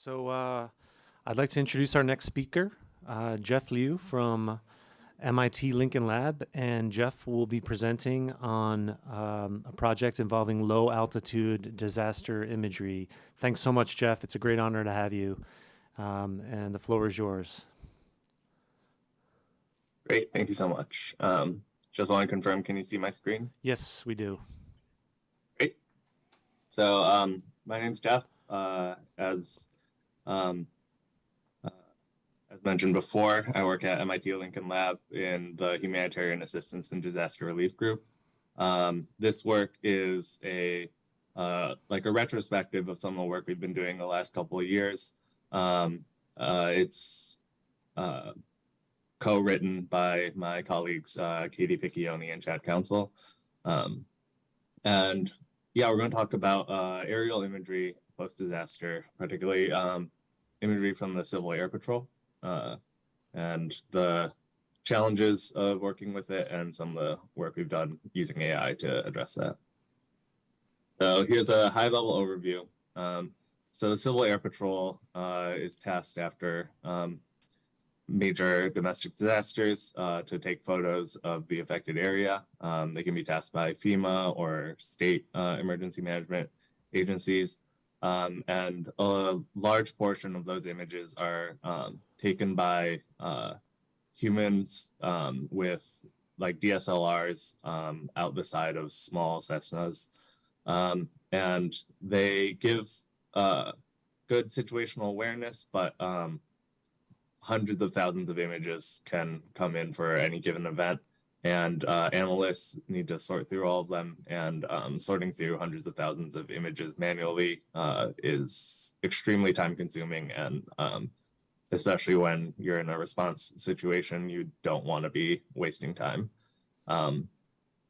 I'd like to introduce our next speaker, Jeff Liu from MIT Lincoln Lab, and Jeff will be presenting on a project involving low altitude disaster imagery. Thanks so much, Jeff. It's a great honor to have you, and the floor is yours. Great, thank you so much. Just want to confirm, can you see my screen? Yes, we do. Great. So my name's Jeff. As mentioned before, I work at MIT Lincoln Lab in the Humanitarian Assistance and Disaster Relief Group. This work is like a retrospective of some of the work we've been doing the last couple of years. It's co-written by my colleagues Katie Piccioni and Chad Council. And yeah, we're going to talk about aerial imagery post-disaster, particularly imagery from the Civil Air Patrol, and the challenges of working with it and some of the work we've done using AI to address that. So here's a high-level overview. So the Civil Air Patrol is tasked after major domestic disasters to take photos of the affected area. They can be tasked by FEMA or state emergency management agencies. And a large portion of those images are taken by humans with like DSLRs out the side of small Cessnas. And they give good situational awareness, but hundreds of thousands of images can come in for any given event, and analysts need to sort through all of them, and sorting through hundreds of thousands of images manually is extremely time consuming, and especially when you're in a response situation, you don't want to be wasting time.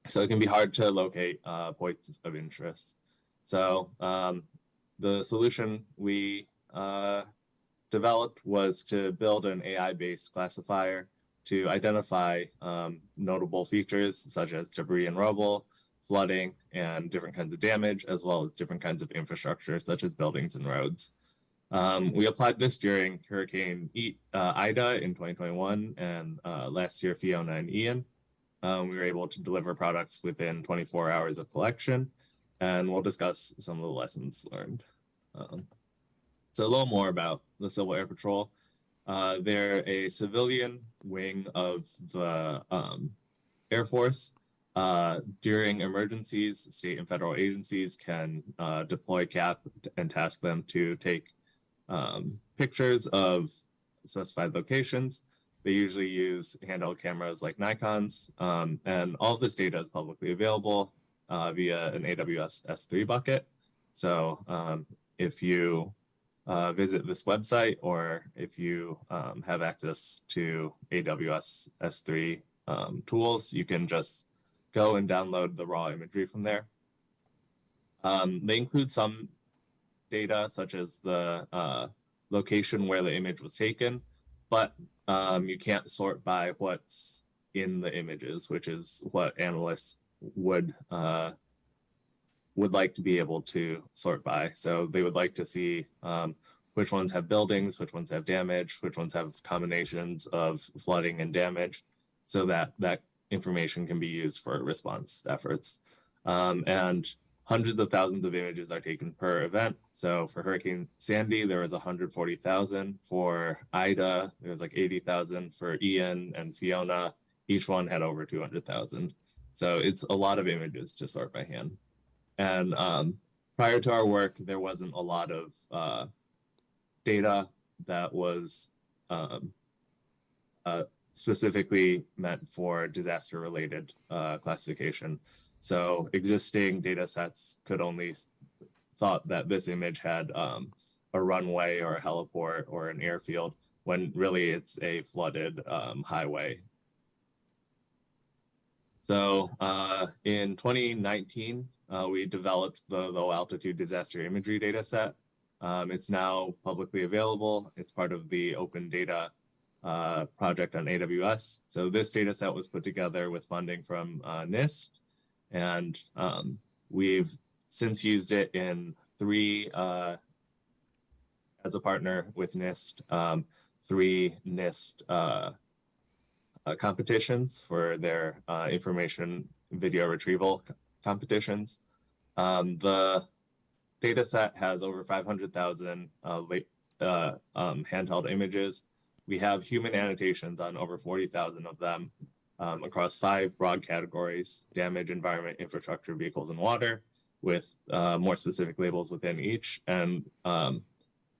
So it can be hard to locate points of interest. So the solution we developed was to build an AI-based classifier to identify notable features such as debris and rubble, flooding, and different kinds of damage, as well as different kinds of infrastructure such as buildings and roads. We applied this during Hurricane Ida in 2021 and last year Fiona and Ian. We were able to deliver products within 24 hours of collection, and we'll discuss some of the lessons learned. So a little more about the Civil Air Patrol. They're a civilian wing of the Air Force. During emergencies, state and federal agencies can deploy CAP and task them to take pictures of specified locations. They usually use handheld cameras like Nikon's, and all of this data is publicly available via an AWS S3 bucket. So if you visit this website, or if you have access to AWS S3 tools, you can just go and download the raw imagery from there. They include some data such as the location where the image was taken, but you can't sort by what's in the images, which is what analysts would like to be able to sort by. So they would like to see which ones have buildings, which ones have damage, which ones have combinations of flooding and damage, so that that information can be used for response efforts. And hundreds of thousands of images are taken per event. So for Hurricane Sandy, there was 140,000. For Ida, there was like 80,000. For Ian and Fiona, each one had over 200,000. So it's a lot of images to sort by hand. And prior to our work, there wasn't a lot of data that was specifically meant for disaster-related classification. So existing data sets could only thought that this image had a runway or a heliport or an airfield, when really it's a flooded highway. So in 2019, we developed the low altitude disaster imagery data set. It's now publicly available. It's part of the open data project on AWS. So this data set was put together with funding from NIST, and we've since used it in 3 as a partner with NIST, 3 NIST competitions for their information video retrieval competitions. The data set has over 500,000 handheld images. We have human annotations on over 40,000 of them across 5 broad categories: damage, environment, infrastructure, vehicles, and water, with more specific labels within each. And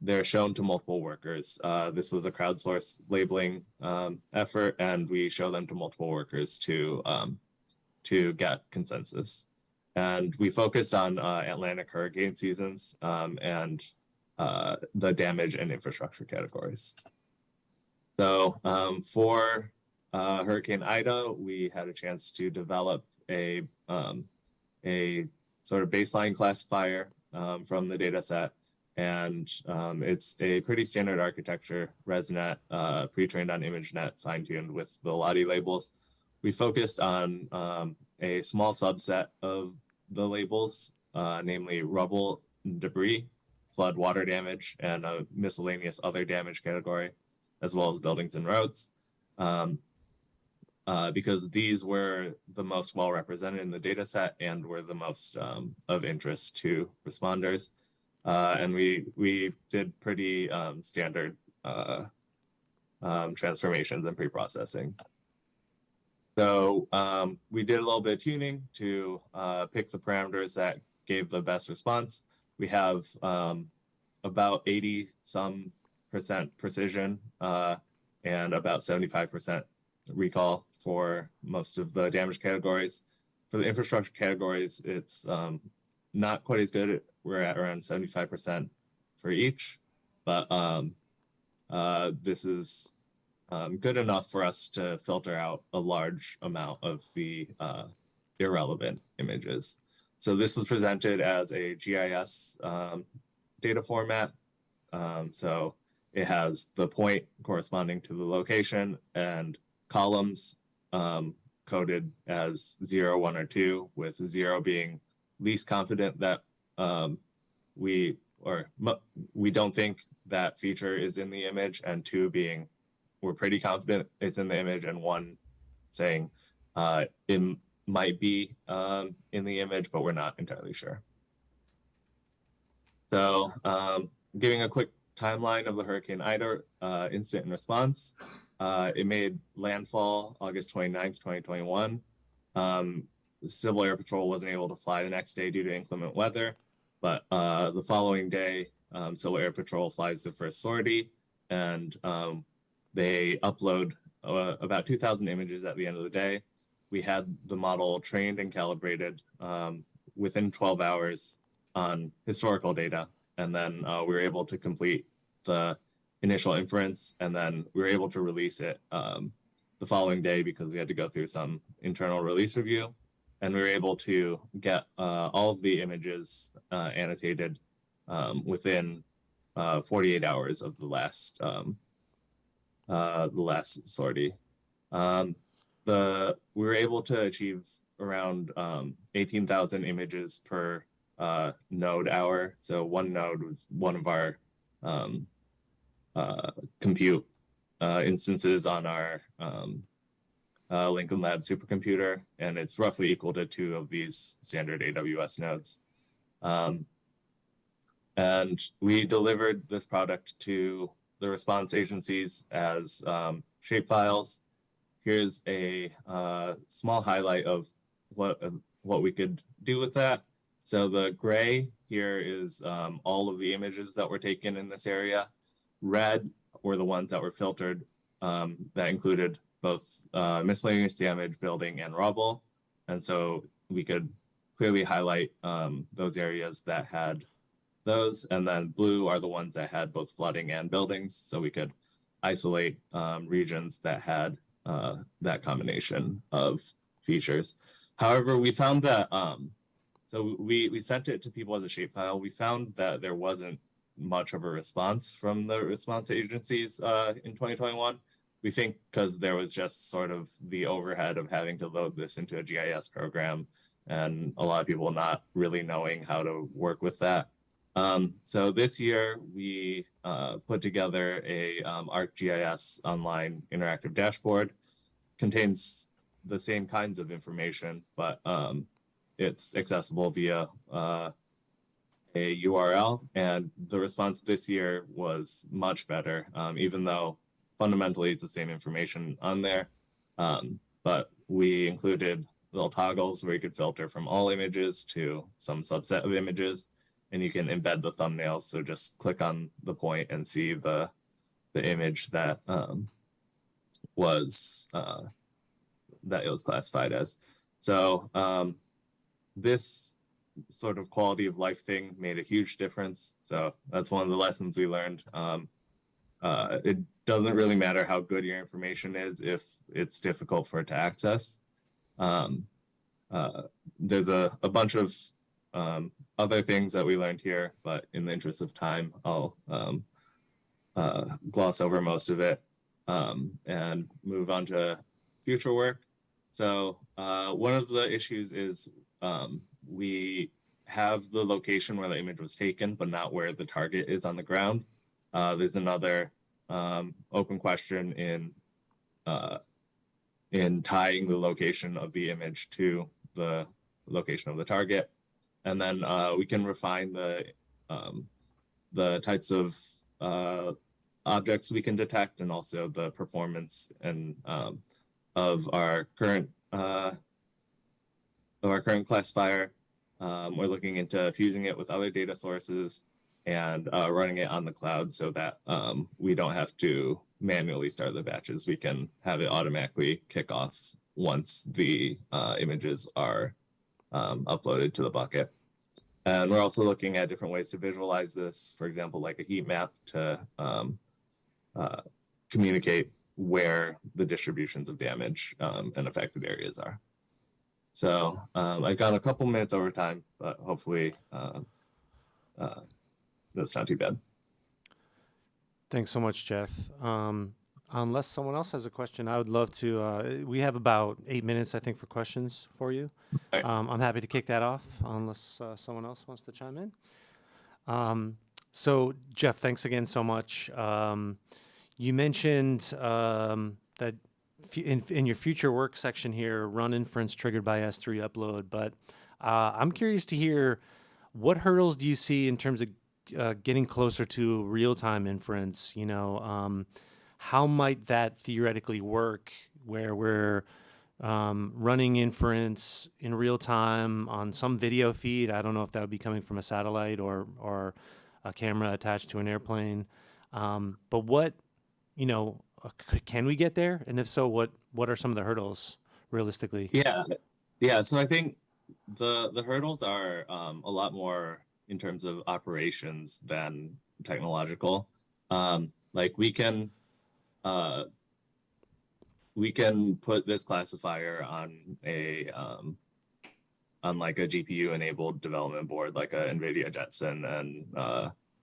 they're shown to multiple workers. This was a crowdsourced labeling effort, and we show them to multiple workers to get consensus. And we focused on Atlantic hurricane seasons and the damage and infrastructure categories. So for Hurricane Ida, we had a chance to develop a sort of baseline classifier from the data set. And it's a pretty standard architecture, ResNet, pre-trained on ImageNet, fine-tuned with the Lottie labels. We focused on a small subset of the labels, namely rubble and debris, flood water damage, and a miscellaneous other damage category, as well as buildings and roads, because these were the most well represented in the data set and were the most of interest to responders. And we did pretty standard transformations and pre-processing. So we did a little bit of tuning to pick the parameters that gave the best response. We have about 80% precision and about 75% recall for most of the damage categories. For the infrastructure categories, it's not quite as good. We're at around 75% for each, but this is good enough for us to filter out a large amount of the irrelevant images. So this was presented as a GIS data format. So it has the point corresponding to the location and columns coded as 0, 1, or 2, with 0 being least confident that we don't think that feature is in the image, and 2 being we're pretty confident it's in the image, and 1 saying it might be in the image, but we're not entirely sure. So giving a quick timeline of the Hurricane Ida incident and response. It made landfall August 29th, 2021. The Civil Air Patrol wasn't able to fly the next day due to inclement weather, but the following day, Civil Air Patrol flies the first sortie, and they upload about 2,000 images at the end of the day. We had the model trained and calibrated within 12 hours on historical data, and then we were able to complete the initial inference, and then we were able to release it the following day because we had to go through some internal release review, and we were able to get all of the images annotated within 48 hours of the last sortie. We were able to achieve around 18,000 images per node hour. So one node was one of our compute instances on our Lincoln Lab supercomputer, and it's roughly equal to 2 of these standard AWS nodes. And we delivered this product to the response agencies as shapefiles. Here's a small highlight of what we could do with that. So the gray here is all of the images that were taken in this area. Red were the ones that were filtered that included both miscellaneous damage, building, and rubble. And so we could clearly highlight those areas that had those. And then blue are the ones that had both flooding and buildings. So we could isolate regions that had that combination of features. However, we found that, so we sent it to people as a shapefile. We found that there wasn't much of a response from the response agencies in 2021. We think because there was just sort of the overhead of having to load this into a GIS program, and a lot of people not really knowing how to work with that. So this year we put together a ArcGIS online interactive dashboard. Contains the same kinds of information, but it's accessible via a URL. And the response this year was much better, even though fundamentally it's the same information on there. But we included little toggles where you could filter from all images to some subset of images, and you can embed the thumbnails. So just click on the point and see the image that was that it was classified as. So this sort of quality of life thing made a huge difference. So that's one of the lessons we learned. It doesn't really matter how good your information is if it's difficult for it to access. There's a bunch of other things that we learned here, but in the interest of time, I'll gloss over most of it and move on to future work. So one of the issues is we have the location where the image was taken, but not where the target is on the ground. There's another open question in tying the location of the image to the location of the target. And then we can refine the types of objects we can detect, and also the performance and of our current classifier. We're looking into fusing it with other data sources and running it on the cloud so that we don't have to manually start the batches. We can have it automatically kick off once the images are uploaded to the bucket. And we're also looking at different ways to visualize this, for example, like a heat map to communicate where the distributions of damage and affected areas are. So I've gone a couple minutes over time, but hopefully that's not too bad. Thanks so much, Jeff. Unless someone else has a question, I would love to. We have about 8 minutes, I think, for questions for you. Right. I'm happy to kick that off unless someone else wants to chime in. So, Jeff, thanks again so much. You mentioned that in your future work section here, run inference triggered by S3 upload, but I'm curious to hear, what hurdles do you see in terms of getting closer to real-time inference? You know, how might that theoretically work, where we're running inference in real time on some video feed? I don't know if that would be coming from a satellite or a camera attached to an airplane. But what, you know, can we get there? And if so, what are some of the hurdles realistically? Yeah. So I think the hurdles are a lot more in terms of operations than technological. Like we can put this classifier on like a GPU enabled development board, like a NVIDIA Jetson, and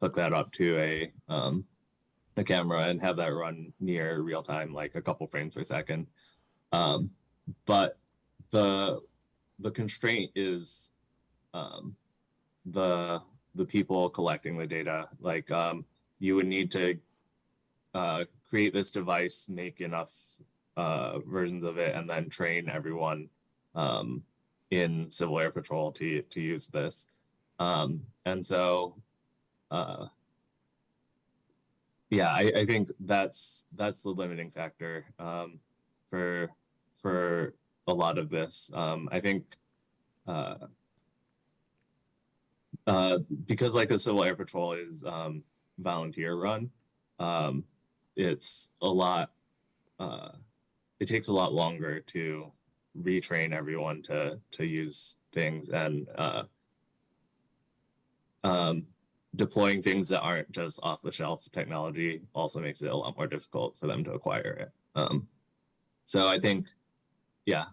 hook that up to a camera and have that run near real time, like a couple frames per second. But the constraint is the people collecting the data. Like you would need to create this device, make enough versions of it, and then train everyone in Civil Air Patrol to use this. And so yeah, I think that's the limiting factor for a lot of this. I think because like the Civil Air Patrol is volunteer run, it's a lot. It takes a lot longer to retrain everyone to use things, and deploying things that aren't just off the shelf technology also makes it a lot more difficult for them to acquire it. So I think, yeah,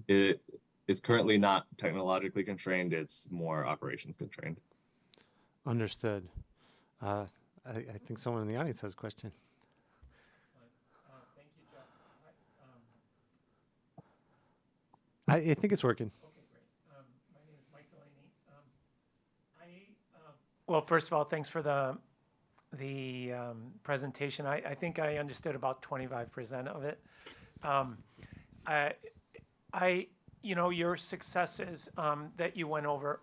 it is currently not technologically constrained. It's more operations constrained. Understood. I think someone in the audience has a question. Thank you, Jeff. I think it's working. Okay, great. My name is Mike Delaney. I Well, first of all, thanks for the presentation. I think I understood about 25% of it. Um, I, your successes that you went over.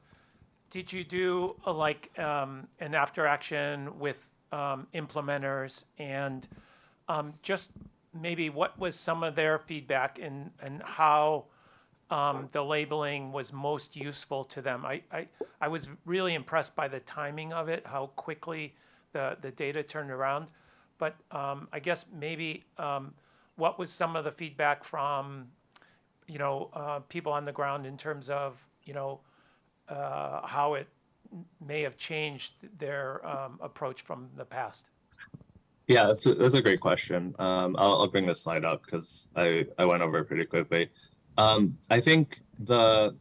Did you do an after action with implementers, and just maybe what was some of their feedback, and how the labeling was most useful to them? I was really impressed by the timing of it, how quickly the data turned around. But I guess maybe what was some of the feedback from people on the ground in terms of how it may have changed their approach from the past? Yeah, that's a great question. I'll bring this slide up because I went over it pretty quickly. I think the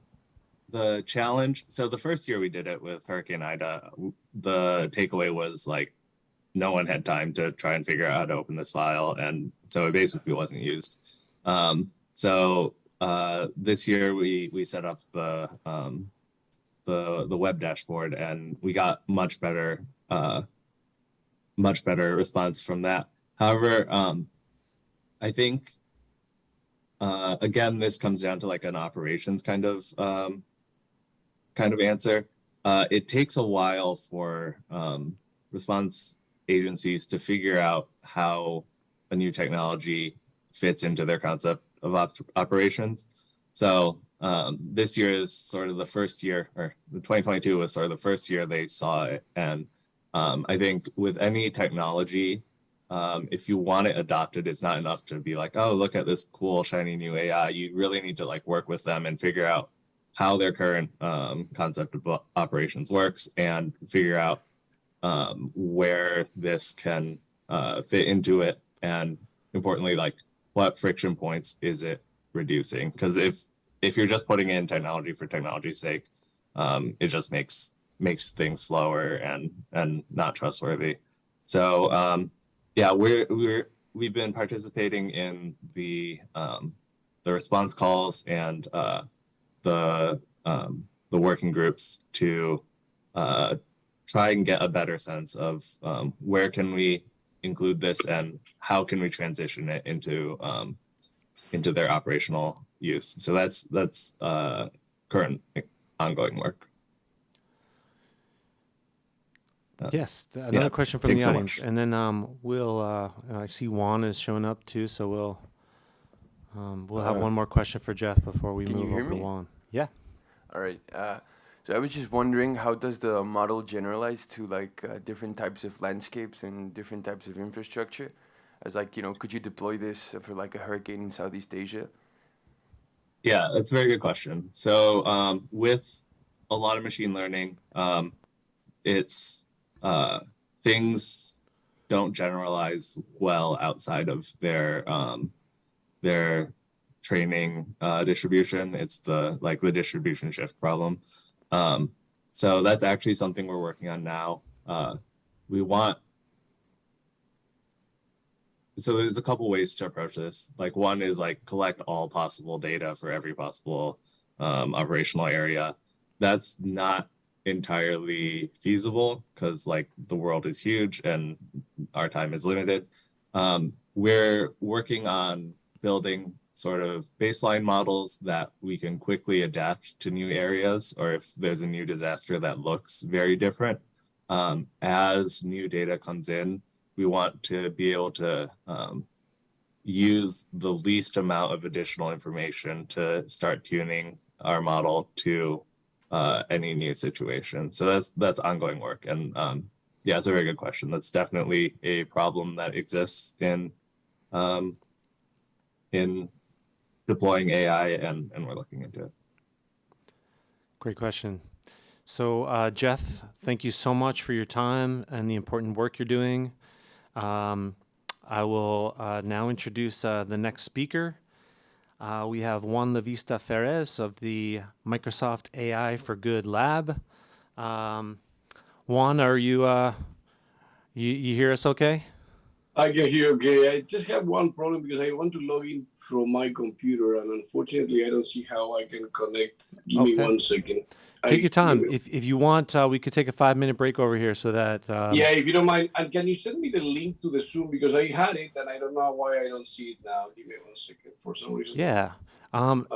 challenge. So the first year we did it with Hurricane Ida, the takeaway was like no one had time to try and figure out how to open this file, and so it basically wasn't used. This year we set up the web dashboard, and we got much better response from that. However, I think again, this comes down to like an operations kind of answer. It takes a while for response agencies to figure out how a new technology fits into their concept of operations. So this year is sort of the first year, or 2022 was sort of the first year they saw it. And I think with any technology, if you want it adopted, it's not enough to be like, oh, look at this cool, shiny new AI. You really need to like work with them and figure out how their current concept of operations works, and figure out where this can fit into it. And importantly, like what friction points is it reducing? Because if you're just putting in technology for technology's sake, it just makes things slower and not trustworthy. So yeah, we've been participating in the response calls and the working groups to try and get a better sense of where can we include this and how can we transition it into their operational use. So that's current ongoing work. Yes, another question from the thanks so audience, much. and then I see Juan is showing up too, so we'll have one more question for Jeff before we Can you move hear over to me? Juan. Yeah. All right. So I was just wondering, how does the model generalize to different types of landscapes and different types of infrastructure? As could you deploy this for like a hurricane in Southeast Asia? Yeah, that's a very good question. So with a lot of machine learning, it's things don't generalize well outside of their training distribution. It's the distribution shift problem. So that's actually something we're working on now. So there's a couple ways to approach this. Like one is like collect all possible data for every possible operational area. That's not entirely feasible because like the world is huge and our time is limited. We're working on building sort of baseline models that we can quickly adapt to new areas, or if there's a new disaster that looks very different. As new data comes in, we want to be able to use the least amount of additional information to start tuning our model to any new situation. So that's ongoing work. And yeah, it's a very good question. That's definitely a problem that exists in deploying AI, and we're looking into it. Great question. So Jeff, thank you so much for your time and the important work you're doing. I will now introduce the next speaker. We have Juan Lavista Ferez of the Microsoft AI for Good Lab. Juan, are you hear us okay? I can hear you okay. I just have one problem because I want to log in through my computer, and unfortunately, I don't see how I can connect. Give me Okay. 1 second. Take your time. If you want, we could take a 5-minute break over here so that. Yeah, if you don't mind. And can you send me the link to the Zoom? Because I had it, and I don't know why I don't see it now. Give me 1 second. For some reason. Yeah.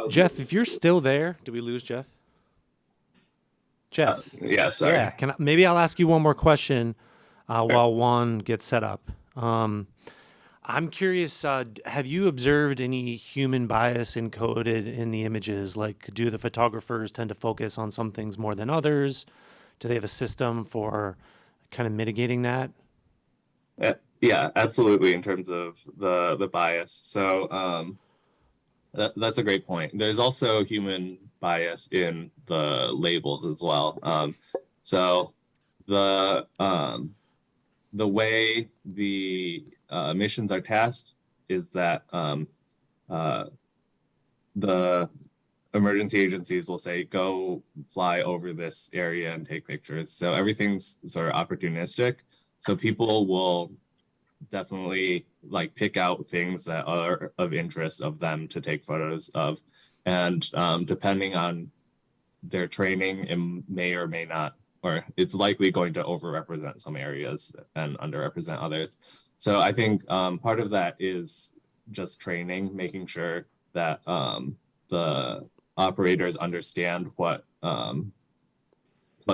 Jeff, if you're still there, did we lose Jeff? Jeff. Yeah, sorry. Yeah. Maybe I'll ask you one more question while Juan gets set up. I'm curious, have you observed any human bias encoded in the images? Like, do the photographers tend to focus on some things more than others? Do they have a system for kind of mitigating that? Yeah, absolutely. In terms of the bias, so that's a great point. There's also human bias in the labels as well. So the way the missions are tasked is that the emergency agencies will say, go fly over this area and take pictures. So everything's sort of opportunistic. So people will definitely like pick out things that are of interest of them to take photos of. And depending on their training, it may or may not, or it's likely going to overrepresent some areas and underrepresent others. So I think part of that is just training, making sure that the operators understand what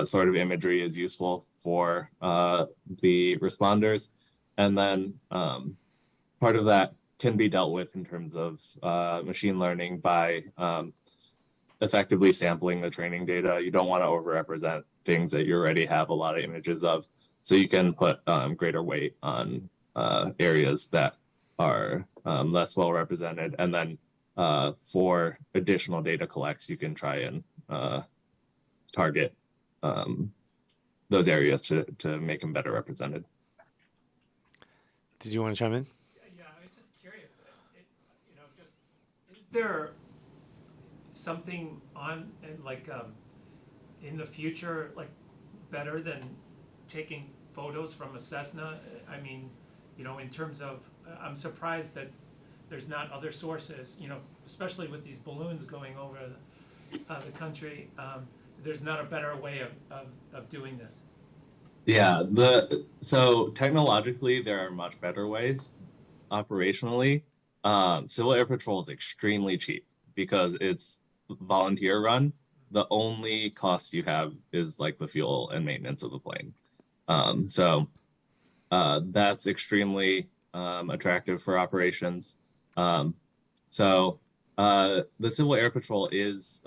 sort of imagery is useful for the responders. And then part of that can be dealt with in terms of machine learning by effectively sampling the training data. You don't want to overrepresent things that you already have a lot of images of. So you can put greater weight on areas that are less well represented. And then for additional data collects, you can try and target those areas to make them better represented. Did you want to chime in? Yeah, I was just curious. Is there something on like in the future, like better than taking photos from a Cessna? I mean, in terms of, I'm surprised that there's not other sources. Especially with these balloons going over the country. There's not a better way of doing this. Yeah, so technologically there are much better ways. Operationally, Civil Air Patrol is extremely cheap because it's volunteer run. The only cost you have is like the fuel and maintenance of the plane. So that's extremely attractive for operations. So the Civil Air Patrol is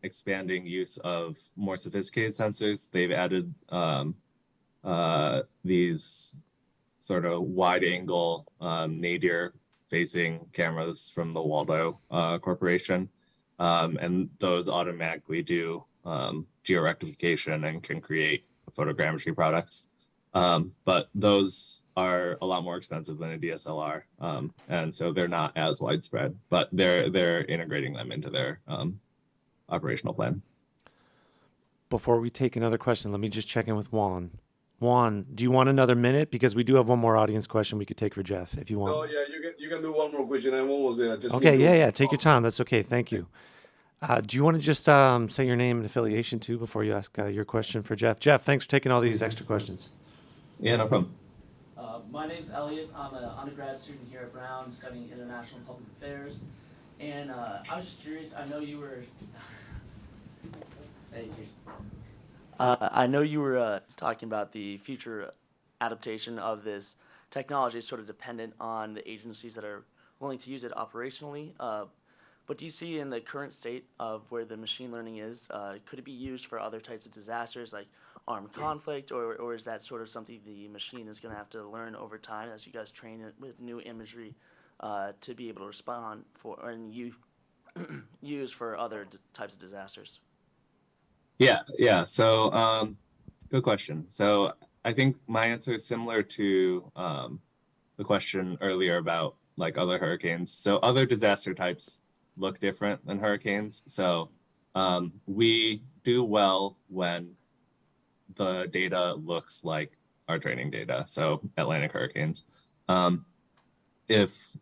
expanding use of more sophisticated sensors. They've added these sort of wide angle nadir facing cameras from the Waldo Corporation. And those automatically do georectification and can create photogrammetry products. But those are a lot more expensive than a DSLR. And so they're not as widespread, but they're integrating them into their operational plan. Before we take another question, let me just check in with Juan. Juan, do you want another minute? Because we do have one more audience question we could take for Jeff if you want. Oh, yeah, you can do one more question. I'm almost there. Okay, yeah. Take your time. That's okay. Thank you. Do you want to just say your name and affiliation too before you ask your question for Jeff? Jeff, thanks for taking all these extra questions. Yeah, no problem. My name's Elliot. I'm an undergrad student here at Brown studying international public affairs. And I was just curious, I know you were... Thank you. I know you were talking about the future adaptation of this technology is sort of dependent on the agencies that are willing to use it operationally. But do you see in the current state of where the machine learning is, could it be used for other types of disasters like armed conflict, or is that sort of something the machine is going to have to learn over time as you guys train it with new imagery to be able to respond for and use for other types of disasters? Yeah. So good question. So I think my answer is similar to the question earlier about like other hurricanes. So other disaster types look different than hurricanes. So we do well when the data looks like our training data. So Atlantic hurricanes. If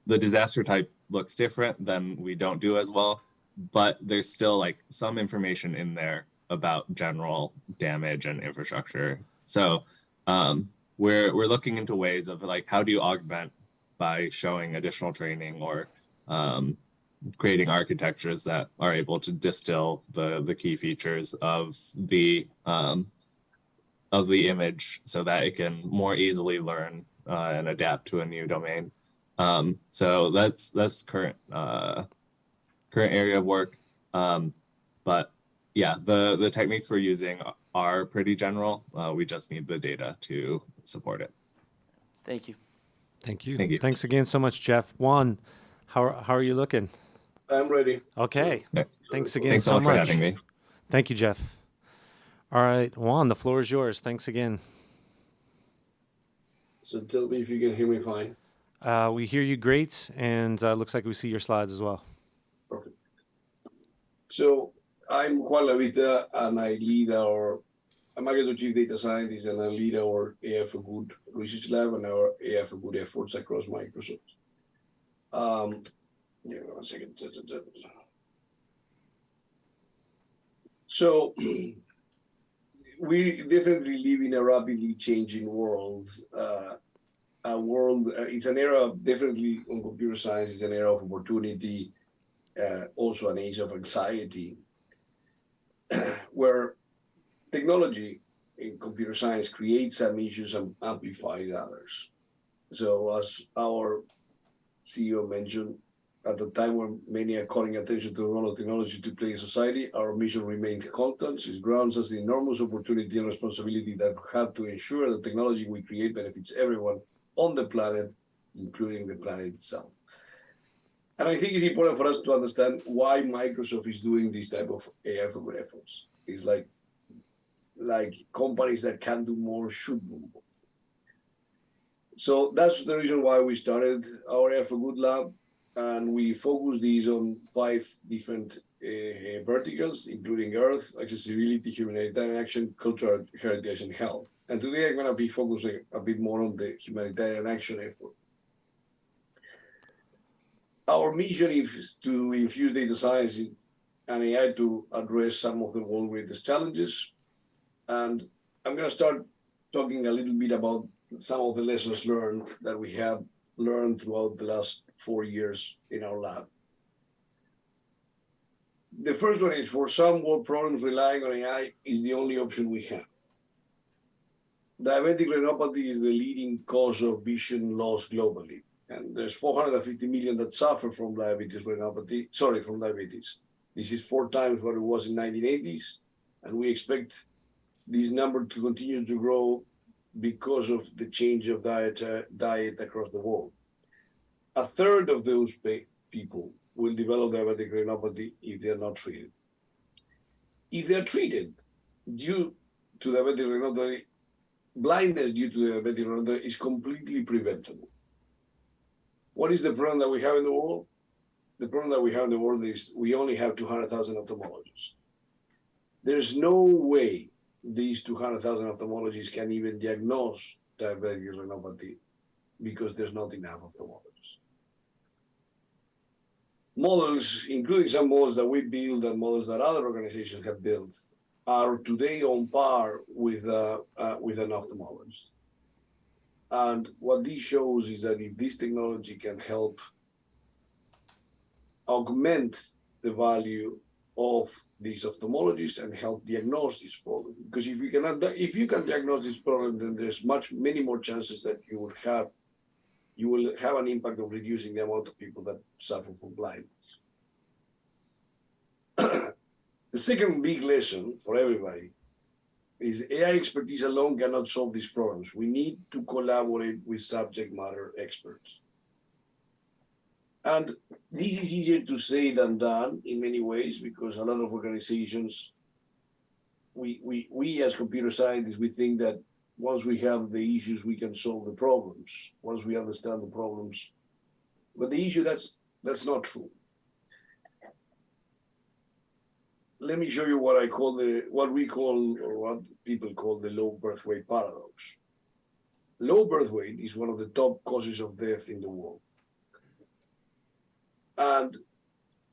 the disaster type looks different, then we don't do as well. But there's still like some information in there about general damage and infrastructure. So we're looking into ways of like, how do you augment by showing additional training or creating architectures that are able to distill the key features of the image so that it can more easily learn and adapt to a new domain. So that's current area of work. But yeah, the techniques we're using are pretty general. We just need the data to support it. Thank you. Thank you. Thank you. Thanks again so much, Jeff. Juan, how are you looking? I'm ready. Okay. Yeah. Thanks again Thanks so so much much. for having me. Thank you, Jeff. All right, Juan, the floor is yours. Thanks again. So tell me if you can hear me fine. We hear you great, and looks like we see your slides as well. Perfect. So I'm Juan Lavista, and I'm a chief data scientist, and I lead our AI for Good research lab and our AI for Good efforts across Microsoft. Yeah, 1 second. So we definitely live in a rapidly changing world. It's an era definitely on computer science. It's an era of opportunity, also an age of anxiety, where technology in computer science creates some issues and amplifies others. So as our CEO mentioned, at the time when many are calling attention to the role of technology to play in society, our mission remains constant. It grounds us the enormous opportunity and responsibility that we have to ensure that technology we create benefits everyone on the planet, including the planet itself. And I think it's important for us to understand why Microsoft is doing this type of AI for good efforts. It's like companies that can do more should do more. So that's the reason why we started our AI for Good lab, and we focus these on 5 different verticals, including Earth, accessibility, humanitarian action, cultural heritage, and health. And today I'm going to be focusing a bit more on the humanitarian action effort. Our mission is to infuse data science and AI to address some of the world's greatest challenges. And I'm going to start talking a little bit about some of the lessons learned that we have learned throughout the last 4 years in our lab. The first one is, for some world problems, relying on AI is the only option we have. Diabetic retinopathy is the leading cause of vision loss globally. And there's 450 million that suffer from diabetes. This is 4 times what it was in 1980s. And we expect this number to continue to grow because of the change of diet across the world. A third of those people will develop diabetic retinopathy if they are not treated. If they are treated due to diabetic retinopathy, blindness due to diabetic retinopathy is completely preventable. What is the problem that we have in the world? The problem that we have in the world is we only have 200,000 ophthalmologists. There's no way these 200,000 ophthalmologists can even diagnose diabetic retinopathy because there's not enough ophthalmologists. Models, including some models that we build and models that other organizations have built, are today on par with an ophthalmologist. And what this shows is that if this technology can help augment the value of these ophthalmologists and help diagnose this problem, because if you can diagnose this problem, then there's many more chances that you will have an impact on reducing the amount of people that suffer from blindness. The second big lesson for everybody is AI expertise alone cannot solve these problems. We need to collaborate with subject matter experts. And this is easier to say than done in many ways, because a lot of organizations, we as computer scientists, we think that once we have the issues, we can solve the problems, once we understand the problems. But the issue, that's not true. Let me show you what people call the low birth weight paradox. low birth weight is one of the top causes of death in the world. And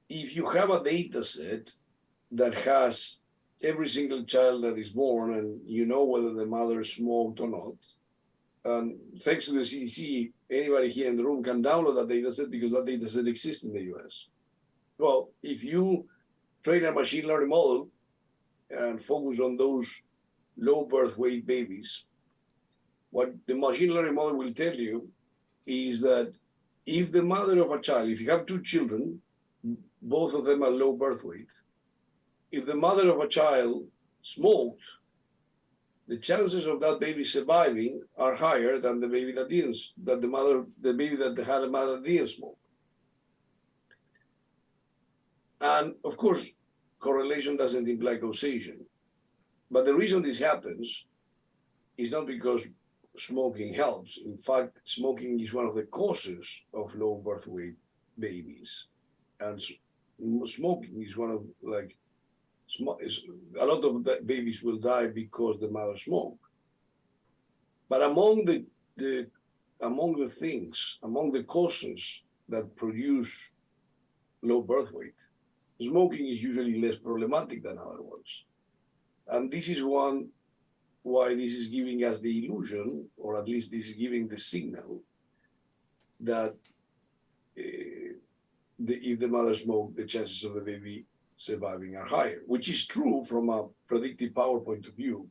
if you have a data set that has every single child that is born and you know whether the mother smoked or not, and thanks to the CDC, anybody here in the room can download that data set because that data set exists in the US. Well, if you train a machine learning model and focus on those low birth weight babies, what the machine learning model will tell you is that if the mother of a child, if you have two children, both of them are low birth weight, if the mother of a child smoked, the chances of that baby surviving are higher than the baby that didn't, the baby that had a mother that didn't smoke. And of course, correlation doesn't imply causation. But the reason this happens is not because smoking helps. In fact, smoking is one of the causes of low birth weight babies. And smoking is one of a lot of babies will die because the mother smoked. But among the causes that produce low birth weight, smoking is usually less problematic than other ones. And this is why this is giving us the illusion, or at least this is giving the signal, that if the mother smoked, the chances of the baby surviving are higher, which is true from a predictive power point of view.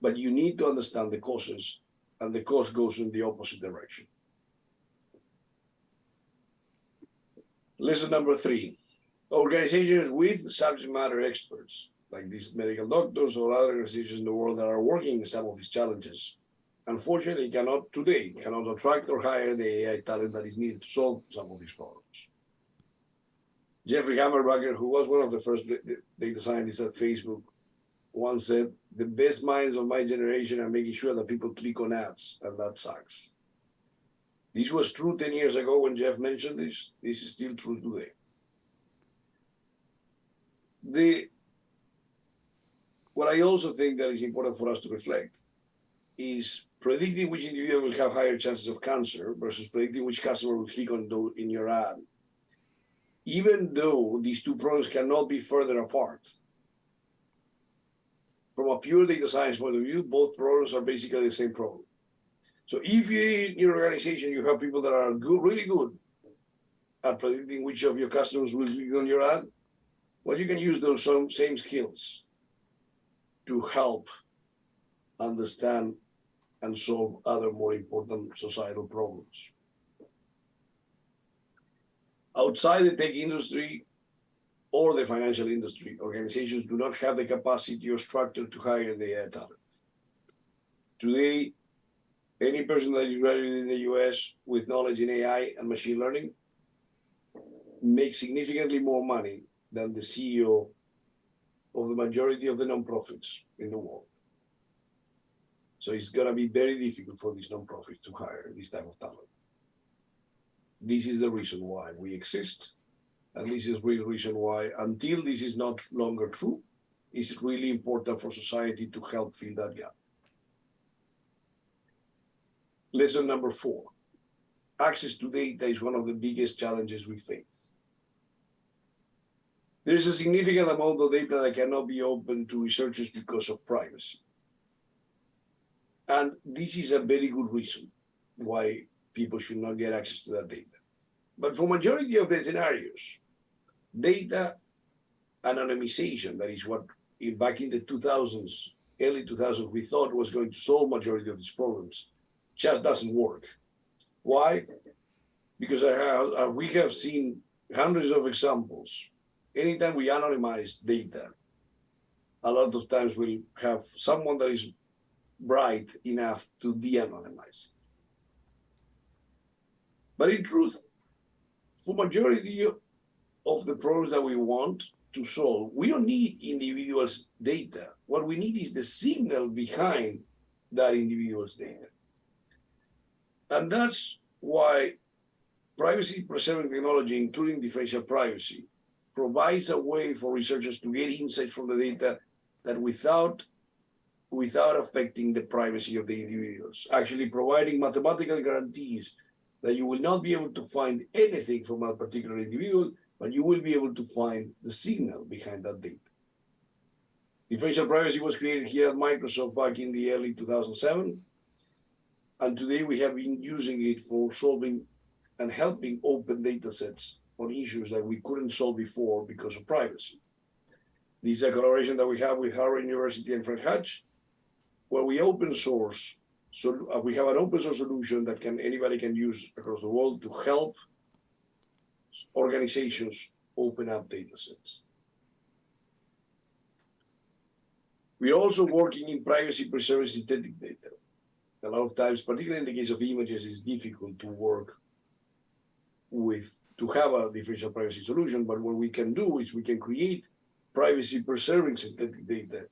But you need to understand the causes, and the cause goes in the opposite direction. Lesson number 3. Organizations with subject matter experts, like these medical doctors or other organizations in the world that are working in some of these challenges, unfortunately cannot attract or hire the AI talent that is needed to solve some of these problems. Jeffrey Hammerbacher, who was one of the first data scientists at Facebook, once said, "The best minds of my generation are making sure that people click on ads, and that sucks." This was true 10 years ago when Jeff mentioned this. This is still true today. What I also think that is important for us to reflect is predicting which individual will have higher chances of cancer versus predicting which customer will click on in your ad. Even though these two problems cannot be further apart, from a pure data science point of view, both problems are basically the same problem. So if in your organization you have people that are really good at predicting which of your customers will click on your ad, well, you can use those same skills to help understand and solve other more important societal problems. Outside the tech industry or the financial industry, organizations do not have the capacity or structure to hire the AI talent. Today, any person that is graduated in the US with knowledge in AI and machine learning makes significantly more money than the CEO of the majority of the nonprofits in the world. So it's going to be very difficult for these nonprofits to hire this type of talent. This is the reason why we exist. And this is the real reason why, until this is not longer true, it's really important for society to help fill that gap. Lesson number 4. Access to data is one of the biggest challenges we face. There is a significant amount of data that cannot be open to researchers because of privacy. And this is a very good reason why people should not get access to that data. But for majority of the scenarios, data anonymization, that is what back in the 2000s, early 2000s, we thought was going to solve majority of these problems, just doesn't work. Why? Because we have seen hundreds of examples. Anytime we anonymize data, a lot of times we'll have someone that is bright enough to de-anonymize. But in truth, for majority of the problems that we want to solve, we don't need individuals' data. What we need is the signal behind that individual's data. And that's why privacy-preserving technology, including differential privacy, provides a way for researchers to get insights from the data that without without affecting the privacy of the individuals, actually providing mathematical guarantees that you will not be able to find anything from a particular individual, but you will be able to find the signal behind that data. Differential privacy was created here at Microsoft back in the early 2007, and today we have been using it for solving and helping open data sets on issues that we couldn't solve before because of privacy. This is a collaboration that we have with Harvard University and Fred Hutch, where we open source. So we have an open source solution that anybody can use across the world to help organizations open up data sets. We are also working in privacy preserving synthetic data. A lot of times, particularly in the case of images, it's difficult to work with, to have a differential privacy solution, but what we can do is we can create privacy preserving synthetic data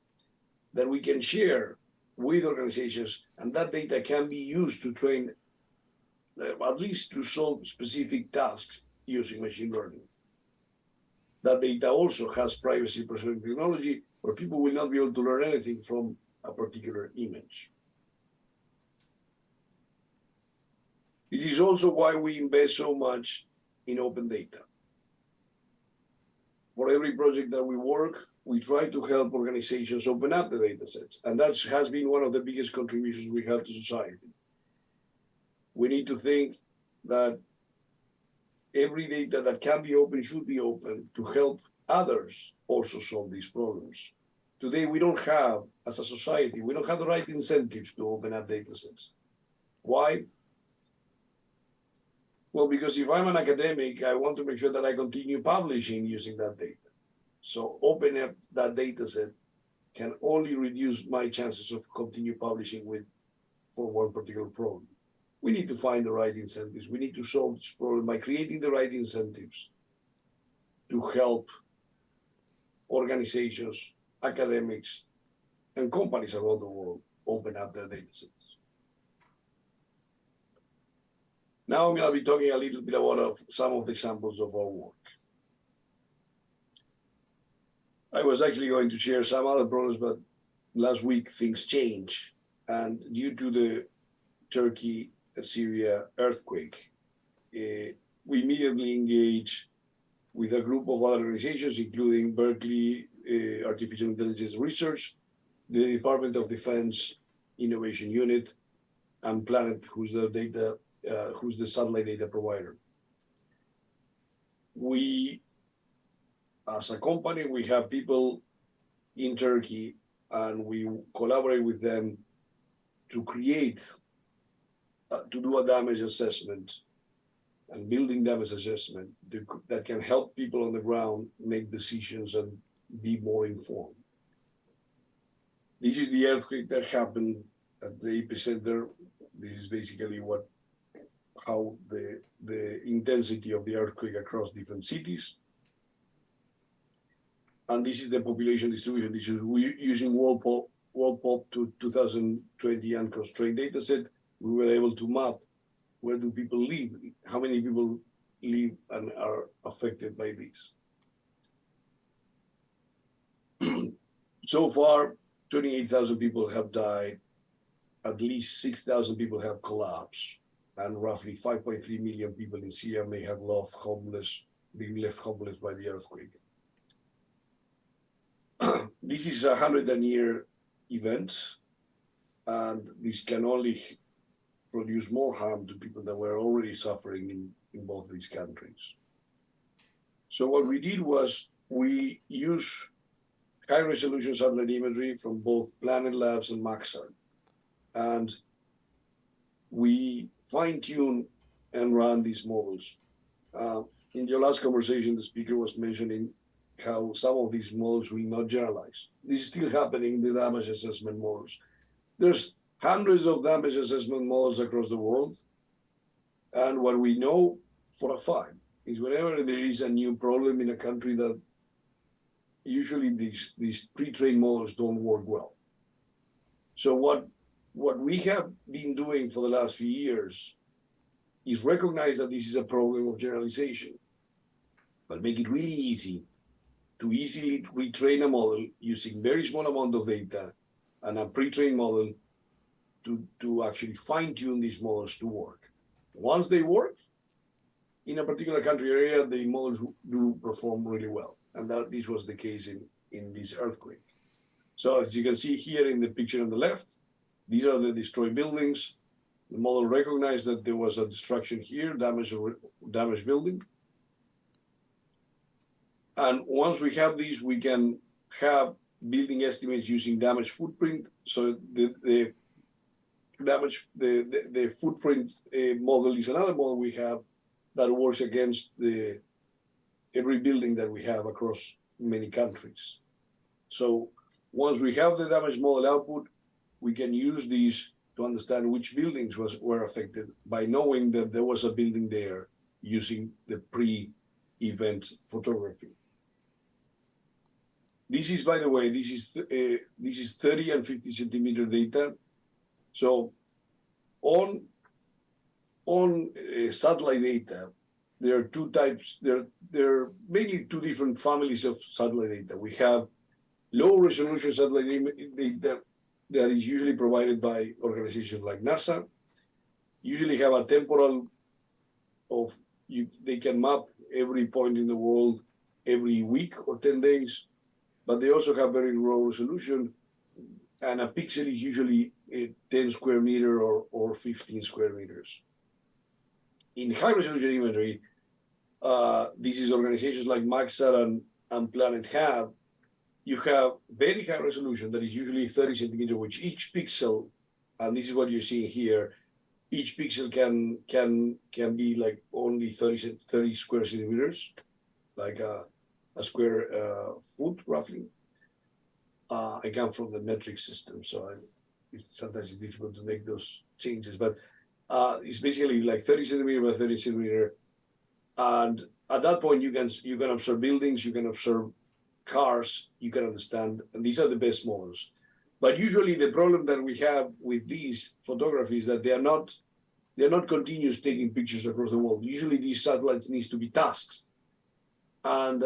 that we can share with organizations, and that data can be used to train, at least to solve specific tasks using machine learning. That data also has privacy preserving technology where people will not be able to learn anything from a particular image. This is also why we invest so much in open data. For every project that we work, we try to help organizations open up the data sets. And that has been one of the biggest contributions we have to society. We need to think that every data that can be open should be open to help others also solve these problems. Today, we don't have, as a society, we don't have the right incentives to open up data sets. Why? Well, because if I'm an academic, I want to make sure that I continue publishing using that data. So opening up that data set can only reduce my chances of continue publishing for one particular problem. We need to find the right incentives. We need to solve this problem by creating the right incentives to help organizations, academics, and companies around the world open up their data sets. Now I'm going to be talking a little bit about some of the examples of our work. I was actually going to share some other problems, but last week things changed. And due to the Turkey-Syria earthquake, we immediately engaged with a group of other organizations, including Berkeley Artificial Intelligence Research, the Department of Defense Innovation Unit, and Planet, who's the satellite data provider. We, as a company, we have people in Turkey, and we collaborate with them to create, to do a damage assessment and building damage assessment that can help people on the ground make decisions and be more informed. This is the earthquake that happened at the epicenter. This is basically how the intensity of the earthquake across different cities. And this is the population distribution. This is using World 2020 unconstrained data set. We were able to map where do people live, how many people live and are affected by this. So far, 28,000 people have died, at least 6,000 people have collapsed, and roughly 5.3 million people in Syria may have been left homeless by the earthquake. This is a 100-year event, and this can only produce more harm to people that were already suffering in both these countries. So what we did was we used high-resolution satellite imagery from both Planet Labs and Maxar, and we fine-tune and run these models. In your last conversation, the speaker was mentioning how some of these models will not generalize. This is still happening in the damage assessment models. There's hundreds of damage assessment models across the world. And what we know for a fact is whenever there is a new problem in a country, that usually these pre-trained models don't work well. So what we have been doing for the last few years is recognize that this is a problem of generalization, but make it really easy to easily retrain a model using very small amount of data and a pre-trained model to actually fine-tune these models to work. Once they work, in a particular country area, the models do perform really well. And this was the case in this earthquake. So as you can see here in the picture on the left, these are the destroyed buildings. The model recognized that there was a destruction here, damaged building. And once we have these, we can have building estimates using damage footprint. So the footprint model is another model we have that works against every building that we have across many countries. So once we have the damage model output, we can use these to understand which buildings were affected by knowing that there was a building there using the pre-event photography. This is, by the way, this is 30 and 50 centimeter data. So on satellite data, there are two types. There are mainly two different families of satellite data. We have low resolution satellite data that is usually provided by organizations like NASA. Usually have a temporal of they can map every point in the world every week or 10 days, but they also have very low resolution, and a pixel is usually 10 square meter or 15 square meters. In high resolution imagery, this is organizations like Maxar and Planet have, you have very high resolution that is usually 30 centimeter, which each pixel, and this is what you're seeing here, each pixel can be like only 30 square centimeters, like a square foot roughly. I come from the metric system, so sometimes it's difficult to make those changes, but it's basically like 30 centimeter by 30 centimeter. And at that point, you can observe buildings, you can observe cars, you can understand, and these are the best models. But usually the problem that we have with these photographies is that they're not continuous taking pictures across the world. Usually these satellites needs to be tasked. And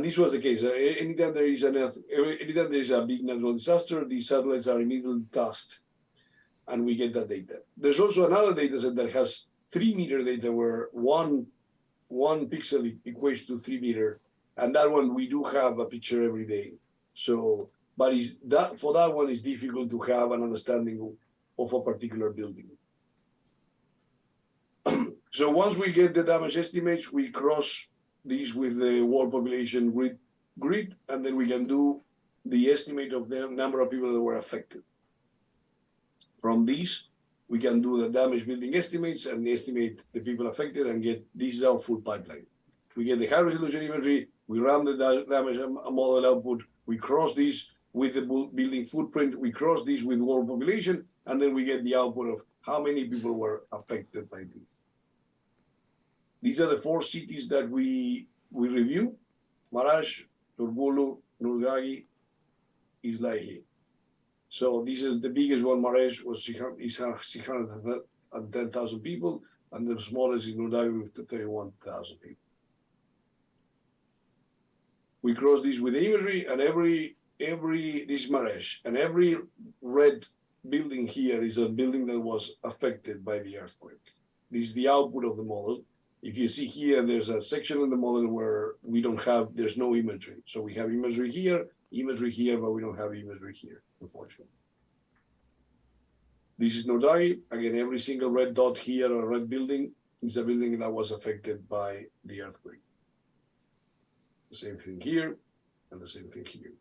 this was the case. Anytime there is a big natural disaster, these satellites are immediately tasked, and we get that data. There's also another data set that has 3 meter data where one pixel equates to 3 meter, and that one we do have a picture every day. So, but for that one it's difficult to have an understanding of a particular building. So once we get the damage estimates, we cross these with the world population grid, and then we can do the estimate of the number of people that were affected. From these, we can do the damage building estimates and estimate the people affected and get, this is our full pipeline. We get the high resolution imagery, we run the damage model output, we cross this with the building footprint, we cross this with world population, and then we get the output of how many people were affected by this. These are the 4 cities that we review: Marash, Turbulu, Nurgagi, Islahi. So this is the biggest one. Marash was 610,000 people, and the smallest is Nurgagi with 31,000 people. We cross this with the imagery, and this is Marash, and every red building here is a building that was affected by the earthquake. This is the output of the model. If you see here, there's a section in the model where there's no imagery. So we have imagery here, but we don't have imagery here, unfortunately. This is Nordagi. Again, every single red dot here or red building is a building that was affected by the earthquake. The same thing here, and the same thing here.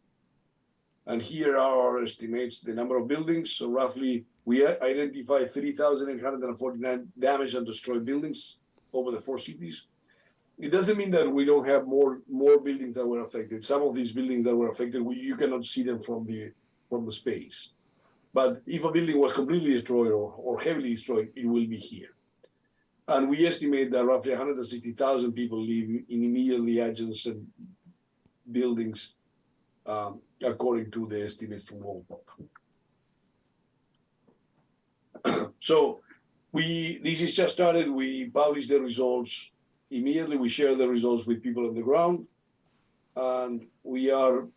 And here are our estimates, the number of buildings. So roughly, we identified 3,849 damaged and destroyed buildings over the 4 cities. It doesn't mean that we don't have more buildings that were affected. Some of these buildings that were affected, you cannot see them from the space. But if a building was completely destroyed or heavily destroyed, it will be here. And we estimate that roughly 160,000 people live in immediately adjacent buildings, according to the estimates from World Pop. So this is just started. We publish the results immediately. We share the results with people on the ground, and we are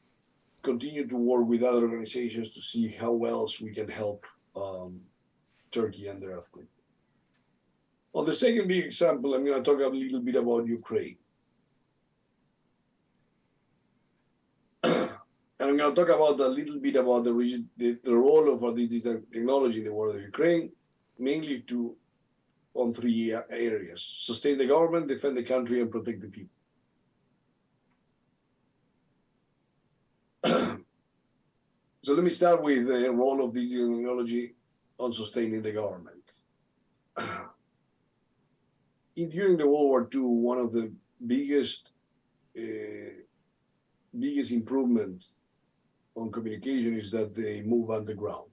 continue to work with other organizations to see how else we can help Turkey and the earthquake. On the second big example, I'm going to talk a little bit about Ukraine. And I'm going to talk about a little bit about the role of our digital technology in the world of Ukraine, mainly on three areas: sustain the government, defend the country, and protect the people. So let me start with the role of digital technology on sustaining the government. During the World War II, one of the biggest improvements on communication is that they move underground.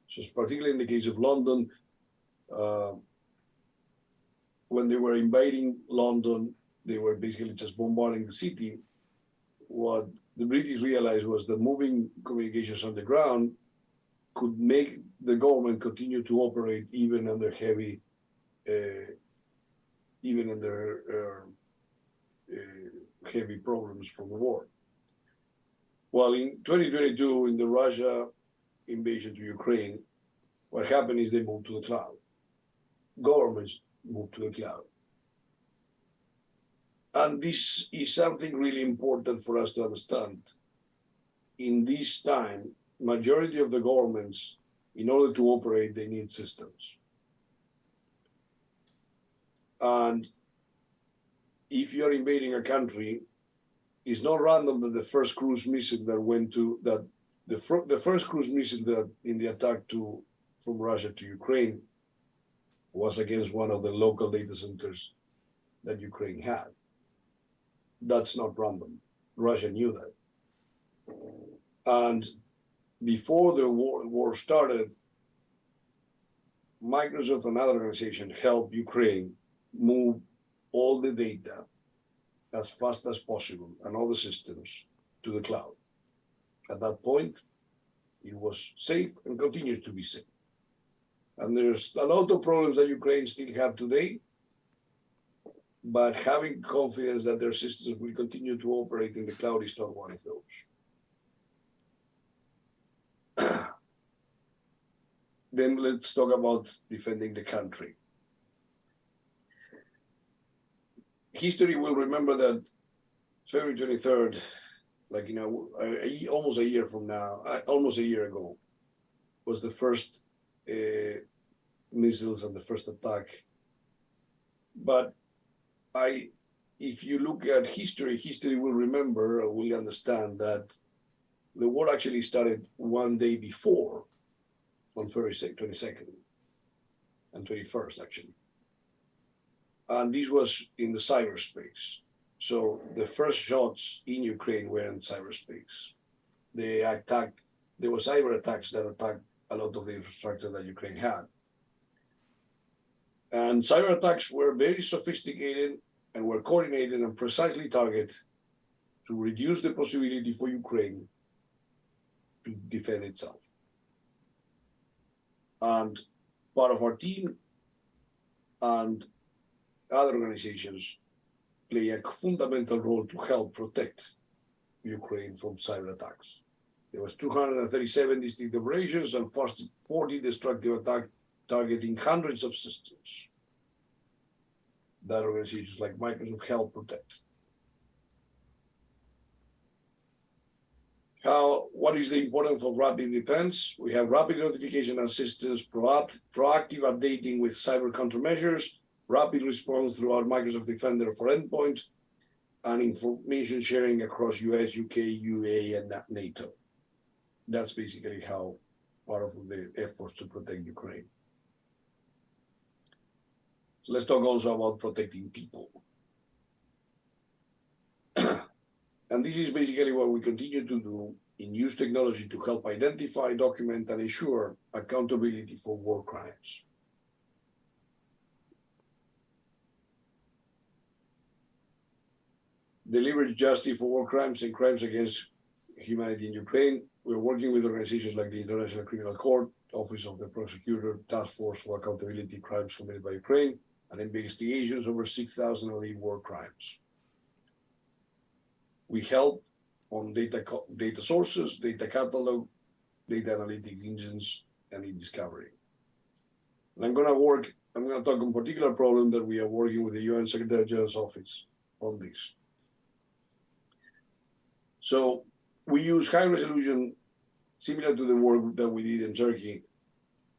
So particularly in the case of London, when they were invading London, they were basically just bombarding the city. What the British realized was that moving communications on the ground could make the government continue to operate even under heavy problems from the war. Well, in 2022, in the Russia invasion to Ukraine, what happened is they moved to the cloud. Governments moved to the cloud. And this is something really important for us to understand. In this time, majority of the governments, in order to operate, they need systems. And if you're invading a country, it's not random that the first cruise missile that the first cruise missile that in the attack from Russia to Ukraine was against one of the local data centers that Ukraine had. That's not random. Russia knew that. And before the war started, Microsoft and other organizations helped Ukraine move all the data as fast as possible and all the systems to the cloud. At that point, it was safe and continues to be safe. And there's a lot of problems that Ukraine still have today, but having confidence that their systems will continue to operate in the cloud is not one of those. Then let's talk about defending the country. History will remember that February 23rd, almost a year ago, was the first missiles and the first attack. But if you look at history will remember or will understand that the war actually started one day before, on February 22nd and 21st, actually. And this was in the cyberspace. So the first shots in Ukraine were in cyberspace. There were cyber attacks that attacked a lot of the infrastructure that Ukraine had. And cyber attacks were very sophisticated and were coordinated and precisely targeted to reduce the possibility for Ukraine to defend itself. And part of our team and other organizations play a fundamental role to help protect Ukraine from cyber attacks. There was 237 distinct operations and 40 destructive attacks targeting hundreds of systems that organizations like Microsoft help protect. What is the importance of rapid defense? We have rapid notification assistance, proactive updating with cyber countermeasures, rapid response throughout Microsoft Defender for endpoints, and information sharing across US, UK, UAE, and NATO. That's basically how part of the efforts to protect Ukraine. So let's talk also about protecting people. And this is basically what we continue to do in use technology to help identify, document, and ensure accountability for war crimes. Deliver justice for war crimes and crimes against humanity in Ukraine. We're working with organizations like the International Criminal Court, Office of the Prosecutor, Task Force for Accountability Crimes Committed by Ukraine, and investigations over 6,000 war crimes. We help on data sources, data catalog, data analytics engines, and e-discovery. And I'm going to talk on a particular problem that we are working with the UN Secretary General's office on this. So we use high resolution, similar to the work that we did in Turkey.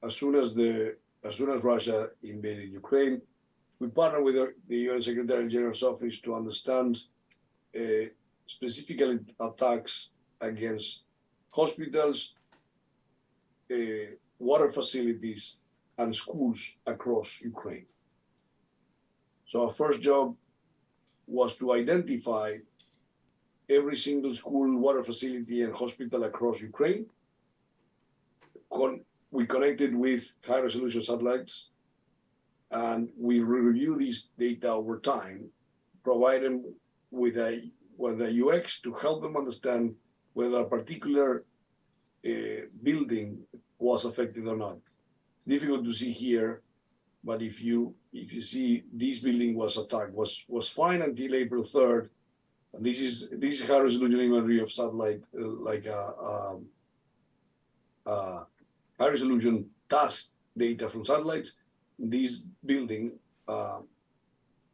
As soon as Russia invaded Ukraine, we partnered with the UN Secretary General's office to understand specifically attacks against hospitals, water facilities, and schools across Ukraine. So our first job was to identify every single school, water facility, and hospital across Ukraine. We connected with high-resolution satellites, and we review this data over time, provide them with a UX to help them understand whether a particular building was affected or not. It's difficult to see here, but if you see this building was attacked, was fine until April 3rd. And this is high resolution imagery of satellite, like high resolution task data from satellites. This building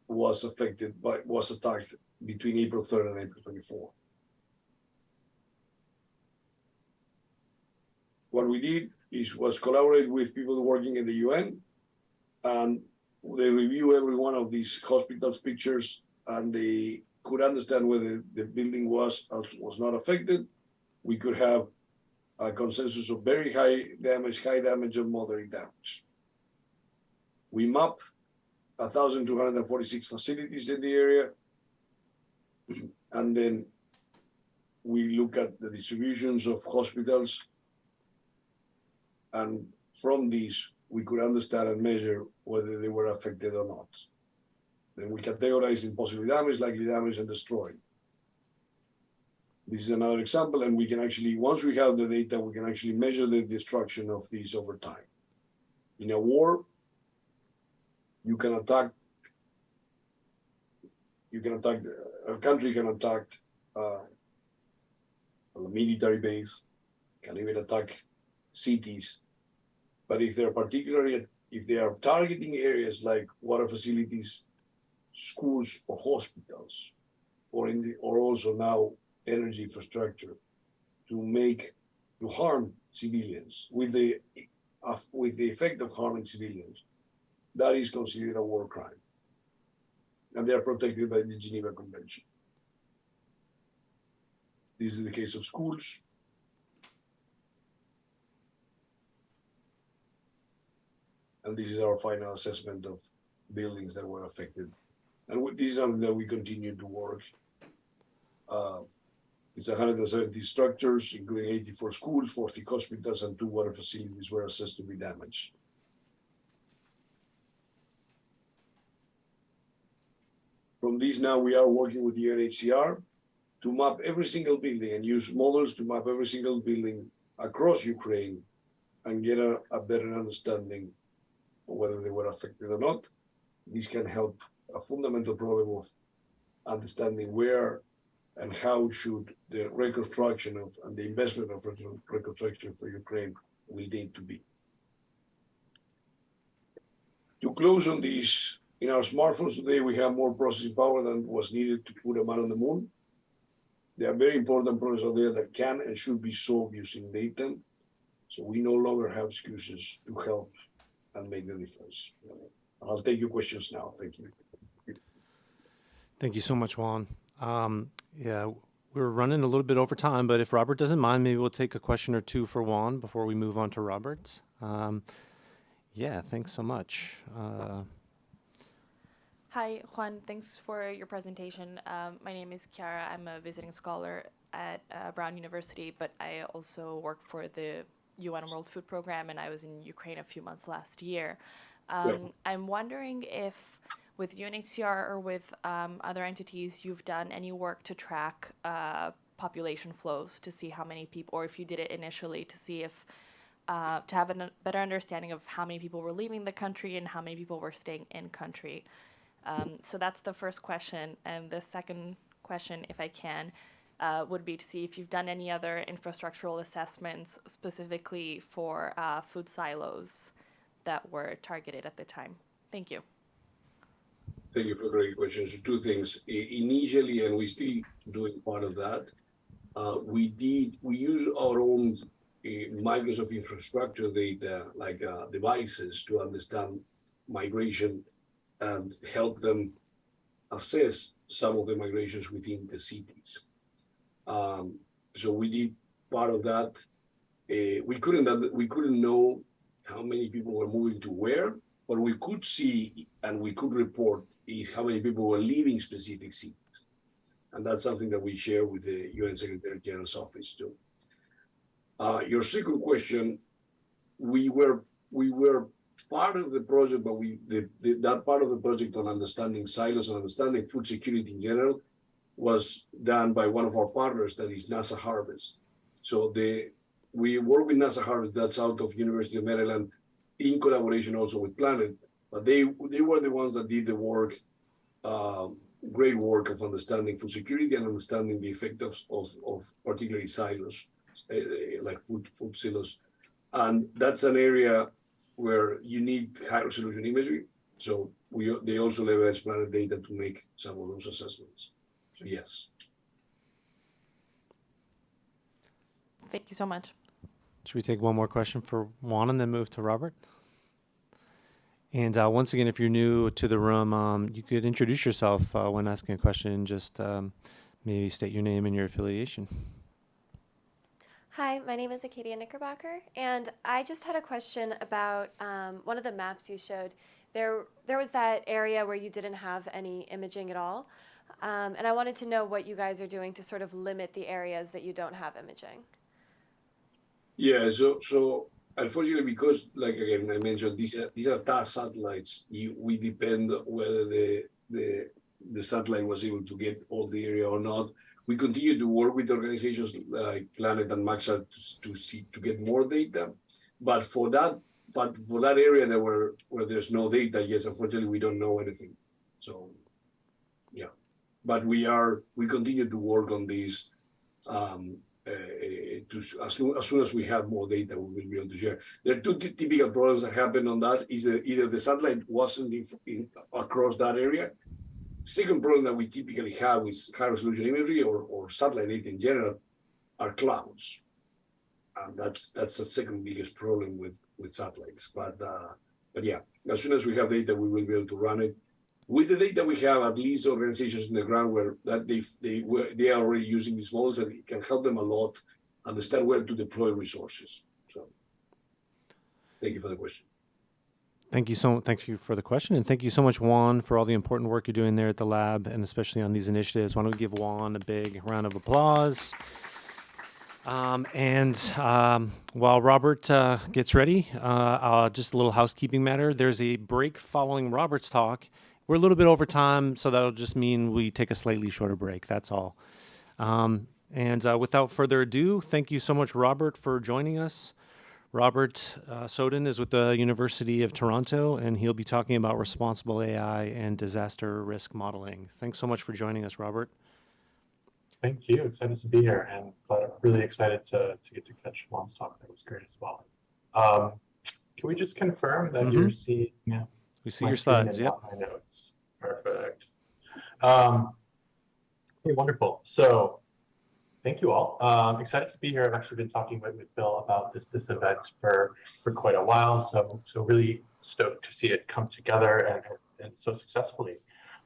was attacked between April 3rd and April 24th. What we did was collaborate with people working in the UN, and they review every one of these hospitals pictures, and they could understand whether the building was not affected. We could have a consensus of very high damage, and moderate damage. We map 1,246 facilities in the area, and then we look at the distributions of hospitals, and from these, we could understand and measure whether they were affected or not. Then we categorize in possibly damaged, likely damaged, and destroyed. This is another example, and we can actually, once we have the data, we can actually measure the destruction of these over time. In a war, a country can attack a military base, can even attack cities. But if they are targeting areas like water facilities, schools, or hospitals, or also now energy infrastructure, to harm civilians with the effect of harming civilians, that is considered a war crime, and they are protected by the Geneva Convention. This is the case of schools. And this is our final assessment of buildings that were affected. And this is something that we continue to work. It's 170 structures, including 84 schools, 40 hospitals, and 2 water facilities were assessed to be damaged. From this now, we are working with the UNHCR to map every single building and use models to map every single building across Ukraine and get a better understanding of whether they were affected or not. This can help a fundamental problem of understanding where and how should the reconstruction and the investment of reconstruction for Ukraine will need to be. To close on this, in our smartphones today, we have more processing power than was needed to put a man on the moon. There are very important problems out there that can and should be solved using data. So we no longer have excuses to help and make the difference. I'll take your questions now. Thank you. Thank you so much, Juan. Yeah, we're running a little bit over time, but if Robert doesn't mind, maybe we'll take a question or two for Juan before we move on to Robert. Yeah, thanks so much. Hi, Juan. Thanks for your presentation. My name is Chiara. I'm a visiting scholar at Brown University, but I also work for the UN World Food Program, and I was in Ukraine a few months last year. I'm wondering if with UNHCR or with other entities, you've done any work to track population flows to see how many people, or if you did it initially to see if, to have a better understanding of how many people were leaving the country and how many people were staying in country. So that's the first question. And the second question, if I can, would be to see if you've done any other infrastructural assessments specifically for food silos that were targeted at the time. Thank you. Thank you for a great question. So two things. Initially, and we're still doing part of that, we use our own Microsoft infrastructure data, like devices, to understand migration and help them assess some of the migrations within the cities. So we did part of that. We couldn't know how many people were moving to where, but we could see and we could report is how many people were leaving specific cities. And that's something that we share with the UN Secretary General's office too. Your second question, we were part of the project, but that part of the project on understanding silos and understanding food security in general was done by one of our partners, that is NASA Harvest. So we work with NASA Harvest, that's out of University of Maryland, in collaboration also with Planet. But they were the ones that did the work, great work of understanding food security and understanding the effect of particularly silos, like food silos. And that's an area where you need high resolution imagery. So they also leverage Planet data to make some of those assessments. So yes. Thank you so much. Should we take one more question for Juan and then move to Robert? And once again, if you're new to the room, you could introduce yourself when asking a question. Just maybe state your name and your affiliation. Hi, my name is Acadia Knickerbocker, and I just had a question about one of the maps you showed. There was that area where you didn't have any imaging at all, and I wanted to know what you guys are doing to sort of limit the areas that you don't have imaging. Yeah, so unfortunately, because like again I mentioned, these are task satellites. We depend whether the satellite was able to get all the area or not. We continue to work with organizations like Planet and Maxa to get more data, but for that area where there's no data, yes, unfortunately we don't know anything. So yeah, but we continue to work on these. As soon as we have more data, we will be able to share. There are two typical problems that happen on that. Is that either the satellite wasn't across that area. Second problem that we typically have with high resolution imagery or satellite data in general are clouds, and that's the second biggest problem with satellites. But yeah, as soon as we have data, we will be able to run it. With the data we have, at least organizations in the ground where that they are already using these models, and it can help them a lot understand where to deploy resources. So, thank you for the question. Thank you for the question, and thank you so much, Juan, for all the important work you're doing there at the lab, and especially on these initiatives. Why don't we give Juan a big round of applause? While Robert gets ready, just a little housekeeping matter. There's a break following Robert's talk. We're a little bit over time, so that'll just mean we take a slightly shorter break. That's all. Without further ado, thank you so much, Robert, for joining us. Robert Soden is with the University of Toronto, and he'll be talking about responsible AI and disaster risk modeling. Thanks so much for joining us, Robert. Thank you. Excited to be here, and really excited to get to catch Juan's talk. That was great as well. Can we just confirm that you're seeing? We see your slides. Yep. My notes. Perfect. Okay, wonderful. So, thank you all. I'm excited to be here. I've actually been talking with Bill about this event for quite a while. So really stoked to see it come together and so successfully.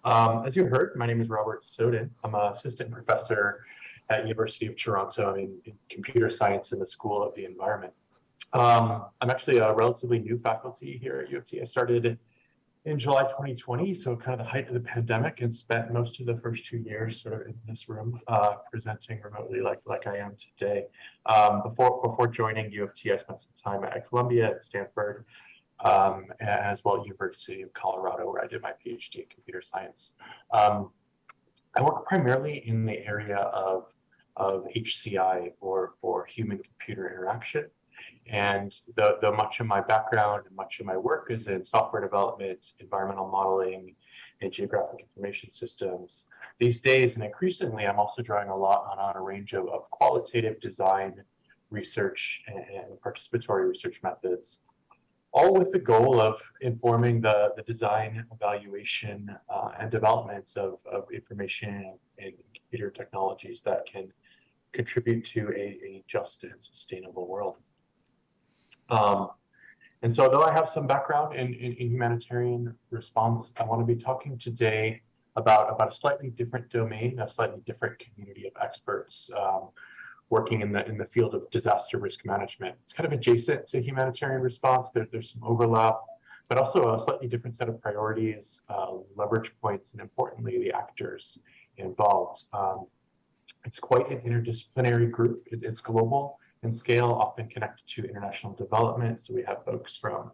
As you heard, my name is Robert Soden. I'm an assistant professor at University of Toronto in computer science in the School of the Environment. I'm actually a relatively new faculty here at U of T. I started in July 2020, so kind of the height of the pandemic, and spent most of the first 2 years sort of in this room presenting remotely like I am today. Before joining U of T, I spent some time at Columbia, at Stanford, as well at University of Colorado, where I did my PhD in computer science. I work primarily in the area of HCI, or human-computer interaction. And though much of my background and much of my work is in software development, environmental modeling, and geographic information systems, these days, and increasingly, I'm also drawing a lot on a range of qualitative design research and participatory research methods, all with the goal of informing the design, evaluation, and development of information and computer technologies that can contribute to a just and sustainable world. And so though I have some background in humanitarian response, I want to be talking today about a slightly different domain, a slightly different community of experts working in the field of disaster risk management. It's kind of adjacent to humanitarian response. There's some overlap, but also a slightly different set of priorities, leverage points, and importantly, the actors involved. It's quite an interdisciplinary group. It's global in scale, often connected to international development. So we have folks from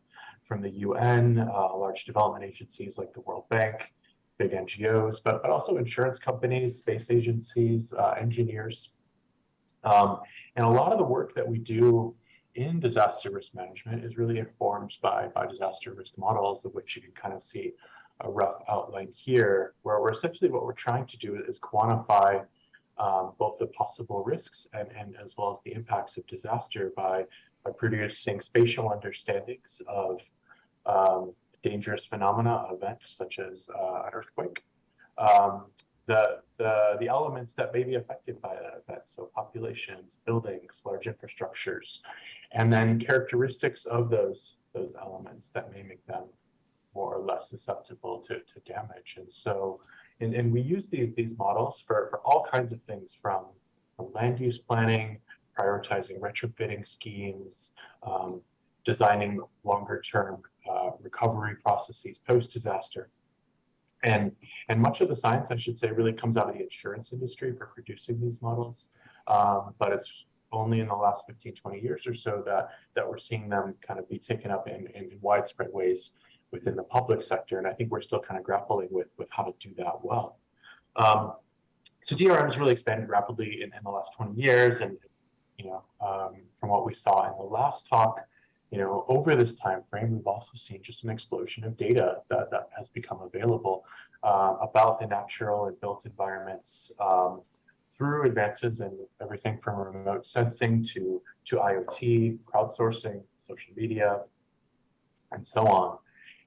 the UN, large development agencies like the World Bank, big NGOs, but also insurance companies, space agencies, engineers. And a lot of the work that we do in disaster risk management is really informed by disaster risk models, of which you can kind of see a rough outline here, where essentially what we're trying to do is quantify both the possible risks and as well as the impacts of disaster by producing spatial understandings of dangerous phenomena, events such as an earthquake, the elements that may be affected by that event, so populations, buildings, large infrastructures, and then characteristics of those elements that may make them more or less susceptible to damage. And so, and we use these models for all kinds of things, from land use planning, prioritizing retrofitting schemes, designing longer term recovery processes post-disaster. And much of the science, I should say, really comes out of the insurance industry for producing these models. But it's only in the last 15, 20 years or so that we're seeing them kind of be taken up in widespread ways within the public sector. And I think we're still kind of grappling with how to do that well. So DRM has really expanded rapidly in the last 20 years. And, from what we saw in the last talk, over this time frame, we've also seen just an explosion of data that has become available about the natural and built environments through advances in everything from remote sensing to IoT, crowdsourcing, social media, and so on.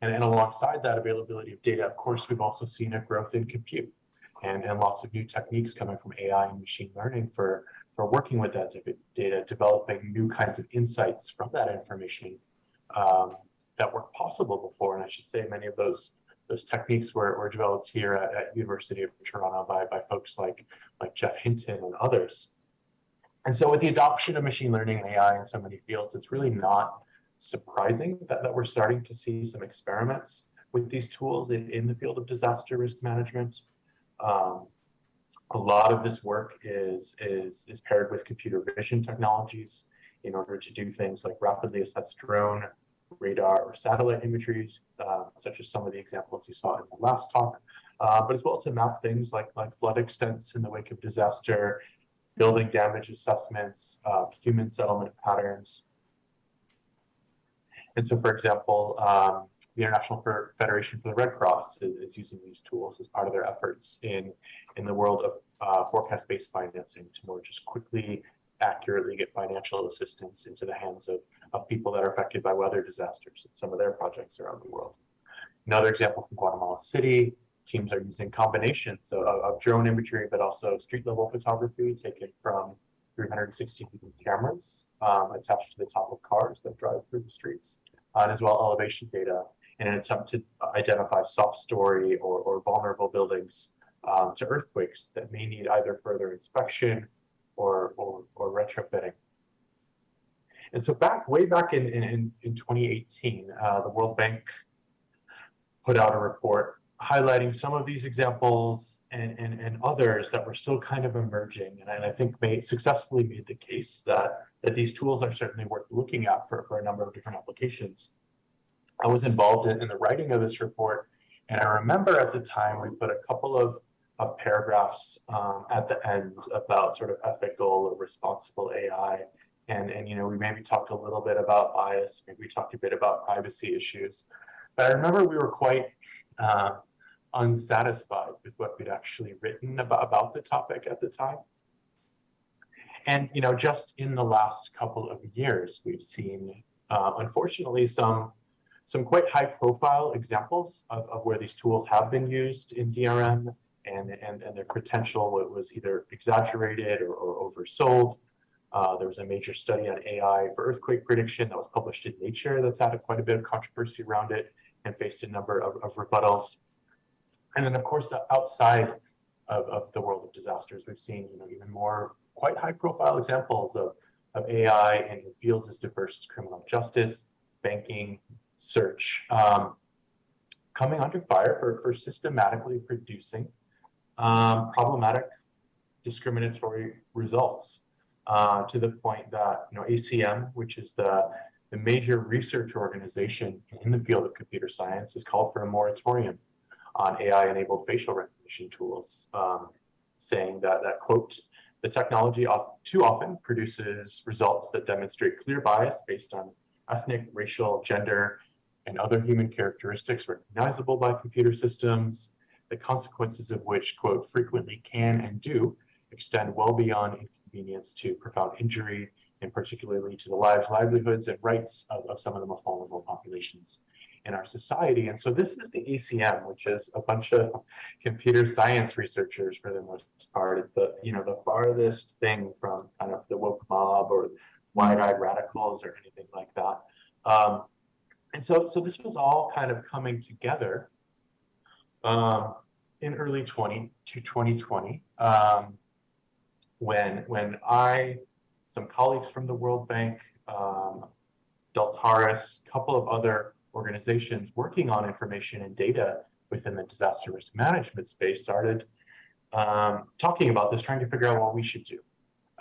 And alongside that availability of data, of course, we've also seen a growth in compute and lots of new techniques coming from AI and machine learning for working with that data, developing new kinds of insights from that information that weren't possible before. And I should say many of those techniques were developed here at University of Toronto by folks like Jeff Hinton and others. And so with the adoption of machine learning and AI in so many fields, it's really not surprising that we're starting to see some experiments with these tools in the field of disaster risk management. A lot of this work is paired with computer vision technologies in order to do things like rapidly assess drone, radar, or satellite imagery, such as some of the examples you saw in the last talk, but as well to map things like flood extents in the wake of disaster, building damage assessments, human settlement patterns. And so, for example, the International Federation for the Red Cross is using these tools as part of their efforts in the world of forecast-based financing to more just quickly, accurately get financial assistance into the hands of people that are affected by weather disasters in some of their projects around the world. Another example from Guatemala City, teams are using combinations of drone imagery, but also street-level photography taken from 360 cameras attached to the top of cars that drive through the streets, and as well elevation data in an attempt to identify soft story or vulnerable buildings to earthquakes that may need either further inspection or retrofitting. And so way back in 2018, the World Bank put out a report highlighting some of these examples and others that were still kind of emerging. And I think successfully made the case that these tools are certainly worth looking at for a number of different applications. I was involved in the writing of this report, and I remember at the time we put a couple of paragraphs at the end about sort of ethical or responsible AI and we maybe talked a little bit about bias, maybe we talked a bit about privacy issues. But I remember we were quite unsatisfied with what we'd actually written about the topic at the time. And just in the last couple of years, we've seen, unfortunately, some quite high-profile examples of where these tools have been used in DRM, and their potential was either exaggerated or oversold. There was a major study on AI for earthquake prediction that was published in Nature that's had quite a bit of controversy around it and faced a number of rebuttals. And then, of course, outside of the world of disasters, we've seen even more quite high-profile examples of AI in fields as diverse as criminal justice, banking, search, coming under fire for systematically producing problematic, discriminatory results, to the point that ACM, which is the major research organization in the field of computer science, has called for a moratorium on AI-enabled facial recognition tools, saying that quote, the technology too often produces results that demonstrate clear bias based on ethnic, racial, gender, and other human characteristics recognizable by computer systems, the consequences of which, quote, frequently can and do extend well beyond inconvenience to profound injury, and particularly to the lives, livelihoods, and rights of some of the most vulnerable populations in our society. And so this is the ACM, which is a bunch of computer science researchers for the most part. It's the the farthest thing from kind of the woke mob or wide-eyed radicals or anything like that. And so this was all kind of coming together in early 2020, when some colleagues from the World Bank, Delta Harris, a couple of other organizations working on information and data within the disaster risk management space started talking about this, trying to figure out what we should do.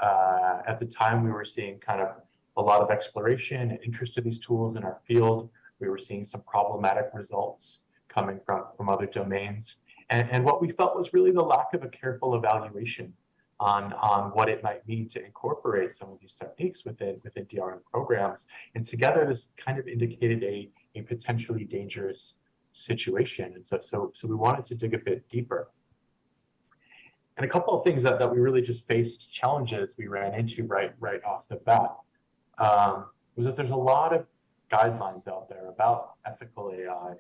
At the time, we were seeing kind of a lot of exploration and interest in these tools in our field. We were seeing some problematic results coming from other domains. And what we felt was really the lack of a careful evaluation on what it might mean to incorporate some of these techniques within DRM programs. And together, this kind of indicated a potentially dangerous situation. And so we wanted to dig a bit deeper. And a couple of things that we really just faced challenges we ran into right off the bat was that there's a lot of guidelines out there about ethical AI,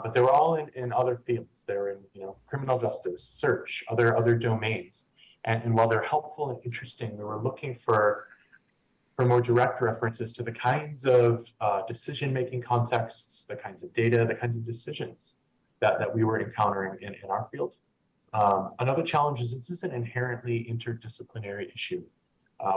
but they were all in other fields. They're in criminal justice, search, other domains. And while they're helpful and interesting, we were looking for more direct references to the kinds of decision-making contexts, the kinds of data, the kinds of decisions that we were encountering in our field. Another challenge is this is an inherently interdisciplinary issue.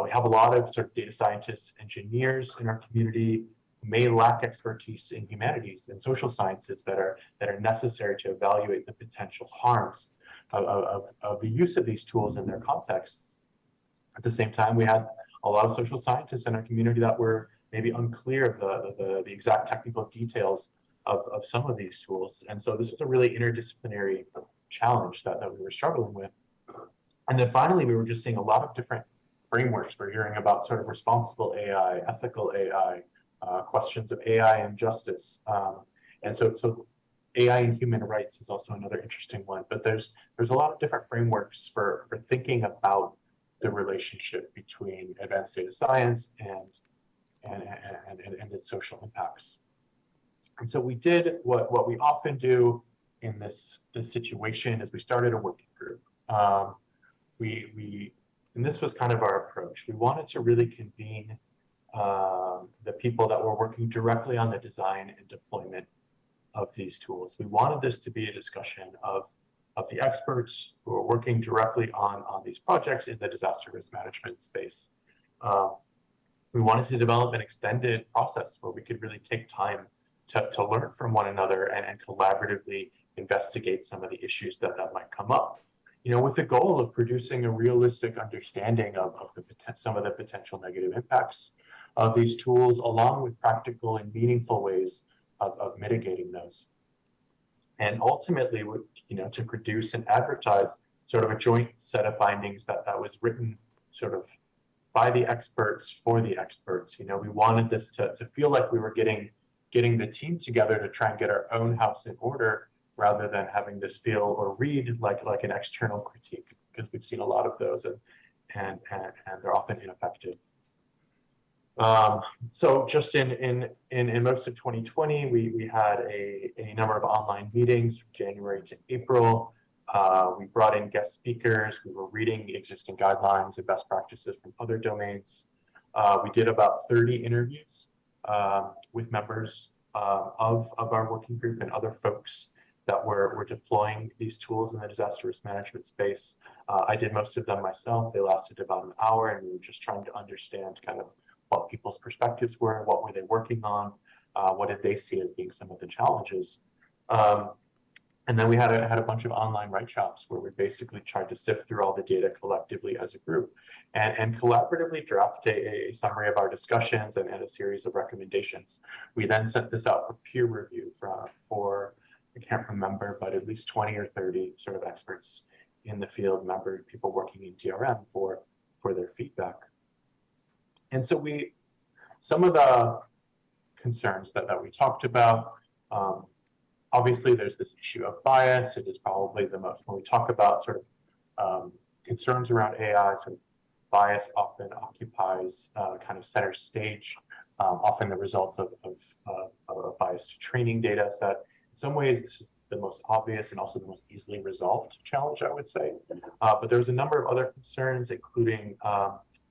We have a lot of sort of data scientists, engineers in our community who may lack expertise in humanities and social sciences that are necessary to evaluate the potential harms of the use of these tools in their contexts. At the same time, we had a lot of social scientists in our community that were maybe unclear of the exact technical details of some of these tools. And so this was a really interdisciplinary challenge that we were struggling with. And then finally, we were just seeing a lot of different frameworks. We're hearing about sort of responsible AI, ethical AI, questions of AI and justice. And so AI and human rights is also another interesting one. But there's a lot of different frameworks for thinking about the relationship between advanced data science and its social impacts. And so we did what we often do in this situation is we started a working group. And this was kind of our approach. We wanted to really convene the people that were working directly on the design and deployment of these tools. We wanted this to be a discussion of the experts who are working directly on these projects in the disaster risk management space. We wanted to develop an extended process where we could really take time to learn from one another and collaboratively investigate some of the issues that might come up. With the goal of producing a realistic understanding of some of the potential negative impacts of these tools, along with practical and meaningful ways of mitigating those. And ultimately, to produce and advertise sort of a joint set of findings that was written sort of by the experts for the experts. You know, we wanted this to feel like we were getting the team together to try and get our own house in order, rather than having this feel or read like an external critique, because we've seen a lot of those, and they're often ineffective. So just in most of 2020, we had a number of online meetings from January to April. We brought in guest speakers. We were reading existing guidelines and best practices from other domains. We did about 30 interviews with members of our working group and other folks that were deploying these tools in the disaster risk management space. I did most of them myself. They lasted about an hour, and we were just trying to understand kind of what people's perspectives were, what were they working on, what did they see as being some of the challenges. And then we had a bunch of online write shops where we basically tried to sift through all the data collectively as a group and collaboratively draft a summary of our discussions and a series of recommendations. We then sent this out for peer review for I can't remember, but at least 20 or 30 sort of experts in the field, people working in DRM for their feedback. And so some of the concerns that we talked about, obviously there's this issue of bias. It is probably the most, when we talk about sort of concerns around AI, sort of bias often occupies kind of center stage, often the result of a biased training data set. In some ways, this is the most obvious and also the most easily resolved challenge, I would say. But there's a number of other concerns, including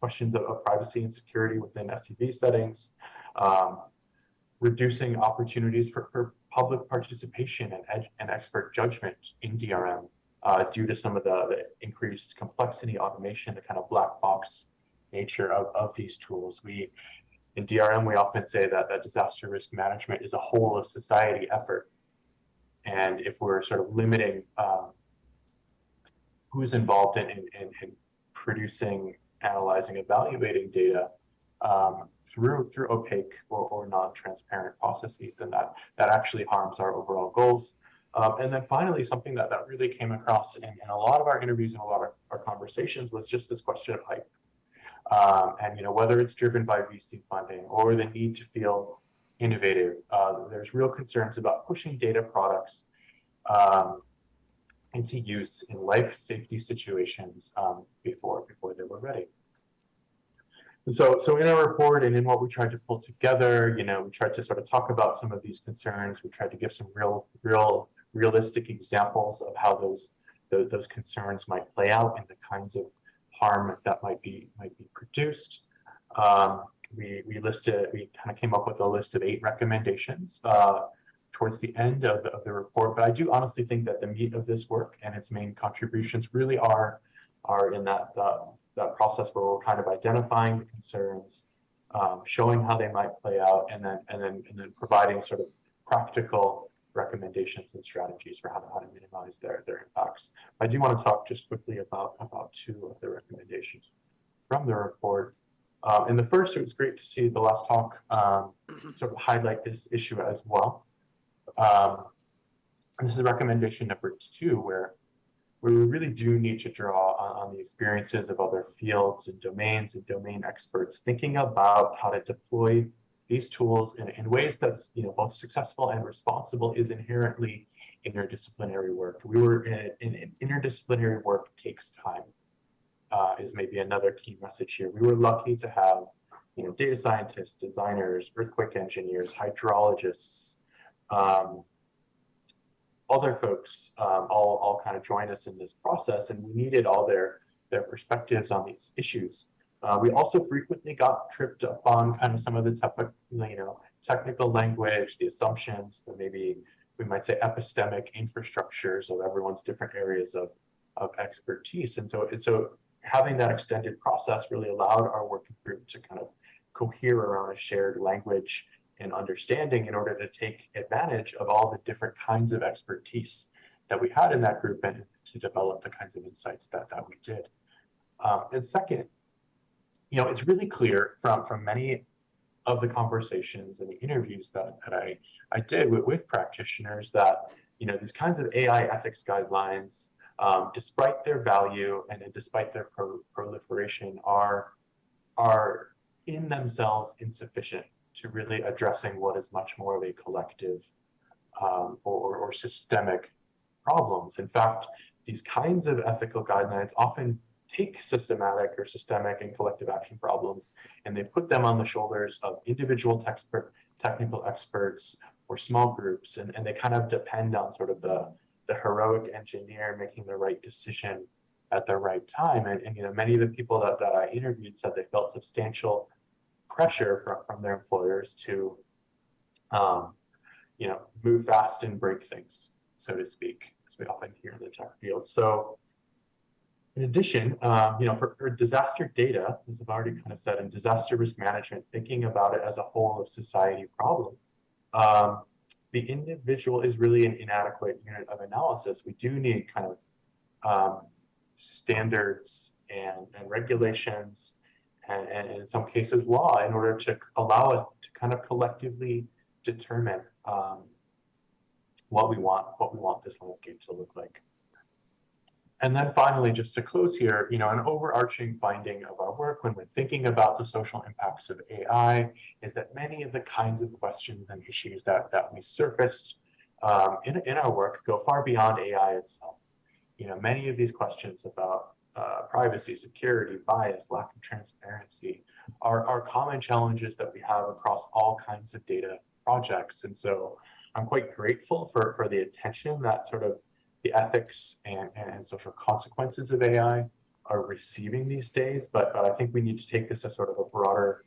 questions of privacy and security within SCV settings, reducing opportunities for public participation and expert judgment in DRM due to some of the increased complexity, automation, the kind of black box nature of these tools. In DRM, we often say that disaster risk management is a whole of society effort. And if we're sort of limiting who's involved in producing, analyzing, evaluating data through opaque or non-transparent processes, then that actually harms our overall goals. And then finally, something that really came across in a lot of our interviews and a lot of our conversations was just this question of hype. And whether it's driven by VC funding or the need to feel innovative, there's real concerns about pushing data products into use in life safety situations before they were ready. So in our report and in what we tried to pull together, we tried to sort of talk about some of these concerns. We tried to give some realistic examples of how those concerns might play out and the kinds of harm that might be produced. We kind of came up with a list of 8 recommendations towards the end of the report. But I do honestly think that the meat of this work and its main contributions really are in that process where we're kind of identifying the concerns, showing how they might play out, and then providing sort of practical recommendations and strategies for how to minimize their impacts. I do want to talk just quickly about 2 of the recommendations from the report. In the first, it was great to see the last talk sort of highlight this issue as well. This is recommendation number 2, where we really do need to draw on the experiences of other fields and domains and domain experts, thinking about how to deploy these tools in ways that's both successful and responsible is inherently interdisciplinary work. Interdisciplinary work takes time. Is maybe another key message here. We were lucky to have, data scientists, designers, earthquake engineers, hydrologists, other folks all kind of join us in this process, and we needed all their perspectives on these issues. We also frequently got tripped up on kind of some of the technical language, the assumptions, that maybe we might say epistemic infrastructures of everyone's different areas of expertise, and so having that extended process really allowed our working group to kind of cohere around a shared language and understanding in order to take advantage of all the different kinds of expertise that we had in that group and to develop the kinds of insights that we did. And second, it's really clear from many of the conversations and the interviews that I did with practitioners that these kinds of AI ethics guidelines, despite their value and despite their proliferation, are are in themselves insufficient to really addressing what is much more of a collective or systemic problems. In fact, these kinds of ethical guidelines often take systematic or systemic and collective action problems and they put them on the shoulders of individual technical experts or small groups, and they kind of depend on sort of the heroic engineer making the right decision at the right time. And you know, many of the people that I interviewed said they felt substantial pressure from their employers to you know, move fast and break things, so to speak, as we often hear in the tech field. So in addition, you know, for disaster data, as I've already kind of said, in disaster risk management, thinking about it as a whole of society problem, the individual is really an inadequate unit of analysis. We do need kind of standards and regulations and in some cases law in order to allow us to kind of collectively determine what we want this landscape to look like. And then finally, just to close here, you know, an overarching finding of our work when we're thinking about the social impacts of AI is that many of the kinds of questions and issues that we surfaced in our work go far beyond AI itself. You know, many of these questions about privacy, security, bias, lack of transparency are common challenges that we have across all kinds of data projects. And so I'm quite grateful for the attention that sort of the ethics and social consequences of AI are receiving these days. But I think we need to take this as sort of a broader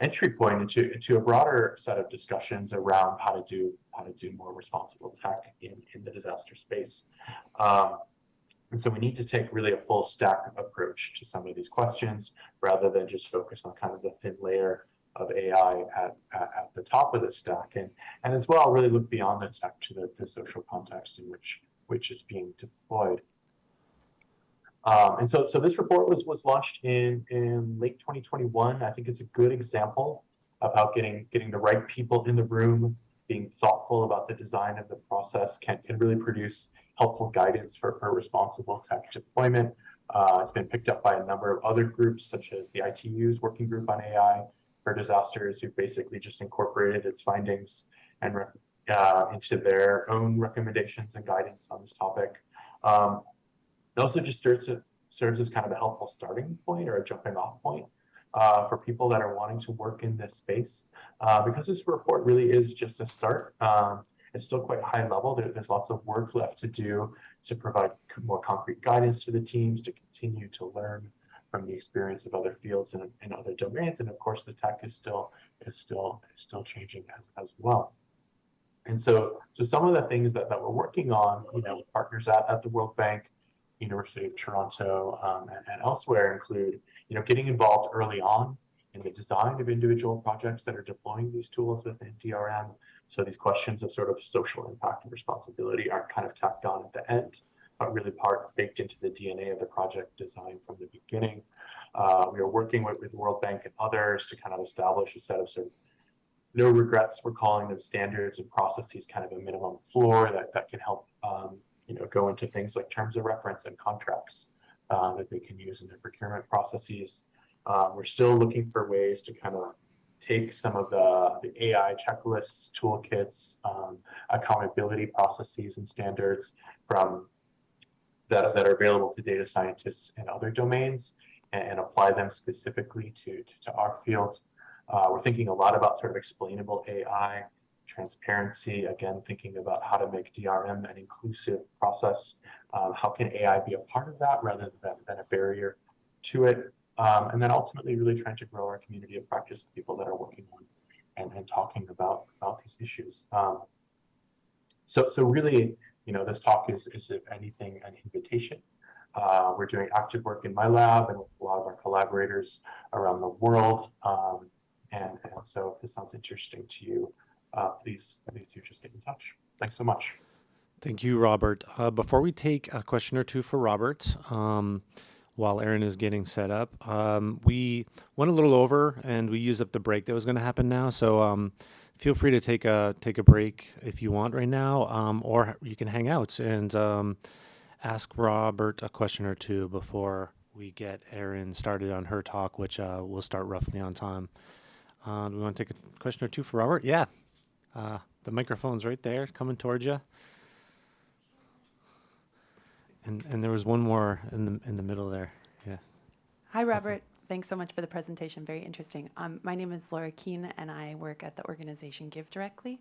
entry point into a broader set of discussions around how to do more responsible tech in the disaster space. And so we need to take really a full stack approach to some of these questions rather than just focus on kind of the thin layer of AI at the top of the stack, and as well really look beyond the tech to the social context in which it's being deployed. And so this report was launched in late 2021. I think it's a good example of how getting the right people in the room, being thoughtful about the design of the process can really produce helpful guidance for responsible tech deployment. It's been picked up by a number of other groups, such as the ITU's Working Group on AI for Disasters, who basically just incorporated its findings and into their own recommendations and guidance on this topic. It also just serves as kind of a helpful starting point or a jumping off point for people that are wanting to work in this space, because this report really is just a start. It's still quite high level. There's lots of work left to do to provide more concrete guidance to the teams to continue to learn from the experience of other fields and other domains. And of course, the tech is still changing as well. And so some of the things that we're working on, you know, with partners at the World Bank, University of Toronto, and elsewhere include, you know, getting involved early on in the design of individual projects that are deploying these tools within DRM. So these questions of sort of social impact and responsibility aren't kind of tacked on at the end, but really baked into the DNA of the project design from the beginning. We are working with World Bank and others to kind of establish a set of sort of no regrets, we're calling them standards and processes, kind of a minimum floor that can help you know, go into things like terms of reference and contracts that they can use in their procurement processes. We're still looking for ways to kind of take some of the AI checklists, toolkits, accountability processes and standards from that are available to data scientists in other domains and apply them specifically to our field. We're thinking a lot about sort of explainable AI, transparency, again, thinking about how to make DRM an inclusive process. How can AI be a part of that rather than a barrier to it? And then ultimately really trying to grow our community of practice of people that are working on and talking about these issues. So really, you know, this talk is if anything, an invitation. We're doing active work in my lab and with a lot of our collaborators around the world. And so if this sounds interesting to you, please do just get in touch. Thanks so much. Thank you, Robert. Before we take a question or two for Robert, while Aaron is getting set up, we went a little over and we used up the break that was going to happen now. So feel free to take a break if you want right now, or you can hang out and ask Robert a question or two before we get Erin started on her talk, which will start roughly on time. Do we want to take a question or two for Robert? Yeah. The microphone's right there, coming towards you. And there was one more in the middle there. Yeah. Hi, Robert. Thanks so much for the presentation. Very interesting. My name is Laura Keene, and I work at the organization Give Directly.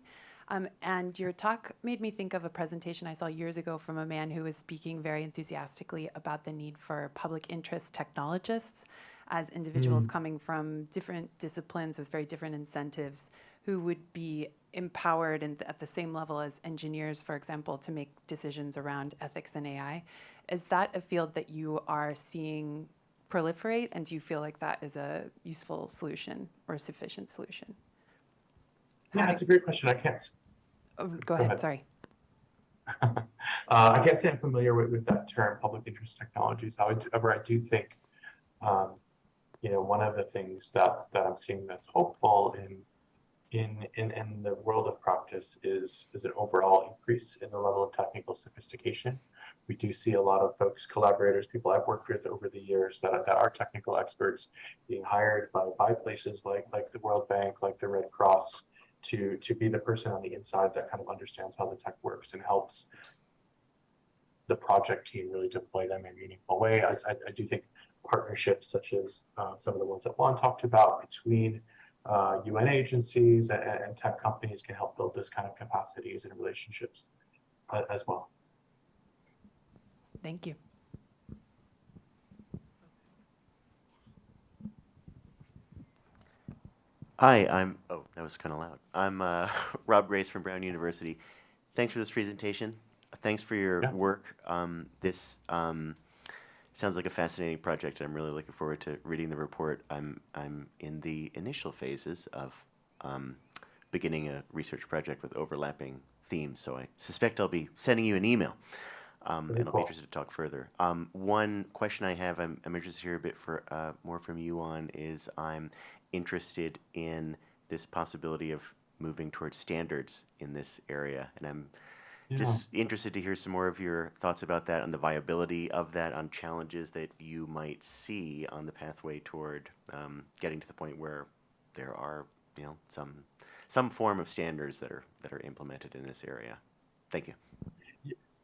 And your talk made me think of a presentation I saw years ago from a man who was speaking very enthusiastically about the need for public interest technologists as individuals coming from different disciplines with very different incentives who would be empowered and at the same level as engineers, for example, to make decisions around ethics and AI. Is that a field that you are seeing proliferate, and do you feel like that is a useful solution or a sufficient solution? Yeah, that's a great question. I can't. Oh, go ahead. Sorry. I can't say I'm familiar with that term, public interest technologies. However, I do think, one of the things that I'm seeing that's hopeful in the world of practice is an overall increase in the level of technical sophistication. We do see a lot of folks, collaborators, people I've worked with over the years that are technical experts being hired by places like the World Bank, like the Red Cross, to be the person on the inside that kind of understands how the tech works and helps the project team really deploy them in a meaningful way. I do think partnerships such as some of the ones that Juan talked about between UN agencies and tech companies can help build this kind of capacities and relationships as well. Thank you. Hi, oh, that was kind of loud. I'm Rob Grace from Brown University. Thanks for this presentation. Thanks for your work. This sounds like a fascinating project, and I'm really looking forward to reading the report. I'm in the initial phases of beginning a research project with overlapping themes, so I suspect I'll be sending you an email, and I'll be interested to talk further. One question I have, I'm interested to hear a bit more from you on, is I'm interested in this possibility of moving towards standards in this area, and I'm just interested to hear some more of your thoughts about that, on the viability of that, on challenges that you might see on the pathway toward getting to the point where there are, some form of standards that are implemented in this area. Thank you.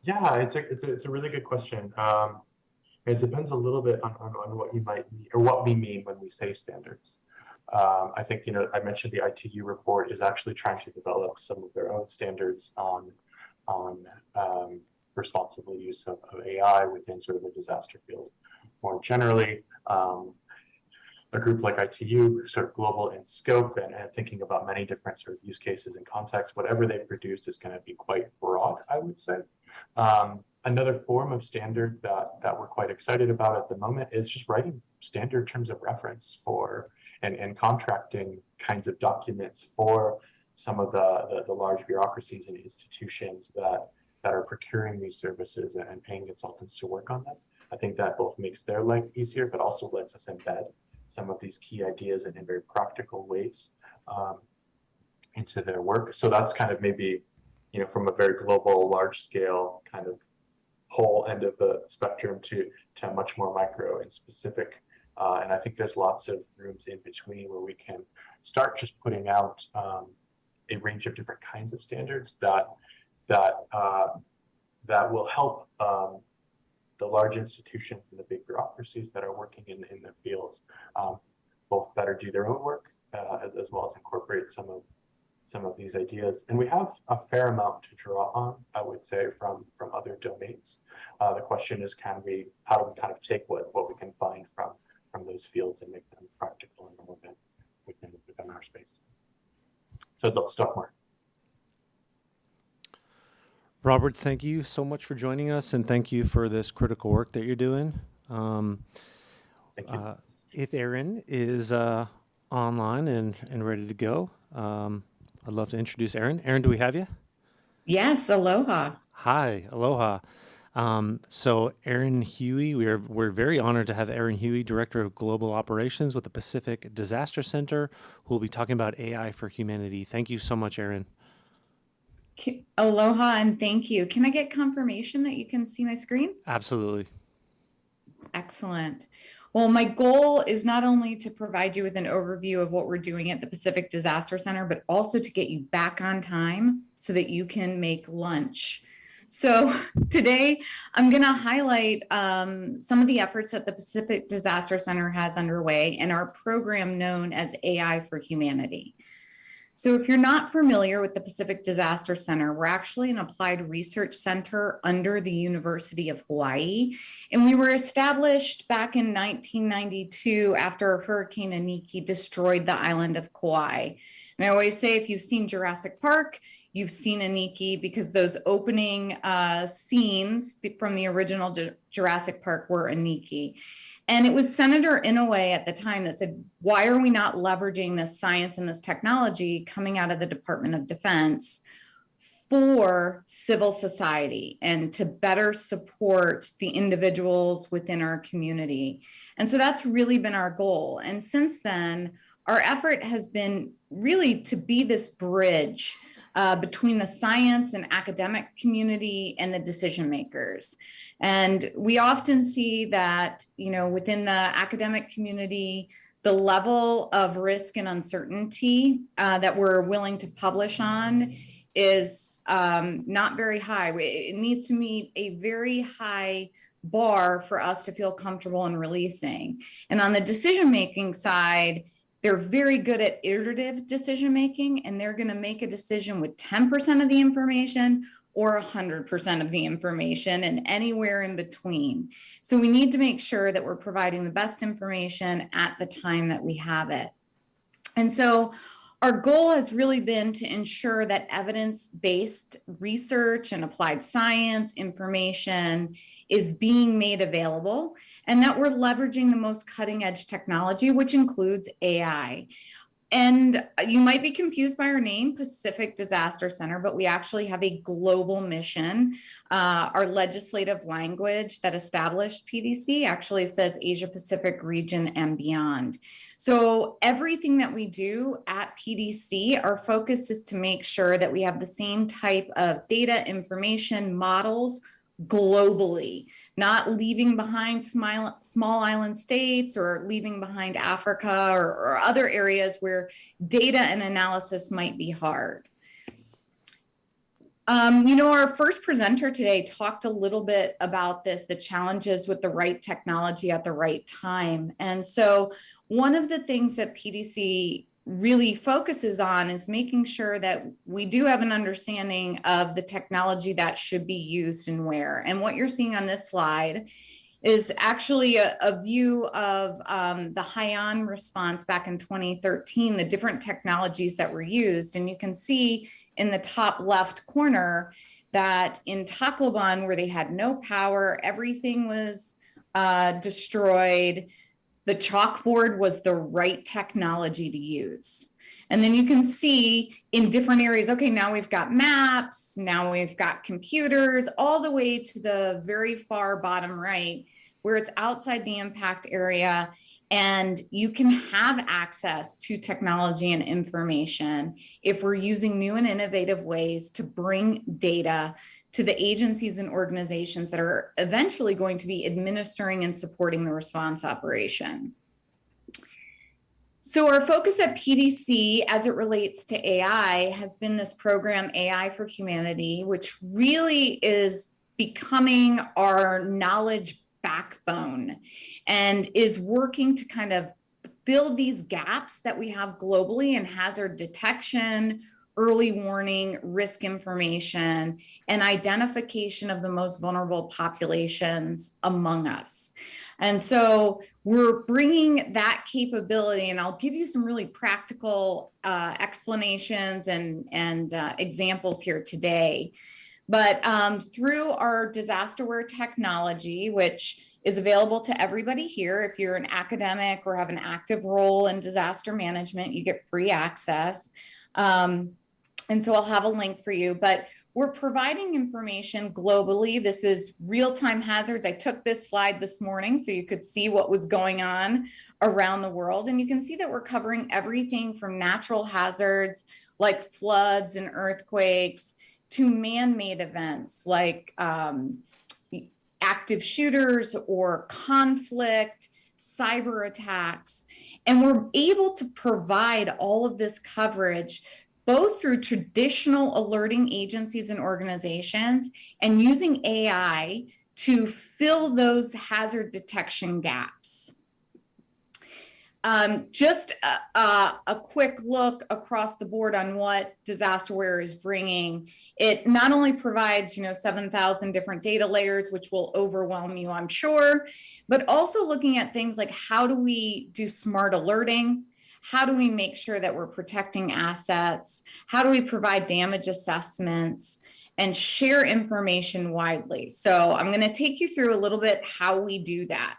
Yeah, it's a really good question. It depends a little bit on what you might mean, or what we mean when we say standards. I think, I mentioned the ITU report is actually trying to develop some of their own standards on responsible use of AI within sort of the disaster field. More generally, a group like ITU, sort of global in scope and thinking about many different sort of use cases and contexts, whatever they produce is going to be quite broad, I would say. Another form of standard that we're quite excited about at the moment is just writing standard terms of reference for and contracting kinds of documents for some of the large bureaucracies and institutions that are procuring these services and paying consultants to work on them. I think that both makes their life easier, but also lets us embed some of these key ideas in very practical ways into their work. So that's kind of maybe, from a very global, large scale kind of whole end of the spectrum to much more micro and specific. And I think there's lots of rooms in between where we can start just putting out a range of different kinds of standards that will help the large institutions and the big bureaucracies that are working in their fields both better do their own work as well as incorporate some of these ideas. And we have a fair amount to draw on, I would say, from other domains. The question is, how do we kind of take what we can find from those fields and make them practical and relevant within our space? So let's talk more. Robert, thank you so much for joining us, and thank you for this critical work that you're doing. Thank you. If Erin is online and ready to go, I'd love to introduce Erin. Erin, do we have you? Yes, aloha. Hi, aloha. So Erin Huey, we're very honored to have Erin Huey, Director of Global Operations with the Pacific Disaster Center, who will be talking about AI for humanity. Thank you so much, Erin. Aloha and thank you. Can I get confirmation that you can see my screen? Absolutely. Excellent. Well, my goal is not only to provide you with an overview of what we're doing at the Pacific Disaster Center, but also to get you back on time so that you can make lunch. So today I'm going to highlight some of the efforts that the Pacific Disaster Center has underway and our program known as AI for Humanity. So if you're not familiar with the Pacific Disaster Center, we're actually an applied research center under the University of Hawaii. And we were established back in 1992 after Hurricane Iniki destroyed the island of Kauai. And I always say, if you've seen Jurassic Park, you've seen Iniki, because those opening scenes from the original Jurassic Park were Iniki. And it was Senator Inouye at the time that said, why are we not leveraging this science and this technology coming out of the Department of Defense for civil society and to better support the individuals within our community? And so that's really been our goal. And since then, our effort has been really to be this bridge between the science and academic community and the decision makers. And we often see that, within the academic community, the level of risk and uncertainty that we're willing to publish on is not very high. It needs to meet a very high bar for us to feel comfortable in releasing. And on the decision-making side, they're very good at iterative decision making, and they're going to make a decision with 10% of the information or 100% of the information and anywhere in between. So we need to make sure that we're providing the best information at the time that we have it. And so our goal has really been to ensure that evidence-based research and applied science information is being made available, and that we're leveraging the most cutting-edge technology, which includes AI. And you might be confused by our name, Pacific Disaster Center, but we actually have a global mission. Our legislative language that established PDC actually says Asia Pacific region and beyond. So everything that we do at PDC, our focus is to make sure that we have the same type of data, information, models globally, not leaving behind small island states or leaving behind Africa or other areas where data and analysis might be hard. Our first presenter today talked a little bit about this, the challenges with the right technology at the right time. And so one of the things that PDC really focuses on is making sure that we do have an understanding of the technology that should be used and where. And what you're seeing on this slide is actually a view of the Haiyan response back in 2013, the different technologies that were used. And you can see in the top left corner that in Tacloban, where they had no power, everything was destroyed. The chalkboard was the right technology to use. And then you can see in different areas, okay, now we've got maps, now we've got computers, all the way to the very far bottom right, where it's outside the impact area, and you can have access to technology and information if we're using new and innovative ways to bring data to the agencies and organizations that are eventually going to be administering and supporting the response operation. So our focus at PDC as it relates to AI has been this program AI for Humanity, which really is becoming our knowledge backbone and is working to kind of fill these gaps that we have globally in hazard detection, early warning, risk information, and identification of the most vulnerable populations among us. And so we're bringing that capability, and I'll give you some really practical explanations and examples here today. But through our disasterware technology, which is available to everybody here, if you're an academic or have an active role in disaster management, you get free access. And so I'll have a link for you, but we're providing information globally. This is real-time hazards. I took this slide this morning so you could see what was going on around the world. And you can see that we're covering everything from natural hazards like floods and earthquakes to man-made events like active shooters or conflict, cyber attacks. And we're able to provide all of this coverage both through traditional alerting agencies and organizations and using AI to fill those hazard detection gaps. Just a quick look across the board on what DisasterWare is bringing. It not only provides, 7,000 different data layers, which will overwhelm you, I'm sure, but also looking at things like how do we do smart alerting? How do we make sure that we're protecting assets? How do we provide damage assessments and share information widely? So I'm going to take you through a little bit how we do that.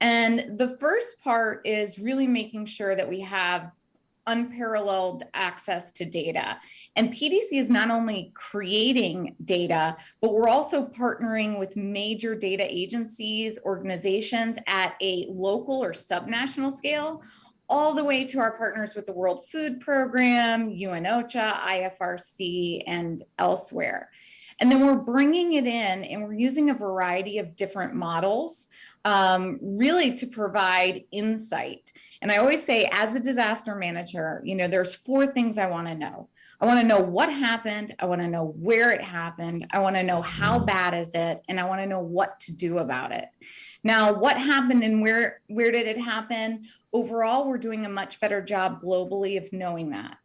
And the first part is really making sure that we have unparalleled access to data. And PDC is not only creating data, but we're also partnering with major data agencies, organizations at a local or subnational scale, all the way to our partners with the World Food Program, UNOCHA, IFRC, and elsewhere. And then we're bringing it in and we're using a variety of different models really to provide insight. And I always say, as a disaster manager, there's 4 things I want to know. I want to know what happened. I want to know where it happened. I want to know how bad is it, and I want to know what to do about it. Now, what happened and where did it happen? Overall, we're doing a much better job globally of knowing that.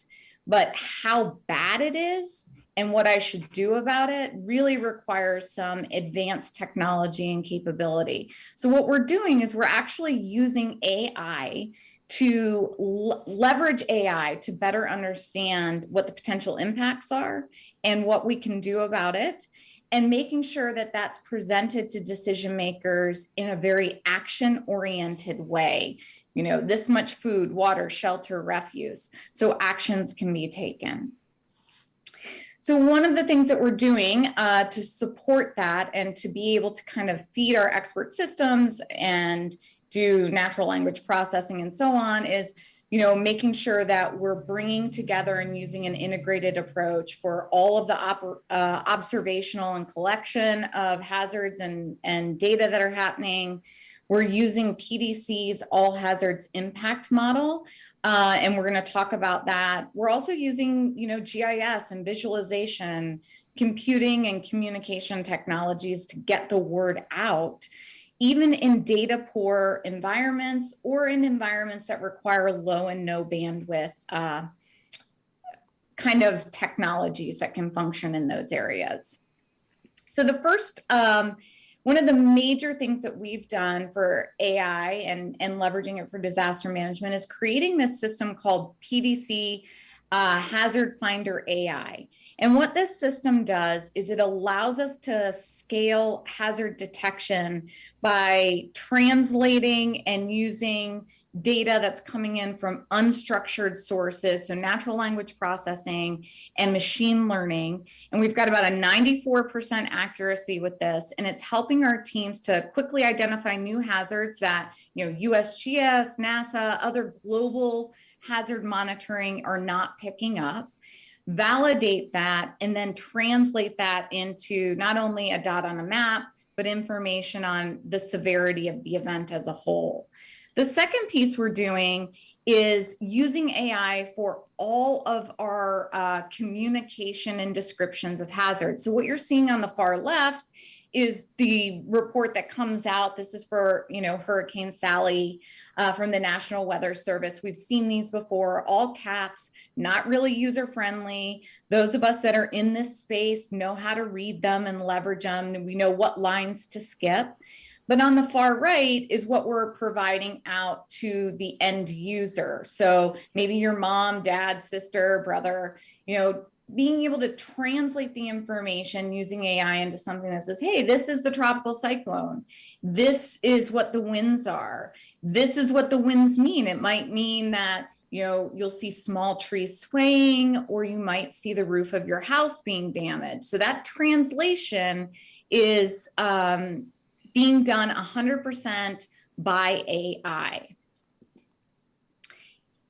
But how bad it is and what I should do about it really requires some advanced technology and capability. So what we're doing is we're actually using AI to leverage AI to better understand what the potential impacts are and what we can do about it, and making sure that that's presented to decision makers in a very action-oriented way. This much food, water, shelter, refuse, so actions can be taken. So one of the things that we're doing to support that and to be able to kind of feed our expert systems and do natural language processing and so on is, making sure that we're bringing together and using an integrated approach for all of the observational and collection of hazards and data that are happening. We're using PDC's all hazards impact model. And we're going to talk about that. We're also using, GIS and visualization, computing and communication technologies to get the word out, even in data poor environments or in environments that require low and no bandwidth kind of technologies that can function in those areas. So the first, one of the major things that we've done for AI and leveraging it for disaster management is creating this system called PDC Hazard Finder AI. And what this system does is it allows us to scale hazard detection by translating and using data that's coming in from unstructured sources, so natural language processing and machine learning. And we've got about a 94% accuracy with this, and it's helping our teams to quickly identify new hazards that, USGS, NASA, other global hazard monitoring are not picking up, validate that, and then translate that into not only a dot on a map, but information on the severity of the event as a whole. The second piece we're doing is using AI for all of our communication and descriptions of hazards. So what you're seeing on the far left is the report that comes out. This is for, Hurricane Sally from the National Weather Service. We've seen these before, all caps, not really user-friendly. Those of us that are in this space know how to read them and leverage them, and we know what lines to skip. But on the far right is what we're providing out to the end user. So maybe your mom, dad, sister, brother, being able to translate the information using AI into something that says, hey, this is the tropical cyclone. This is what the winds are. This is what the winds mean. It might mean that, you'll see small trees swaying, or you might see the roof of your house being damaged. So that translation is being done 100% by AI.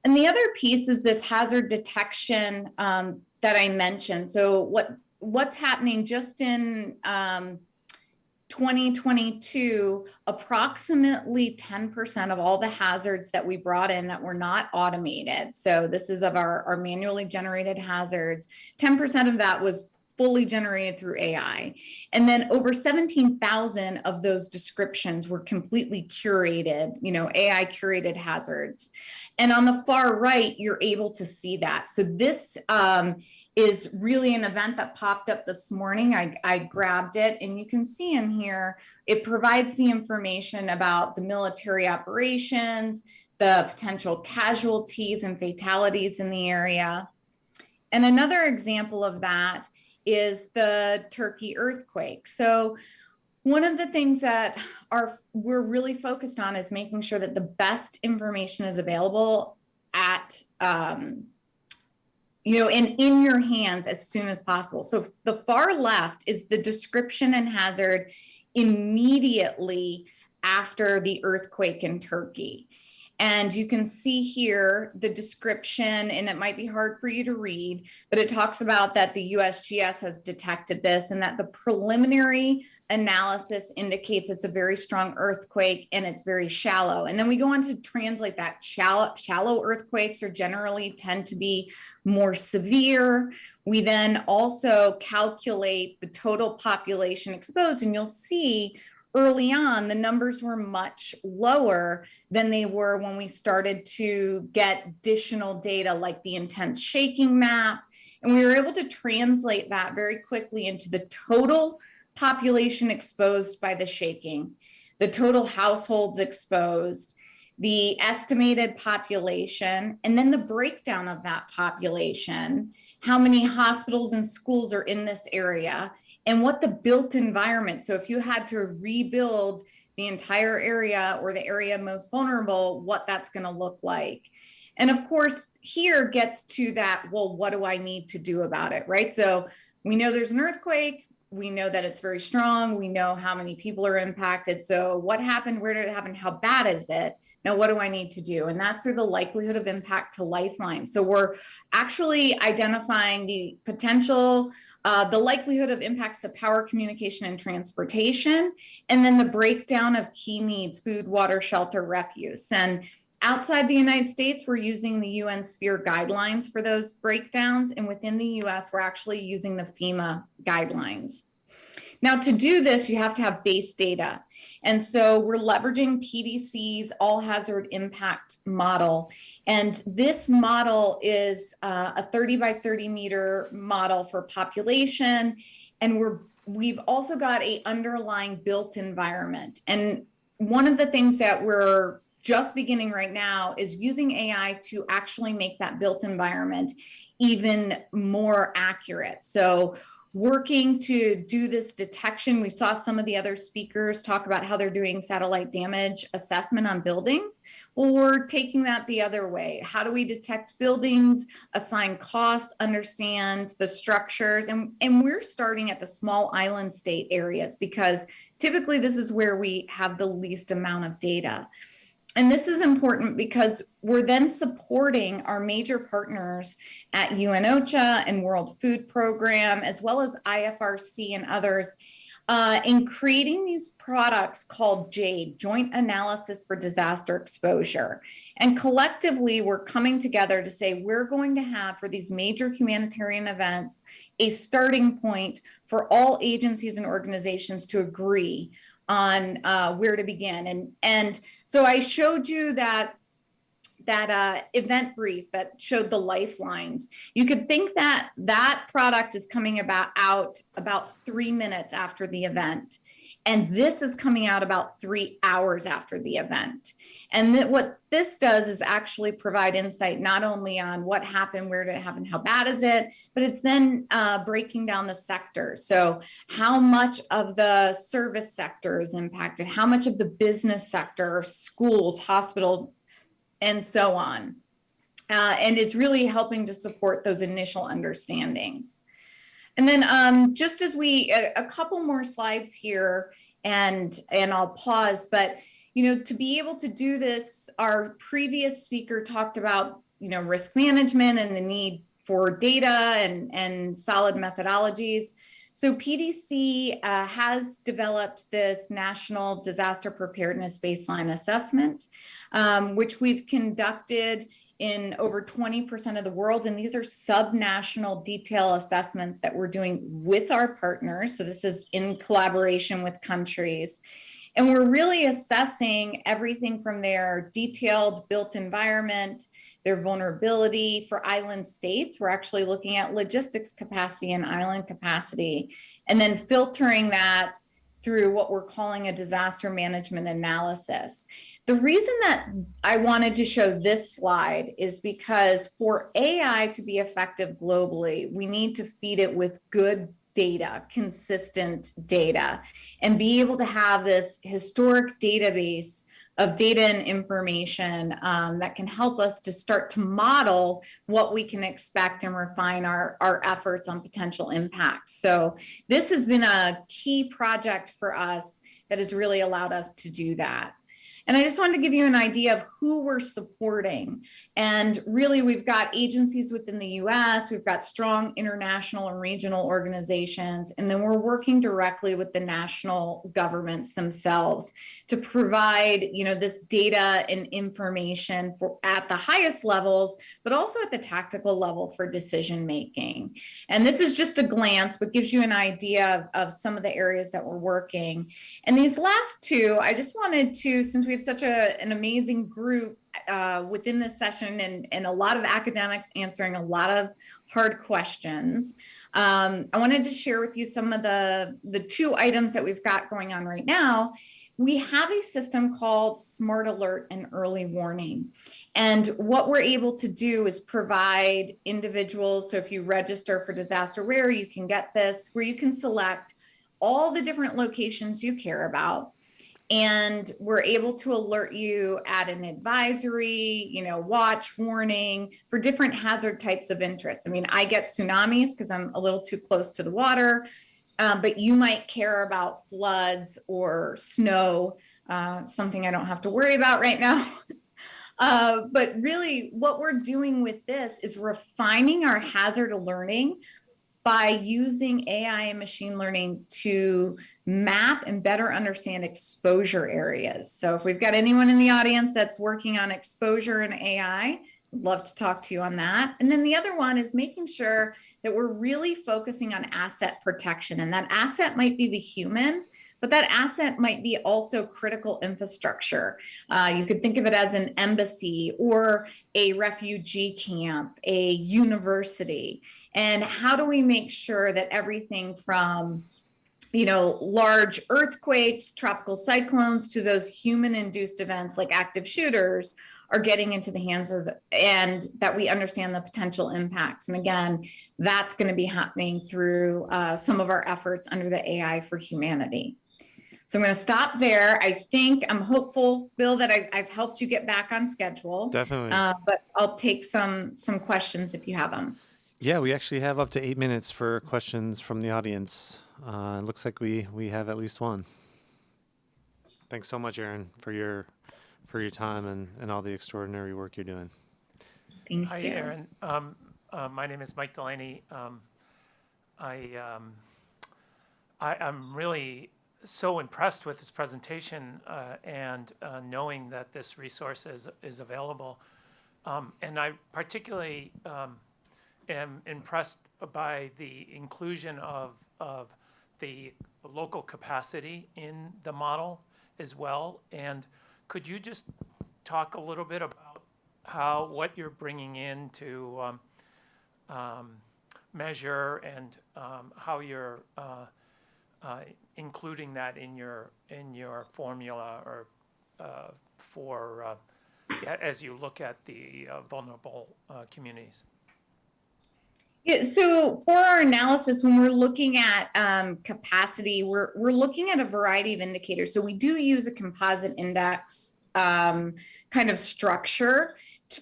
And the other piece is this hazard detection that I mentioned. So what's happening just in 2022, approximately 10% of all the hazards that we brought in that were not automated. So this is of our manually generated hazards. 10% of that was fully generated through AI. And then over 17,000 of those descriptions were completely curated, AI curated hazards. And on the far right, you're able to see that. So this is really an event that popped up this morning. I grabbed it, and you can see in here, it provides the information about the military operations, the potential casualties and fatalities in the area. And another example of that is the Turkey earthquake. So one of the things that we're really focused on is making sure that the best information is available at, and in your hands as soon as possible. So the far left is the description and hazard immediately after the earthquake in Turkey. And you can see here the description, and it might be hard for you to read, but it talks about that the USGS has detected this and that the preliminary analysis indicates it's a very strong earthquake and it's very shallow. And then we go on to translate that. Shallow earthquakes generally tend to be more severe. We then also calculate the total population exposed, and you'll see early on, the numbers were much lower than they were when we started to get additional data like the intense shaking map. And we were able to translate that very quickly into the total population exposed by the shaking, the total households exposed, the estimated population, and then the breakdown of that population, how many hospitals and schools are in this area, and what the built environment. So if you had to rebuild the entire area or the area most vulnerable, what that's going to look like. And of course, here gets to that, well, what do I need to do about it, right? So we know there's an earthquake. We know that it's very strong. We know how many people are impacted. So what happened? Where did it happen? How bad is it? Now, what do I need to do? And that's through the likelihood of impact to lifelines. So we're actually identifying the potential the likelihood of impacts to power, communication, and transportation, and then the breakdown of key needs, food, water, shelter, refuse. And outside the United States, we're using the UN Sphere guidelines for those breakdowns, and within the US, we're actually using the FEMA guidelines. Now, to do this, you have to have base data. And so we're leveraging PDC's all hazard impact model. And this model is a 30 by 30 meter model for population. And we've also got an underlying built environment. And one of the things that we're just beginning right now is using AI to actually make that built environment even more accurate. So working to do this detection. We saw some of the other speakers talk about how they're doing satellite damage assessment on buildings. Well, we're taking that the other way. How do we detect buildings, assign costs, understand the structures? And we're starting at the small island state areas because typically this is where we have the least amount of data. And this is important because we're then supporting our major partners at UN-OCHA and World Food Program, as well as IFRC and others, in creating these products called JADE, Joint Analysis for Disaster Exposure. And collectively, we're coming together to say we're going to have, for these major humanitarian events, a starting point for all agencies and organizations to agree on where to begin. And so I showed you that event brief that showed the lifelines. You could think that that product is coming out about 3 minutes after the event. And this is coming out about 3 hours after the event. And what this does is actually provide insight not only on what happened, where did it happen, how bad is it, but it's then breaking down the sectors. So how much of the service sector is impacted, how much of the business sector, schools, hospitals, and so on. And is really helping to support those initial understandings. And then just as a couple more slides here, and I'll pause, but to be able to do this, our previous speaker talked about risk management and the need for data and solid methodologies. So PDC has developed this National Disaster Preparedness Baseline Assessment, which we've conducted in over 20% of the world. And these are sub-national detail assessments that we're doing with our partners. So this is in collaboration with countries. And we're really assessing everything from their detailed built environment, their vulnerability. For island states, we're actually looking at logistics capacity and island capacity, and then filtering that through what we're calling a disaster management analysis. The reason that I wanted to show this slide is because for AI to be effective globally, we need to feed it with good data, consistent data, and be able to have this historic database of data and information that can help us to start to model what we can expect and refine our efforts on potential impacts. So this has been a key project for us that has really allowed us to do that. And I just wanted to give you an idea of who we're supporting. And really, we've got agencies within the US, we've got strong international and regional organizations, and then we're working directly with the national governments themselves to provide, this data and information at the highest levels, but also at the tactical level for decision making. And this is just a glance, but gives you an idea of some of the areas that we're working. And these last two, I just wanted to, since we have such an amazing group within this session and a lot of academics answering a lot of hard questions, I wanted to share with you some of the two items that we've got going on right now. We have a system called Smart Alert and Early Warning. And what we're able to do is provide individuals, so if you register for Disasterware, you can get this, where you can select all the different locations you care about. And we're able to alert you at an advisory, watch, warning for different hazard types of interest. I mean, I get tsunamis because I'm a little too close to the water, but you might care about floods or snow, something I don't have to worry about right now. But really what we're doing with this is refining our hazard alerting by using AI and machine learning to map and better understand exposure areas. So if we've got anyone in the audience that's working on exposure and AI, I'd love to talk to you on that. And then the other one is making sure that we're really focusing on asset protection. And that asset might be the human, but that asset might be also critical infrastructure. You could think of it as an embassy or a refugee camp, a university. And how do we make sure that everything from large earthquakes, tropical cyclones, to those human-induced events like active shooters are getting into the hands of and that we understand the potential impacts. And again, that's going to be happening through some of our efforts under the AI for Humanity. So I'm going to stop there. I'm hopeful, Bill, that I've helped you get back on schedule. Definitely. But I'll take some questions if you have them. Yeah, we actually have up to 8 minutes for questions from the audience. It looks like we have at least one. Thanks so much, Aaron, for your time and all the extraordinary work you're doing. Thank Hi, you. Aaron. My name is Mike Delaney. I'm really so impressed with this presentation and knowing that this resource is available. And I particularly am impressed by the inclusion of the local capacity in the model as well. And could you just talk a little bit about what you're bringing in to measure and how you're including that in your formula or for as you look at the vulnerable communities? Yeah, so for our analysis, when we're looking at capacity, we're looking at a variety of indicators. So we do use a composite index kind of structure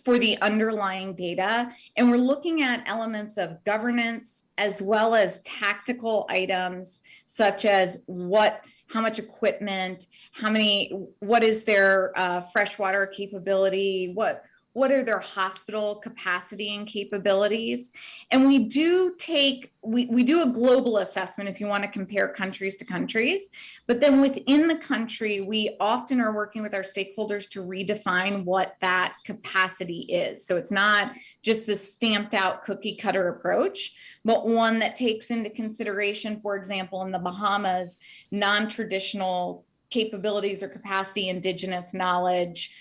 for the underlying data. And we're looking at elements of governance as well as tactical items such as how much equipment, what is their freshwater capability, what are their hospital capacity and capabilities. And we do a global assessment if you want to compare countries to countries, but then within the country, we often are working with our stakeholders to redefine what that capacity is. So it's not just the stamped out cookie cutter approach, but one that takes into consideration, for example, in the Bahamas, non-traditional capabilities or capacity, indigenous knowledge,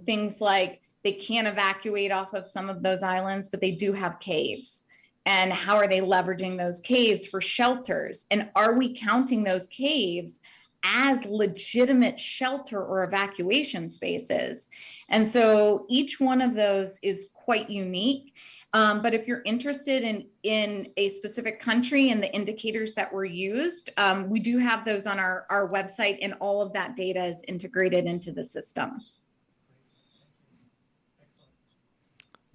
things like they can't evacuate off of some of those islands, but they do have caves. And how are they leveraging those caves for shelters? And are we counting those caves as legitimate shelter or evacuation spaces? And so each one of those is quite unique. But if you're interested in a specific country and the indicators that were used, we do have those on our website, and all of that data is integrated into the system.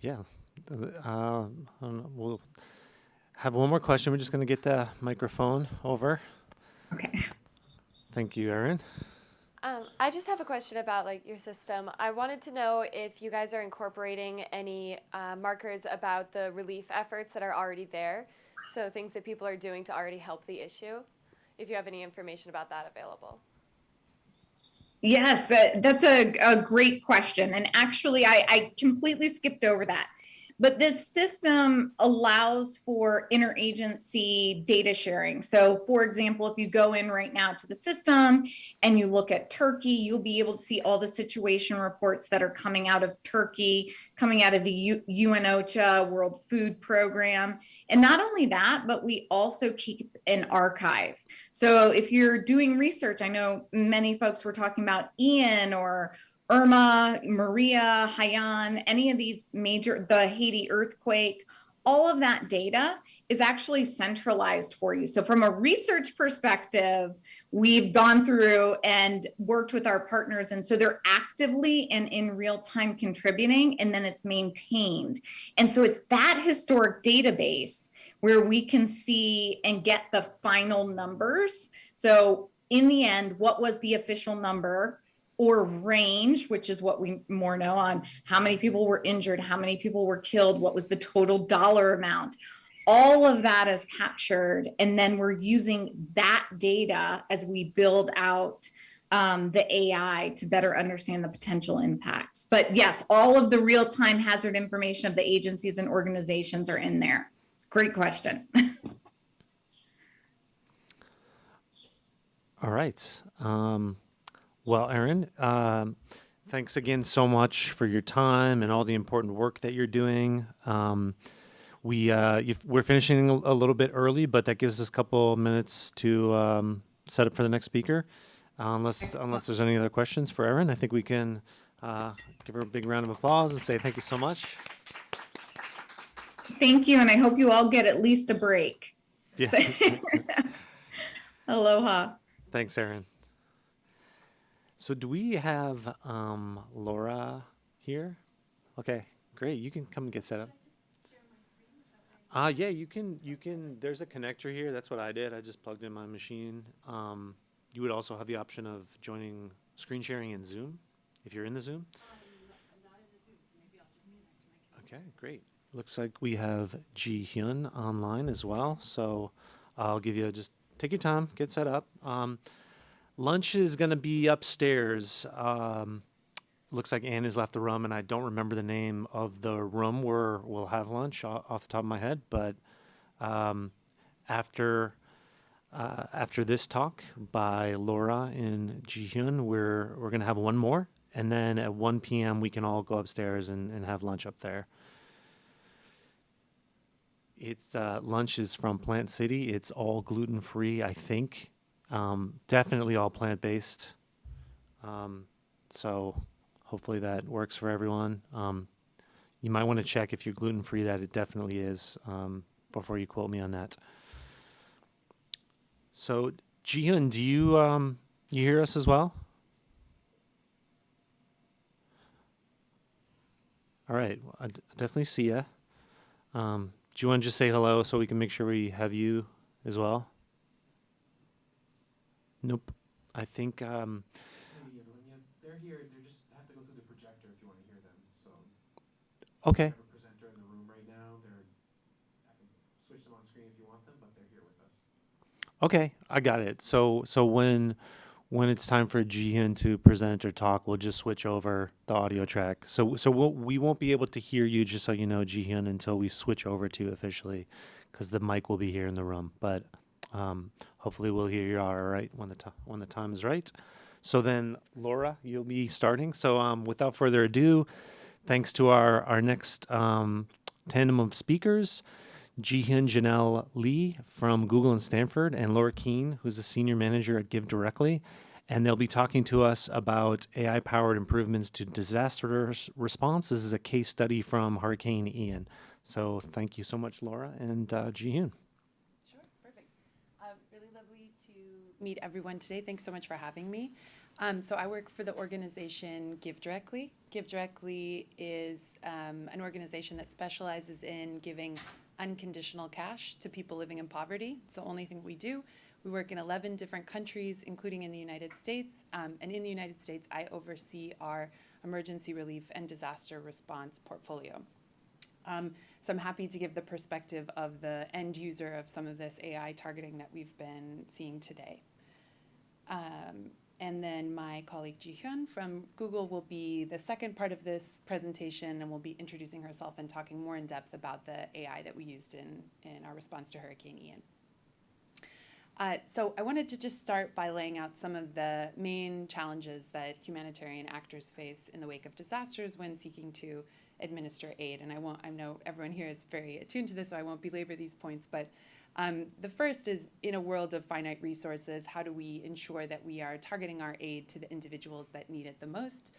Yeah. We'll have one more question. We're just going to get the microphone over. Okay. Thank you, Erin. I just have a question about your system. I wanted to know if you guys are incorporating any markers about the relief efforts that are already there, so things that people are doing to already help the issue. If you have any information about that available. Yes, that's a great question. And actually, I completely skipped over that. But this system allows for interagency data sharing. So for example, if you go in right now to the system and you look at Turkey, you'll be able to see all the situation reports that are coming out of Turkey, coming out of the UN OCHA, World Food Program. And not only that, but we also keep an archive. So if you're doing research, I know many folks were talking about Ian or Irma, Maria, Haiyan, any of these the Haiti earthquake, all of that data is actually centralized for you. So from a research perspective, we've gone through and worked with our partners. And so they're actively and in real time contributing, and then it's maintained. And so it's that historic database where we can see and get the final numbers. So in the end, what was the official number? Or range, which is what we more know on how many people were injured, how many people were killed, what was the total dollar amount. All of that is captured, and then we're using that data as we build out the AI to better understand the potential impacts. But yes, all of the real-time hazard information of the agencies and organizations are in there. Great question. All right. Well, Erin, thanks again so much for your time and all the important work that you're doing. We're finishing a little bit early, but that gives us a couple minutes to set up for the next speaker. Unless there's any other questions for Erin, I think we can give her a big round of applause and say thank you so much. Thank you, and I hope you all get at least a break. Yeah. Aloha. Thanks, Erin. So do we have Laura here? Okay, great. You can come and get set up. Yeah, you can. There's a connector here. That's what I did. I just plugged in my machine. You would also have the option of joining screen sharing in Zoom if you're in the Zoom. I'm not in the Zoom, so maybe I'll just connect to my computer. Okay, great. Looks like we have Ji Hyun online as well. So I'll give you just take your time, get set up. Lunch is going to be upstairs. Looks like Ann has left the room, and I don't remember the name of the room where we'll have lunch off the top of my head. But after this talk by Laura and Ji-hyun, we're going to have one more. And then at 1 p.m., we can all go upstairs and have lunch up there. It's lunch is from Plant City. It's all gluten-free, I think. Definitely all plant-based. So hopefully that works for everyone. You might want to check if you're gluten-free that it definitely is before you quote me on that. So Ji-hyun, do you hear us as well? All right, well, I definitely see you. Do you want to just say hello so we can make sure we have you as well? Nope. I think They're here. They just have to go through the projector if you want to hear them. So Okay. have a presenter in the room right now. I can switch them on screen if you want them, but they're here with us. Okay, I got it. So when it's time for Jihyun to present or talk, we'll just switch over the audio track. So we won't be able to hear you, just so you know, Jihyun, until we switch over to you officially, because the mic will be here in the room. But hopefully we'll hear you all right when the time is right. So then, Laura, you'll be starting. So without further ado, thanks to our next tandem of speakers, Jihyun Janelle Lee from Google and Stanford, and Laura Keene, who's a senior manager at Give Directly. And they'll be talking to us about AI-powered improvements to disaster response. This is a case study from Hurricane Ian. So thank you so much, Laura and Jihyun. Sure, perfect. Really lovely to meet everyone today. Thanks so much for having me. So I work for the organization Give Directly. Give Directly is an organization that specializes in giving unconditional cash to people living in poverty. It's the only thing we do. We work in 11 different countries, including in the United States. And in the United States, I oversee our emergency relief and disaster response portfolio. So I'm happy to give the perspective of the end user of some of this AI targeting that we've been seeing today. And then my colleague Jihyun from Google will be the second part of this presentation and will be introducing herself and talking more in depth about the AI that we used in our response to Hurricane Ian. So I wanted to just start by laying out some of the main challenges that humanitarian actors face in the wake of disasters when seeking to administer aid. And I know everyone here is very attuned to this, so I won't belabor these points, but the first is, in a world of finite resources, how do we ensure that we are targeting our aid to the individuals that need it the most,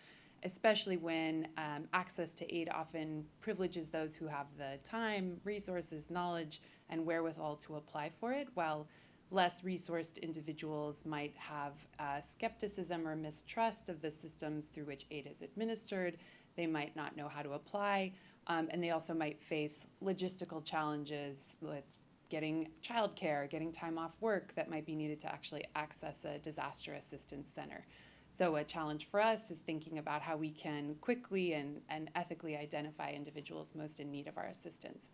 especially when access to aid often privileges those who have the time, resources, knowledge, and wherewithal to apply for it, while less resourced individuals might have skepticism or mistrust of the systems through which aid is administered. They might not know how to apply, and they also might face logistical challenges with getting childcare, getting time off work that might be needed to actually access a disaster assistance center. So a challenge for us is thinking about how we can quickly and ethically identify individuals most in need of our assistance.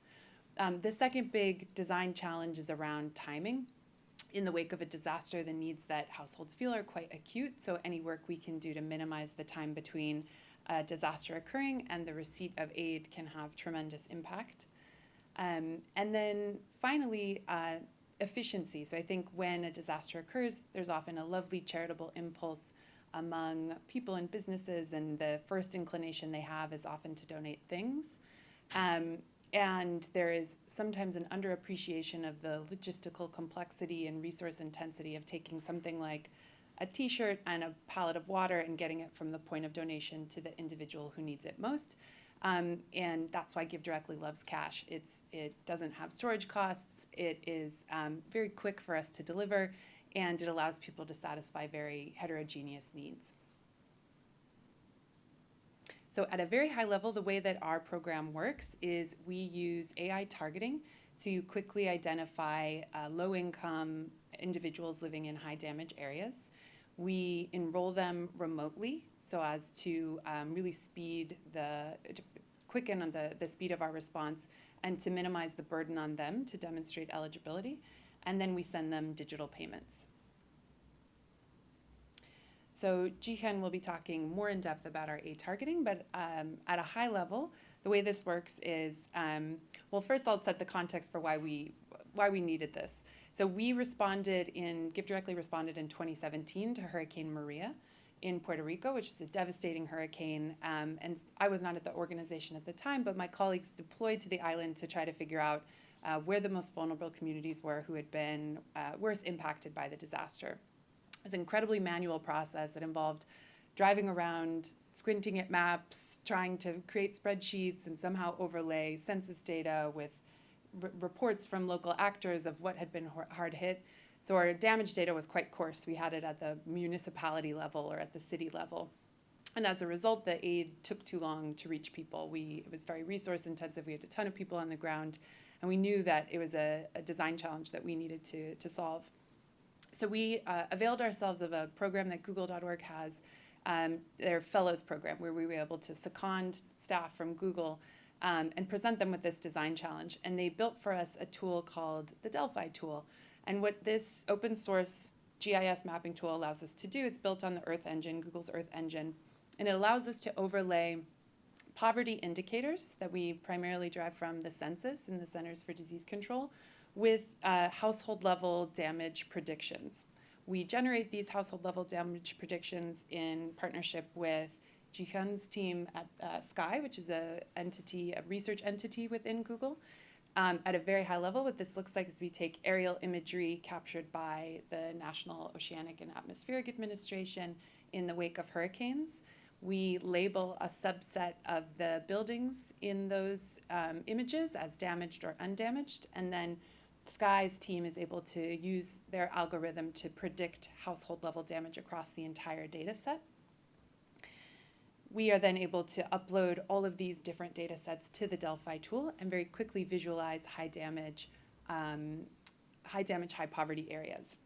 The second big design challenge is around timing. In the wake of a disaster, the needs that households feel are quite acute, so any work we can do to minimize the time between a disaster occurring and the receipt of aid can have tremendous impact. And then finally, efficiency. So I think when a disaster occurs, there's often a lovely charitable impulse among people and businesses, and the first inclination they have is often to donate things. And there is sometimes an underappreciation of the logistical complexity and resource intensity of taking something like a t-shirt and a pallet of water and getting it from the point of donation to the individual who needs it most. And that's why Give Directly loves cash. It doesn't have storage costs. It is very quick for us to deliver, and it allows people to satisfy very heterogeneous needs. So at a very high level, the way that our program works is we use AI targeting to quickly identify low-income individuals living in high-damage areas. We enroll them remotely so as to really quicken on the speed of our response and to minimize the burden on them to demonstrate eligibility. And then we send them digital payments. So Jihyun will be talking more in depth about our aid targeting, but at a high level, the way this works is, well, first I'll set the context for why we needed this. So we Give Directly responded in 2017 to Hurricane Maria in Puerto Rico, which was a devastating hurricane. And I was not at the organization at the time, but my colleagues deployed to the island to try to figure out where the most vulnerable communities were who had been worst impacted by the disaster. It was an incredibly manual process that involved driving around, squinting at maps, trying to create spreadsheets and somehow overlay census data with reports from local actors of what had been hard hit. So our damage data was quite coarse. We had it at the municipality level or at the city level. And as a result, the aid took too long to reach people. It was very resource intensive. We had a ton of people on the ground, and we knew that it was a design challenge that we needed to solve. So we availed ourselves of a program that Google.org has, their Fellows program, where we were able to second staff from Google and present them with this design challenge. And they built for us a tool called the Delphi tool. And what this open source GIS mapping tool allows us to do, it's built on the Earth Engine, Google's Earth Engine, and it allows us to overlay poverty indicators that we primarily derive from the census and the Centers for Disease Control with household level damage predictions. We generate these household level damage predictions in partnership with Jihan's team at Sky, which is a research entity within Google. At a very high level, what this looks like is we take aerial imagery captured by the National Oceanic and Atmospheric Administration in the wake of hurricanes. We label a subset of the buildings in those images as damaged or undamaged, and then Sky's team is able to use their algorithm to predict household level damage across the entire data set. We are then able to upload all of these different data sets to the Delphi tool and very quickly visualize high damage, high poverty areas.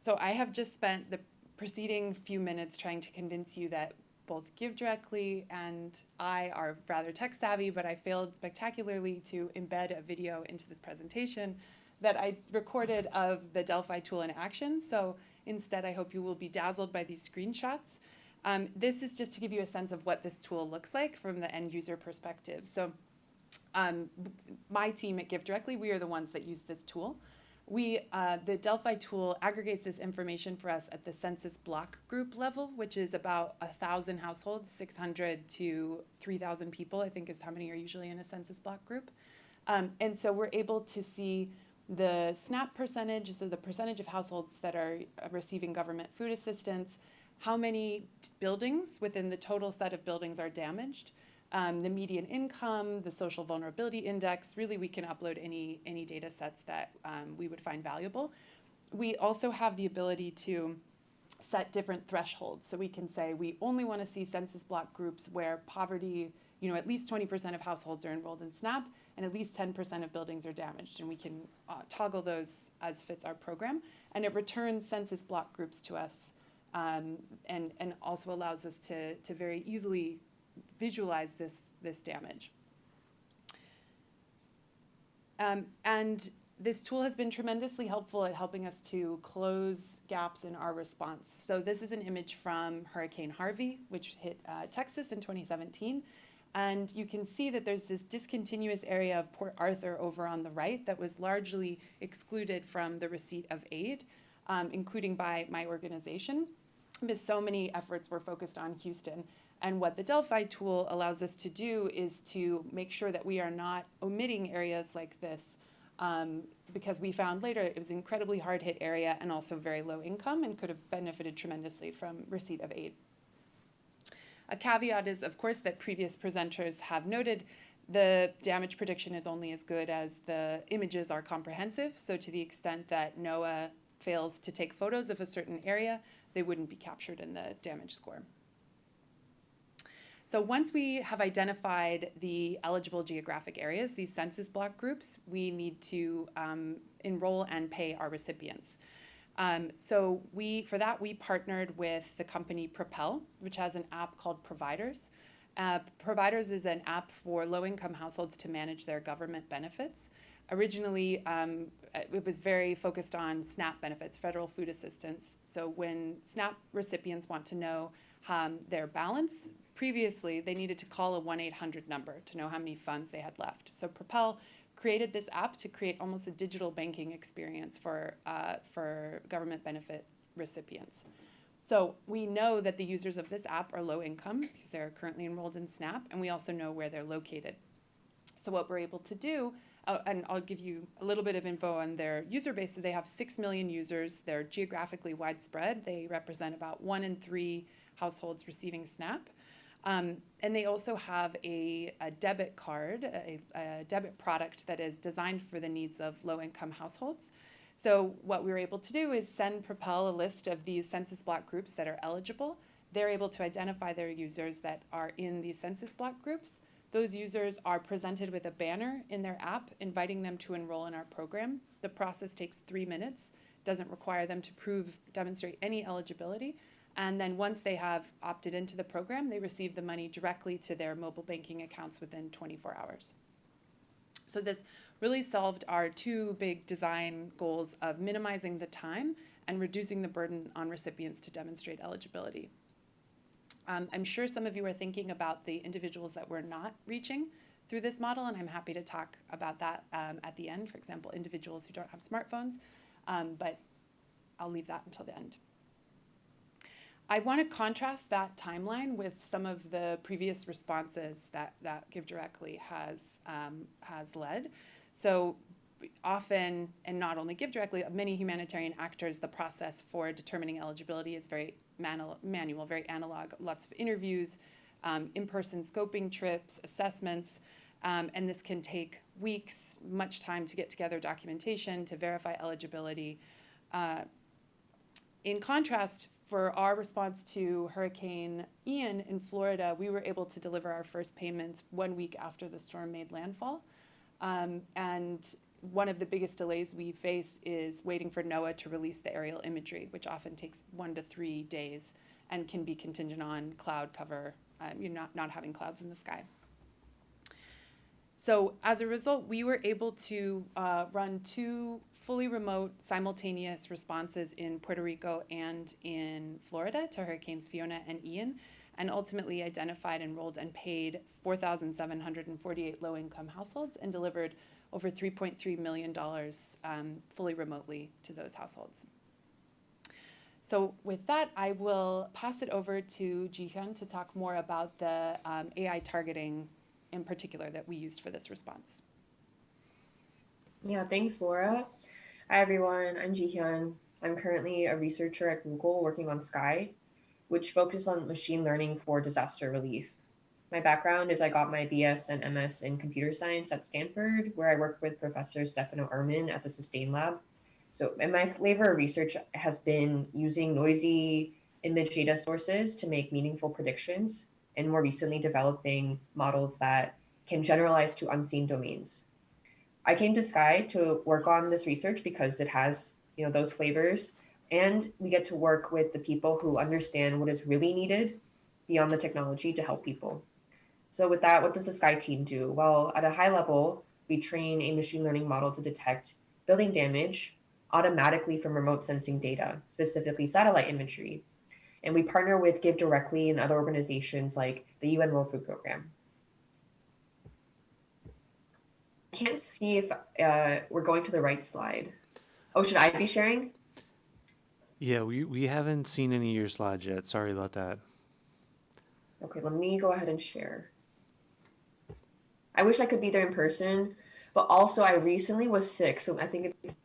So I have just spent the preceding few minutes trying to convince you that both GiveDirectly and I are rather tech savvy, but I failed spectacularly to embed a video into this presentation that I recorded of the Delphi tool in action. So instead, I hope you will be dazzled by these screenshots. This is just to give you a sense of what this tool looks like from the end user perspective. So my team at GiveDirectly, we are the ones that use this tool. The Delphi tool aggregates this information for us at the census block group level, which is about 1,000 households, 600 to 3,000 people, I think is how many are usually in a census block group. And so we're able to see the SNAP percentage, so the percentage of households that are receiving government food assistance, how many buildings within the total set of buildings are damaged, the median income, the social vulnerability index. Really, we can upload any data sets that we would find valuable. We also have the ability to set different thresholds. So we can say we only want to see census block groups where poverty, at least 20% of households are enrolled in SNAP and at least 10% of buildings are damaged. And we can toggle those as fits our program. And it returns census block groups to us and also allows us to very easily visualize this damage. And this tool has been tremendously helpful at helping us to close gaps in our response. So this is an image from Hurricane Harvey, which hit Texas in 2017. And you can see that there's this discontinuous area of Port Arthur over on the right that was largely excluded from the receipt of aid, including by my organization, because so many efforts were focused on Houston. And what the Delphi tool allows us to do is to make sure that we are not omitting areas like this, because we found later it was an incredibly hard-hit area and also very low income and could have benefited tremendously from receipt of aid. A caveat is, of course, that previous presenters have noted the damage prediction is only as good as the images are comprehensive. So to the extent that NOAA fails to take photos of a certain area, they wouldn't be captured in the damage score. So once we have identified the eligible geographic areas, these census block groups, we need to enroll and pay our recipients. So for that, we partnered with the company Propel, which has an app called Providers. Providers is an app for low-income households to manage their government benefits. Originally, it was very focused on SNAP benefits, federal food assistance. So when SNAP recipients want to know their balance, previously they needed to call a 1-800 number to know how many funds they had left. So Propel created this app to create almost a digital banking experience for government benefit recipients. So we know that the users of this app are low income because they're currently enrolled in SNAP, and we also know where they're located. So what we're able to do, and I'll give you a little bit of info on their user base. So they have 6 million users. They're geographically widespread. They represent about 1 in 3 households receiving SNAP. And they also have a debit card, a debit product that is designed for the needs of low-income households. So what we were able to do is send Propel a list of these census block groups that are eligible. They're able to identify their users that are in these census block groups. Those users are presented with a banner in their app inviting them to enroll in our program. The process takes 3 minutes, doesn't require them to demonstrate any eligibility. And then once they have opted into the program, they receive the money directly to their mobile banking accounts within 24 hours. So this really solved our two big design goals of minimizing the time and reducing the burden on recipients to demonstrate eligibility. I'm sure some of you are thinking about the individuals that we're not reaching through this model, and I'm happy to talk about that at the end, for example, individuals who don't have smartphones, but I'll leave that until the end. I want to contrast that timeline with some of the previous responses that GiveDirectly has led. So often, and not only GiveDirectly, many humanitarian actors, the process for determining eligibility is very manual, very analog, lots of interviews, in-person scoping trips, assessments, and this can take weeks, much time to get together documentation, to verify eligibility. In contrast, for our response to Hurricane Ian in Florida, we were able to deliver our first payments 1 week after the storm made landfall. And one of the biggest delays we face is waiting for NOAA to release the aerial imagery, which often takes 1 to 3 days and can be contingent on cloud cover, not having clouds in the sky. So as a result, we were able to run 2 fully remote simultaneous responses in Puerto Rico and in Florida to Hurricanes Fiona and Ian, and ultimately identified, enrolled, and paid 4,748 low-income households and delivered over $3.3 million fully remotely to those households. So with that, I will pass it over to Ji-hyun to talk more about the AI targeting in particular that we used for this response. Yeah, thanks, Laura. Hi, everyone. I'm Ji-hyun. I'm currently a researcher at Google working on Sky, which focuses on machine learning for disaster relief. My background is I got my BS and MS in computer science at Stanford, where I worked with Professor Stefano Erman at the Sustain Lab. And my flavor of research has been using noisy image data sources to make meaningful predictions, and more recently developing models that can generalize to unseen domains. I came to Sky to work on this research because it has, those flavors, and we get to work with the people who understand what is really needed beyond the technology to help people. So with that, what does the Sky team do? Well, at a high level, we train a machine learning model to detect building damage automatically from remote sensing data, specifically satellite imagery. And we partner with GiveDirectly and other organizations like the UN World Food Program. I can't see if we're going to the right slide. Oh, should I be sharing? Yeah, we haven't seen any of your slides yet. Sorry about that. Okay, let me go ahead and share. I wish I could be there in person, but also I recently was sick, so I think it's...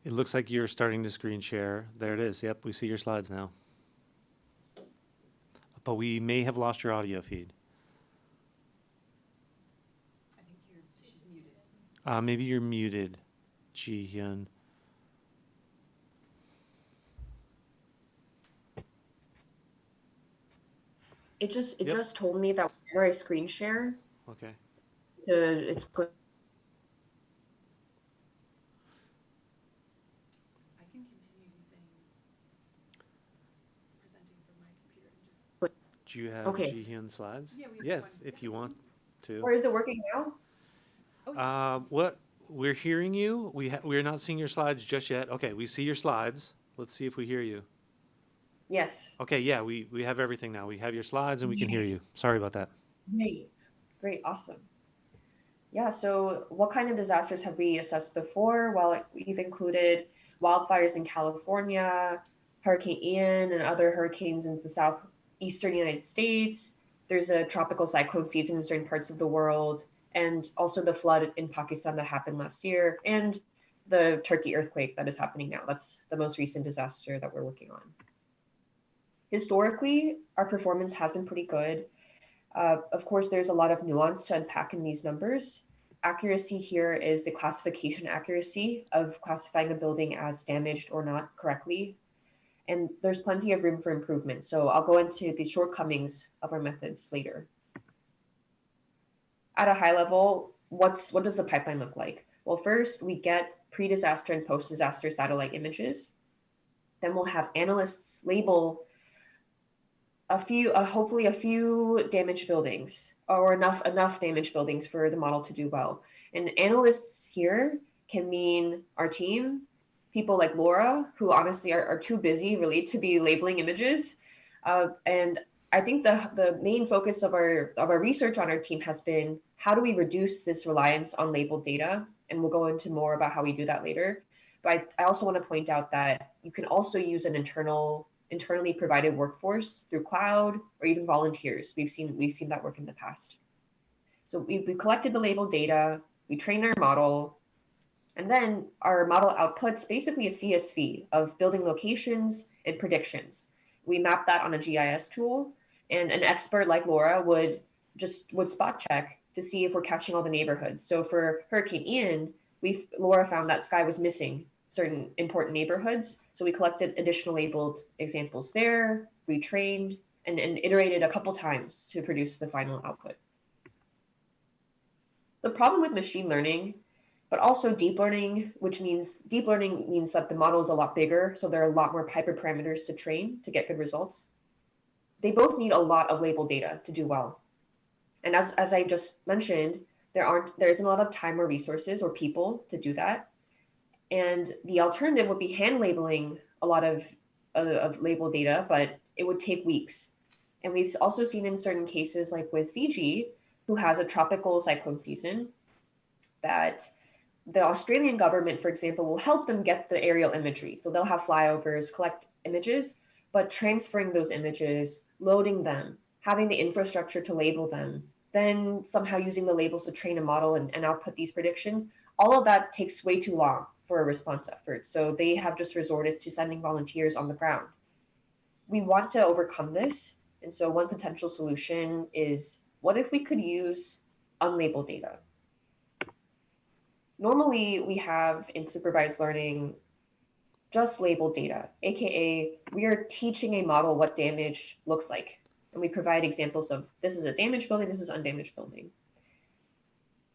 It looks like you're starting to screen share. There it is. Yep, we see your slides now. But we may have lost your audio feed. I think she's muted. Maybe you're muted, Ji-hyun. It just told me that whenever I screen share, Okay. it's clear. I can continue presenting from my computer and just... Do you have Okay. Ji-hyun slides? Yeah, we have Yeah, one. if you want to. Or is it working now? What we're hearing you. We're not seeing your slides just yet. Okay, we see your slides. Let's see if we hear you. Yes. Okay, yeah, we have everything now. We have your slides and we can hear you. Sorry about that. Great, awesome. Yeah, so what kind of disasters have we assessed before? Well, we've included wildfires in California, Hurricane Ian and other hurricanes in the southeastern United States. There's a tropical cyclone season in certain parts of the world, and also the flood in Pakistan that happened last year, and the Turkey earthquake that is happening now. That's the most recent disaster that we're working on. Historically, our performance has been pretty good. Of course, there's a lot of nuance to unpack in these numbers. Accuracy here is the classification accuracy of classifying a building as damaged or not correctly. And there's plenty of room for improvement. So I'll go into the shortcomings of our methods later. At a high level, what does the pipeline look like? Well, first, we get pre-disaster and post-disaster satellite images. Then we'll have analysts label hopefully a few damaged buildings, or enough damaged buildings for the model to do well. And analysts here can mean our team, people like Laura, who honestly are too busy really to be labeling images. And I think the main focus of our research on our team has been, how do we reduce this reliance on labeled data? And we'll go into more about how we do that later. But I also want to point out that you can also use an internally provided workforce through cloud or even volunteers. We've seen that work in the past. So we collected the labeled data, we trained our model, and then our model outputs basically a CSV of building locations and predictions. We map that on a GIS tool, and an expert like Laura would spot check to see if we're catching all the neighborhoods. So for Hurricane Ian, Laura found that Sky was missing certain important neighborhoods. So we collected additional labeled examples there, retrained, and iterated a couple times to produce the final output. The problem with machine learning, but also deep learning, which means deep learning means that the model is a lot bigger, so there are a lot more hyperparameters to train to get good results. They both need a lot of labeled data to do well. And as I just mentioned, there isn't a lot of time or resources or people to do that. And the alternative would be hand labeling a lot of labeled data, but it would take weeks. And we've also seen in certain cases, like with Fiji, who has a tropical cyclone season, that the Australian government, for example, will help them get the aerial imagery. So they'll have flyovers, collect images, but transferring those images, loading them, having the infrastructure to label them, then somehow using the labels to train a model and output these predictions, all of that takes way too long for a response effort. So they have just resorted to sending volunteers on the ground. We want to overcome this. And so one potential solution is, what if we could use unlabeled data? Normally, we have in supervised learning just labeled data, aka we are teaching a model what damage looks like. And we provide examples of, this is a damaged building, this is undamaged building.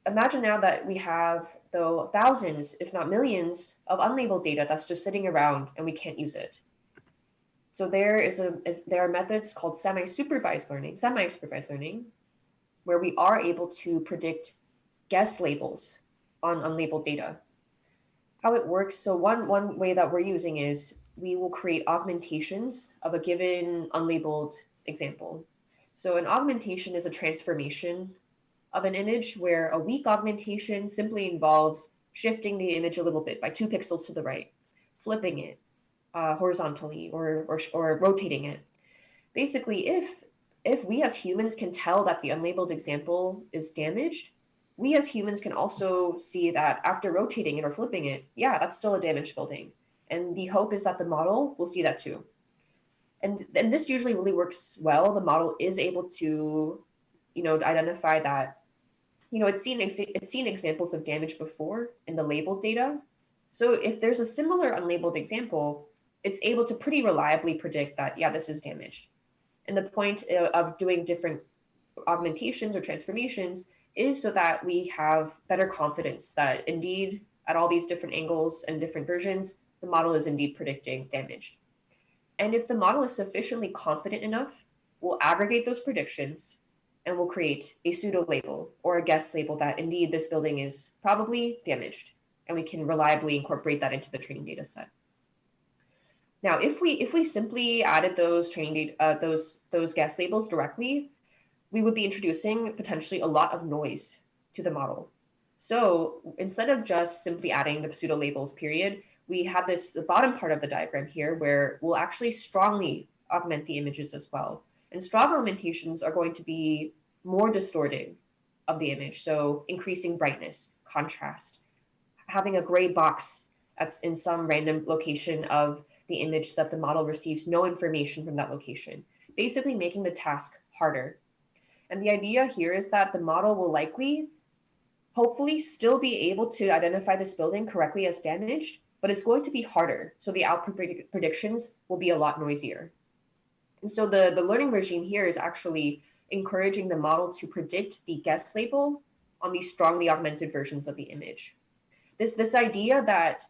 Imagine now that we have, though, thousands, if not millions, of unlabeled data that's just sitting around and we can't use it. So there are methods called semi-supervised learning, where we are able to predict guess labels on unlabeled data. How it works, so one way that we're using is we will create augmentations of a given unlabeled example. So an augmentation is a transformation of an image, where a weak augmentation simply involves shifting the image a little bit by 2 pixels to the right, flipping it horizontally or rotating it. Basically, if we as humans can tell that the unlabeled example is damaged, we as humans can also see that after rotating it or flipping it, yeah, that's still a damaged building. And the hope is that the model will see that too. And this usually really works well. The model is able to, identify that, it's seen examples of damage before in the labeled data. So if there's a similar unlabeled example, it's able to pretty reliably predict that, yeah, this is damaged. And the point of doing different augmentations or transformations is so that we have better confidence that indeed, at all these different angles and different versions, the model is indeed predicting damage. And if the model is sufficiently confident enough, we'll aggregate those predictions and we'll create a pseudo label or a guess label that indeed this building is probably damaged, and we can reliably incorporate that into the training data set. Now, if we simply added those training those guess labels directly, we would be introducing potentially a lot of noise to the model. So instead of just simply adding the pseudo labels period, we have the bottom part of the diagram here where we'll actually strongly augment the images as well. And strong augmentations are going to be more distorting of the image. So increasing brightness, contrast, having a gray box that's in some random location of the image that the model receives no information from that location, basically making the task harder. And the idea here is that the model will hopefully still be able to identify this building correctly as damaged, but it's going to be harder. So the output predictions will be a lot noisier. And so the learning regime here is actually encouraging the model to predict the guess label on these strongly augmented versions of the image. This idea that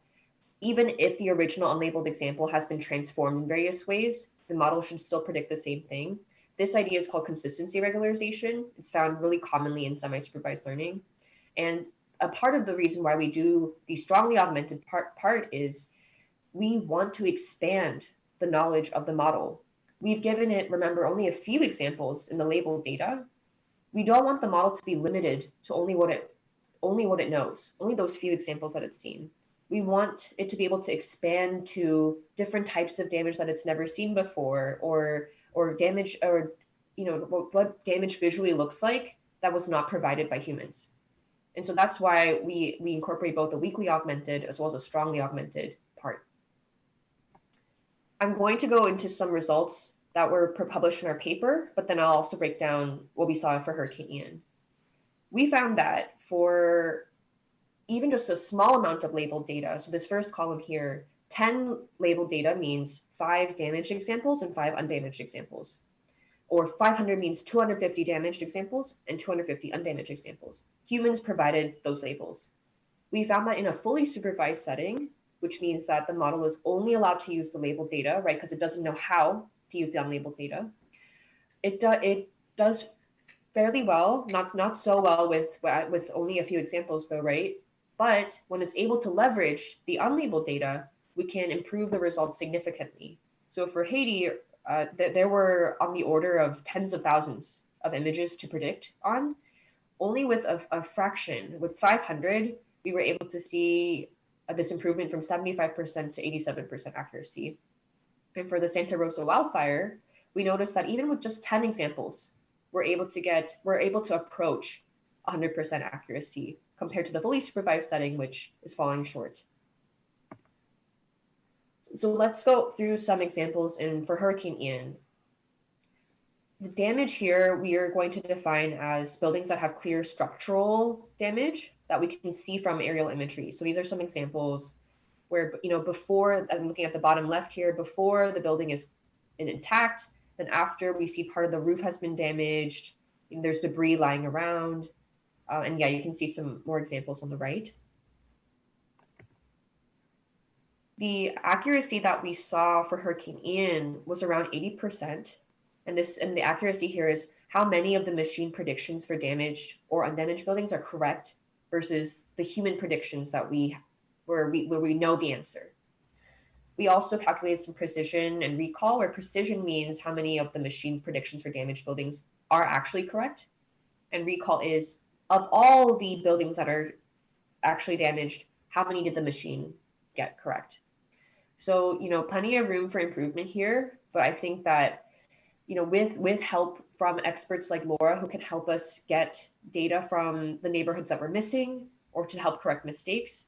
even if the original unlabeled example has been transformed in various ways, the model should still predict the same thing. This idea is called consistency regularization. It's found really commonly in semi-supervised learning. And a part of the reason why we do the strongly augmented part is we want to expand the knowledge of the model. We've given it, remember, only a few examples in the labeled data. We don't want the model to be limited to only what it knows, only those few examples that it's seen. We want it to be able to expand to different types of damage that it's never seen before, or damage, or what damage visually looks like that was not provided by humans. And so that's why we incorporate both a weakly augmented as well as a strongly augmented part. I'm going to go into some results that were published in our paper, but then I'll also break down what we saw for Hurricane Ian. We found that for even just a small amount of labeled data, so this first column here, 10 labeled data means 5 damaged examples and 5 undamaged examples. Or 500 means 250 damaged examples and 250 undamaged examples. Humans provided those labels. We found that in a fully supervised setting, which means that the model is only allowed to use the labeled data, right? Because it doesn't know how to use the unlabeled data. It does fairly well, not so well with only a few examples though, right? But when it's able to leverage the unlabeled data, we can improve the results significantly. So for Haiti, there were on the order of tens of thousands of images to predict on. Only with a fraction, with 500, we were able to see this improvement from 75% to 87% accuracy. And for the Santa Rosa wildfire, we noticed that even with just 10 examples, we're able to approach 100% accuracy compared to the fully supervised setting, which is falling short. So let's go through some examples for Hurricane Ian. The damage here we are going to define as buildings that have clear structural damage that we can see from aerial imagery. So these are some examples where, before, I'm looking at the bottom left here, before the building is intact, then after we see part of the roof has been damaged, there's debris lying around. And yeah, you can see some more examples on the right. The accuracy that we saw for Hurricane Ian was around 80%. And the accuracy here is how many of the machine predictions for damaged or undamaged buildings are correct versus the human predictions that where we know the answer. We also calculated some precision and recall, where precision means how many of the machine predictions for damaged buildings are actually correct. And recall is, of all the buildings that are actually damaged, how many did the machine get correct? So, plenty of room for improvement here, but I think that, with help from experts like Laura, who can help us get data from the neighborhoods that we're missing or to help correct mistakes,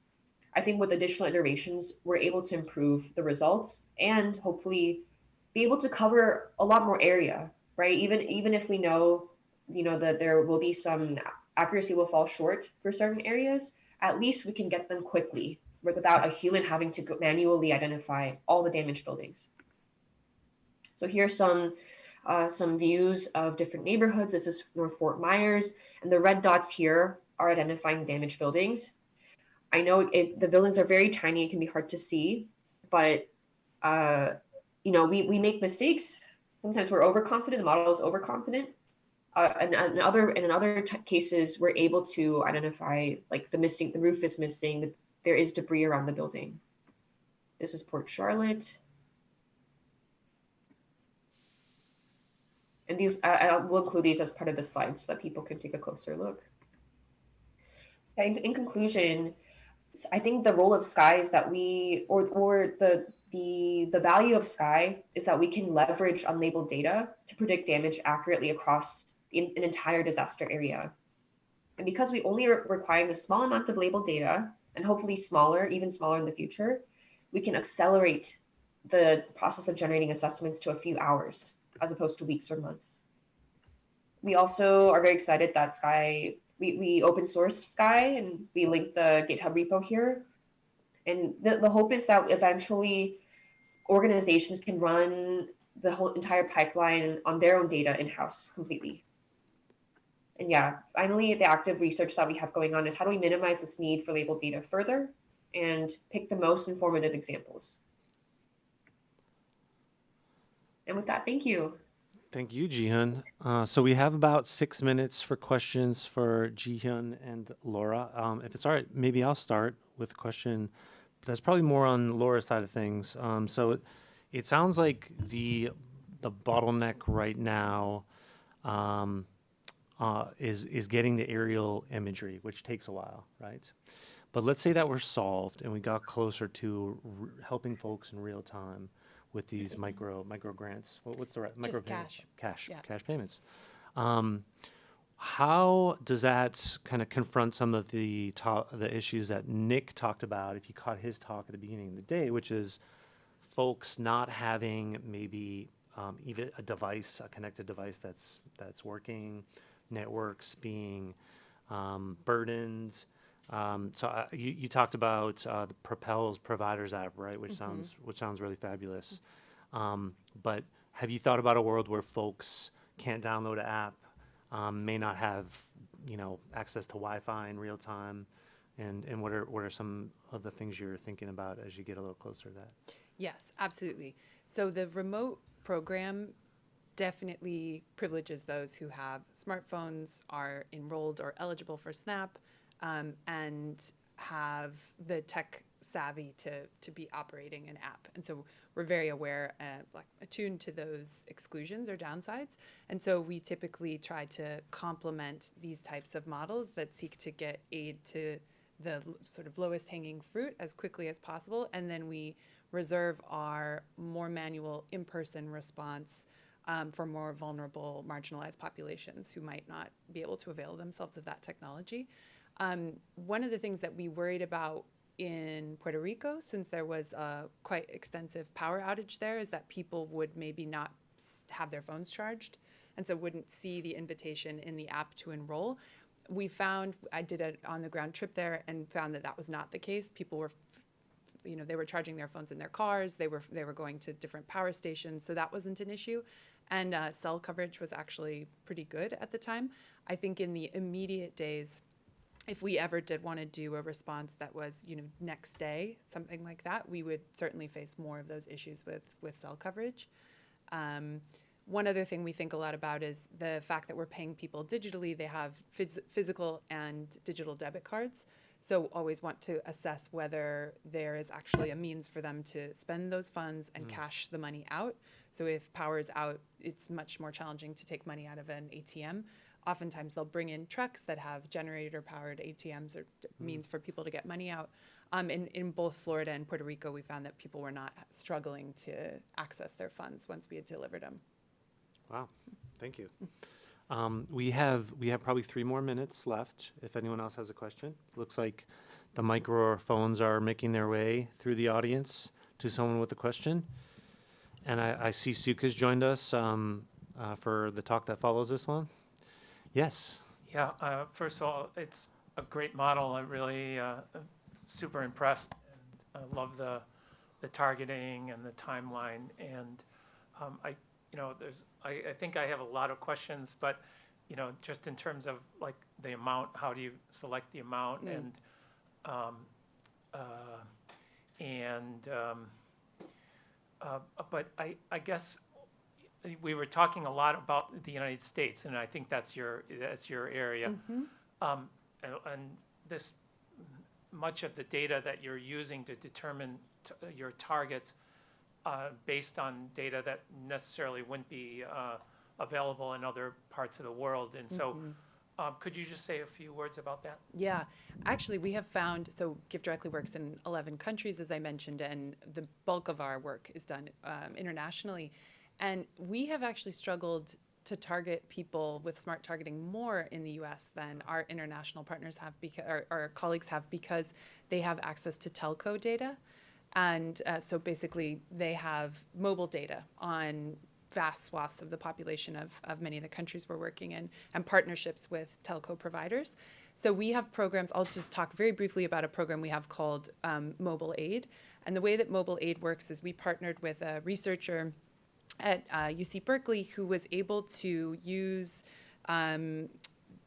I think with additional iterations, we're able to improve the results and hopefully be able to cover a lot more area, right? Even if we know, that there will be some accuracy will fall short for certain areas, at least we can get them quickly without a human having to manually identify all the damaged buildings. So here's some views of different neighborhoods. This is North Fort Myers, and the red dots here are identifying damaged buildings. I know the buildings are very tiny, it can be hard to see, but we make mistakes. Sometimes we're overconfident, the model is overconfident. And in other cases, we're able to identify like the roof is missing, there is debris around the building. This is Port Charlotte. And these, I will include these as part of the slides so that people can take a closer look. In conclusion, I think the role of Sky is that the value of Sky is that we can leverage unlabeled data to predict damage accurately across an entire disaster area. And because we only are requiring a small amount of labeled data, and hopefully even smaller in the future, we can accelerate the process of generating assessments to a few hours as opposed to weeks or months. We also are very excited that Sky, we open sourced Sky and we link the GitHub repo here. And the hope is that eventually organizations can run the whole entire pipeline on their own data in-house completely. And yeah, finally, the active research that we have going on is how do we minimize this need for labeled data further and pick the most informative examples. And with that, thank you. Thank you, Jihyun. So we have about 6 minutes for questions for Jihyun and Laura. If it's all right, maybe I'll start with a question that's probably more on Laura's side of things. So it sounds like the bottleneck right now is getting the aerial imagery, which takes a while, right? But let's say that we're solved and we got closer to helping folks in real time with these micro grants. What's the right micro payments? Cash payments. How does that kind of confront some of the issues that Nick talked about, if you caught his talk at the beginning of the day, which is folks not having maybe even a connected device that's working, networks being burdened. So you talked about the Propel's Providers app, right? Which sounds really fabulous. But have you thought about a world where folks can't download an app, may not have access to Wi-Fi in real time, and what are some of the things you're thinking about as you get a little closer to that? Yes, absolutely. So the remote program definitely privileges those who have smartphones, are enrolled or eligible for SNAP, and have the tech savvy to be operating an app. And so we're very aware, attuned to those exclusions or downsides. And so we typically try to complement these types of models that seek to get aid to the sort of lowest hanging fruit as quickly as possible. And then we reserve our more manual in-person response for more vulnerable, marginalized populations who might not be able to avail themselves of that technology. One of the things that we worried about in Puerto Rico, since there was a quite extensive power outage there, is that people would maybe not have their phones charged, and so wouldn't see the invitation in the app to enroll. We found, I did an on-the-ground trip there and found that was not the case. People were, they were charging their phones in their cars. They were going to different power stations, so that wasn't an issue. And cell coverage was actually pretty good at the time. I think in the immediate days, if we ever did want to do a response that was, next day, something like that, we would certainly face more of those issues with cell coverage. One other thing we think a lot about is the fact that we're paying people digitally. They have physical and digital debit cards. So always want to assess whether there is actually a means for them to spend those funds and cash the money out. So if power is out, it's much more challenging to take money out of an ATM. Oftentimes they'll bring in trucks that have generator-powered ATMs or means for people to get money out. In both Florida and Puerto Rico, we found that people were not struggling to access their funds once we had delivered them. Wow, thank you. We have probably 3 more minutes left. If anyone else has a question, looks like the microphones are making their way through the audience to someone with a question. And I see Suka's joined us for the talk that follows this one. Yes. Yeah. First of all, it's a great model. I'm really super impressed. And I love the targeting and the timeline. And I think I have a lot of questions, but just in terms of like the amount, how do you select the amount, but I guess we were talking a lot about the United States, and I think that's your area. And this much of the data that you're using to determine your targets based on data that necessarily wouldn't be available in other parts of the world. And so could you just say a few words about that? Yeah, actually we have found, so Give Directly works in 11 countries, as I mentioned, and the bulk of our work is done internationally. And we have actually struggled to target people with smart targeting more in the US than our international partners have, because our colleagues have, because they have access to telco data. And so basically they have mobile data on vast swaths of the population of many of the countries we're working in, and partnerships with telco providers. So we have programs. I'll just talk very briefly about a program we have called Mobile Aid. And the way that Mobile Aid works is we partnered with a researcher at UC Berkeley who was able to use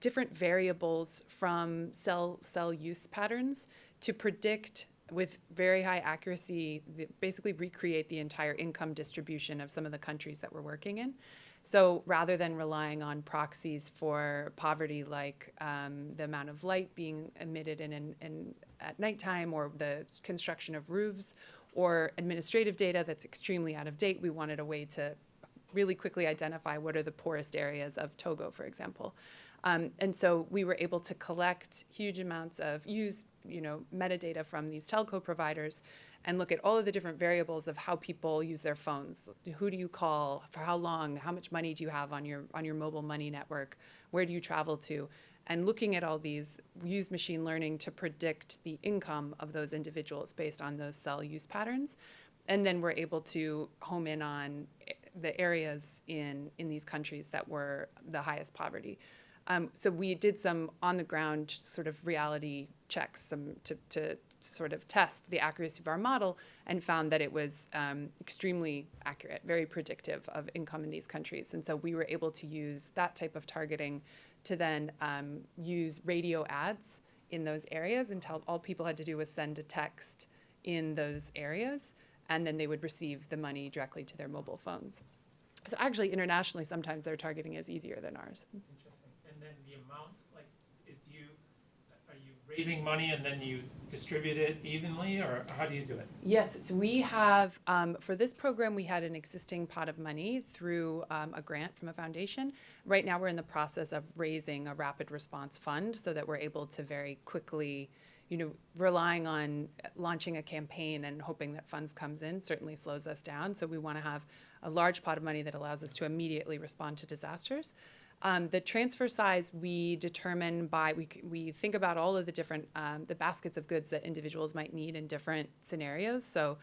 different variables from cell use patterns to predict with very high accuracy, basically recreate the entire income distribution of some of the countries that we're working in. So rather than relying on proxies for poverty, like the amount of light being emitted at nighttime, or the construction of roofs, or administrative data that's extremely out of date, we wanted a way to really quickly identify what are the poorest areas of Togo, for example. And so we were able to collect huge amounts of metadata from these telco providers and look at all of the different variables of how people use their phones. Who do you call? For how long? How much money do you have on your mobile money network? Where do you travel to? And looking at all these, use machine learning to predict the income of those individuals based on those cell use patterns. And then we're able to home in on the areas in these countries that were the highest poverty. So we did some on-the-ground sort of reality checks to sort of test the accuracy of our model, and found that it was extremely accurate, very predictive of income in these countries. And so we were able to use that type of targeting to then use radio ads in those areas, and all people had to do was send a text in those areas, and then they would receive the money directly to their mobile phones. So actually, internationally, sometimes their targeting is easier than ours. Interesting. And then the amounts, like, are you raising money and then you distribute it evenly, or how do you do it? Yes, so we have, for this program, we had an existing pot of money through a grant from a foundation. Right now, we're in the process of raising a rapid response fund so that we're able to very quickly, relying on launching a campaign and hoping that funds comes in certainly slows us down. So we want to have a large pot of money that allows us to immediately respond to disasters. The transfer size we determine by, we think about all of the different, the baskets of goods that individuals might need in different scenarios. So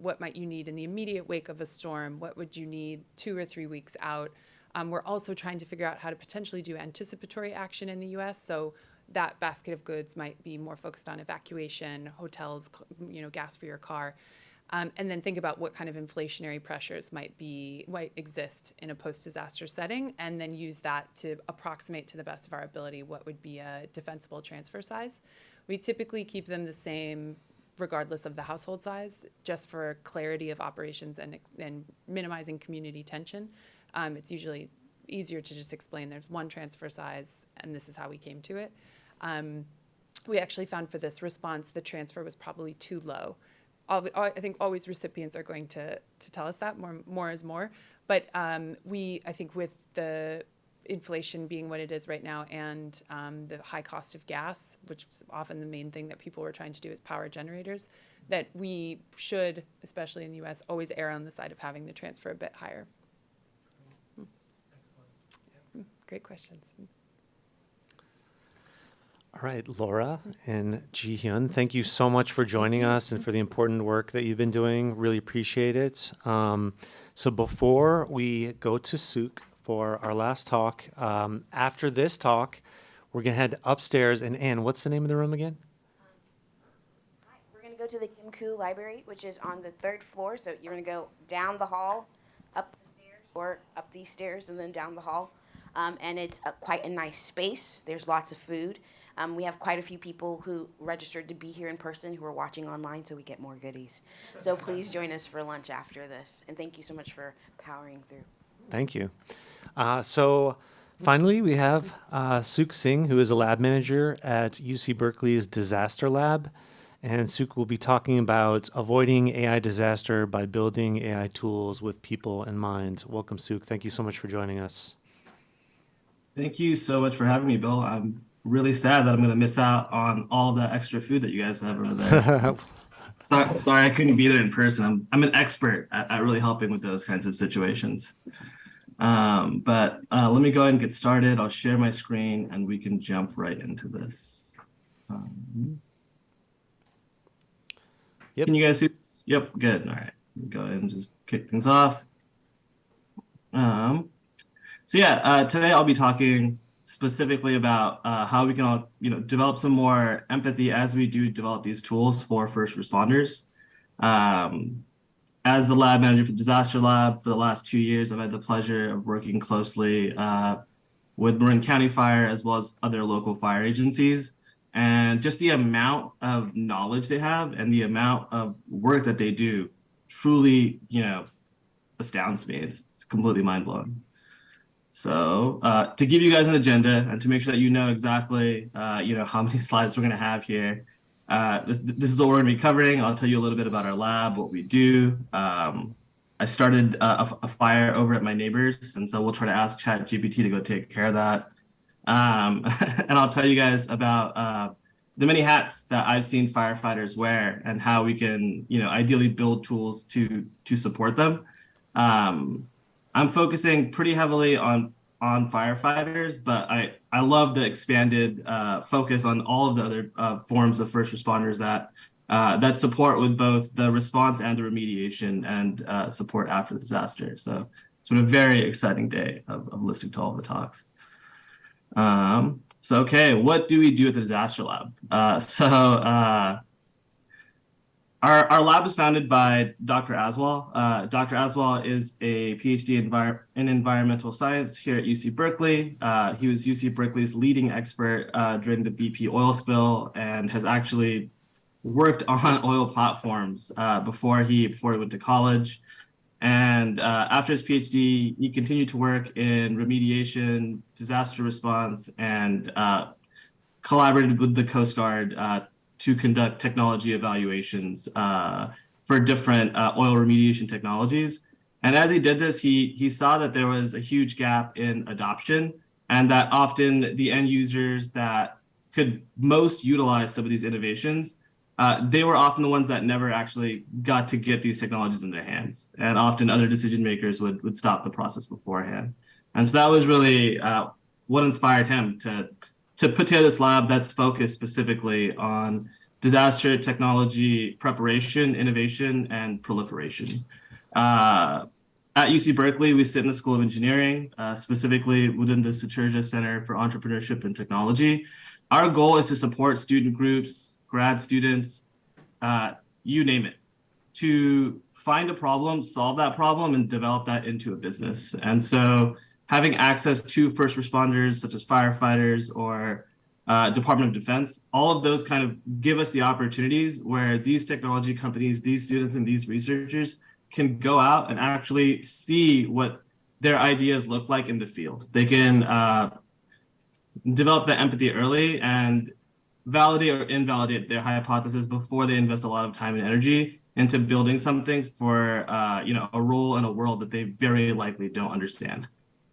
what might you need in the immediate wake of a storm? What would you need 2 or 3 weeks out? We're also trying to figure out how to potentially do anticipatory action in the US. So that basket of goods might be more focused on evacuation, hotels, gas for your car. And then think about what kind of inflationary pressures might exist in a post-disaster setting, and then use that to approximate to the best of our ability what would be a defensible transfer size. We typically keep them the same regardless of the household size, just for clarity of operations and minimizing community tension. It's usually easier to just explain there's one transfer size and this is how we came to it. We actually found for this response the transfer was probably too low. I think always recipients are going to tell us that more is more. But I think with the inflation being what it is right now, and the high cost of gas, which is often the main thing that people were trying to do is power generators, that we should, especially in the US, always err on the side of having the transfer a bit higher. Excellent. Great questions. All right, Laura and Ji-hyun, thank you so much for joining us and for the important work that you've been doing. Really appreciate it. So before we go to Suk for our last talk, after this talk, we're going to head upstairs. And Anne, what's the name of the room again? Hi, we're going to go to the Kim Koo Library, which is on the 3rd floor. So you're going to go down the hall, up the stairs, or up these stairs, and then down the hall. And it's quite a nice space. There's lots of food. We have quite a few people who registered to be here in person who are watching online, so we get more goodies. So please join us for lunch after this. And thank you so much for powering through. Thank you. So finally, we have Suk Singh, who is a lab manager at UC Berkeley's Disaster Lab. And Suk will be talking about avoiding AI disaster by building AI tools with people in mind. Welcome, Suk. Thank you so much for joining us. Thank you so much for having me, Bill. I'm really sad that I'm going to miss out on all the extra food that you guys have over there. Sorry, I couldn't be there in person. I'm an expert at really helping with those kinds of situations. But let me go ahead and get started. I'll share my screen and we can jump right into this. Yep. Can you guys see this? Yep, good. All right, go ahead and just kick things off. Today I'll be talking specifically about how we can all, develop some more empathy as we do develop these tools for first responders. As the lab manager for Disaster Lab for the last 2 years, I've had the pleasure of working closely with Marin County Fire as well as other local fire agencies. And just the amount of knowledge they have and the amount of work that they do truly, astounds me. It's completely mind blowing. So to give you guys an agenda and to make sure that you know exactly, how many slides we're going to have here, this is what we're going to be covering. I'll tell you a little bit about our lab, what we do. I started a fire over at my neighbor's, and so we'll try to ask ChatGPT to go take care of that. And I'll tell you guys about the many hats that I've seen firefighters wear and how we can, ideally build tools to support them. I'm focusing pretty heavily on firefighters, but I love the expanded focus on all of the other forms of first responders that support with both the response and the remediation and support after the disaster. So it's been a very exciting day of listening to all the talks. Okay, what do we do at the disaster lab? Our lab was founded by Dr. Aswal. Dr. Aswal is a PhD in environmental science here at UC Berkeley. He was UC Berkeley's leading expert during the BP oil spill and has actually worked on oil platforms before he went to college. And after his PhD, he continued to work in remediation, disaster response, and collaborated with the Coast Guard to conduct technology evaluations for different oil remediation technologies. And as he did this, he saw that there was a huge gap in adoption and that often the end users that could most utilize some of these innovations, they were often the ones that never actually got to get these technologies in their hands. And often other decision makers would stop the process beforehand. And so that was really what inspired him to put together this lab that's focused specifically on disaster technology preparation, innovation, and proliferation. At UC Berkeley, we sit in the School of Engineering, specifically within the Saturja Center for Entrepreneurship and Technology. Our goal is to support student groups, grad students, you name it, to find a problem, solve that problem, and develop that into a business. And so having access to first responders such as firefighters or Department of Defense, all of those kind of give us the opportunities where these technology companies, these students, and these researchers can go out and actually see what their ideas look like in the field. They can develop that empathy early and validate or invalidate their hypothesis before they invest a lot of time and energy into building something for a role in a world that they very likely don't understand.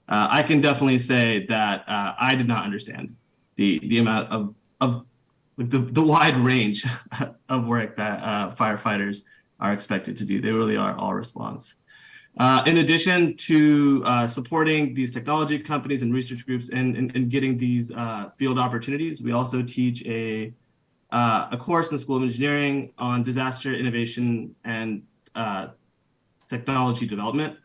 I can definitely say that I did not understand the amount of the wide range of work that firefighters are expected to do. They really are all response. In addition to supporting these technology companies and research groups and getting these field opportunities, we also teach a course in the School of Engineering on disaster innovation and technology development.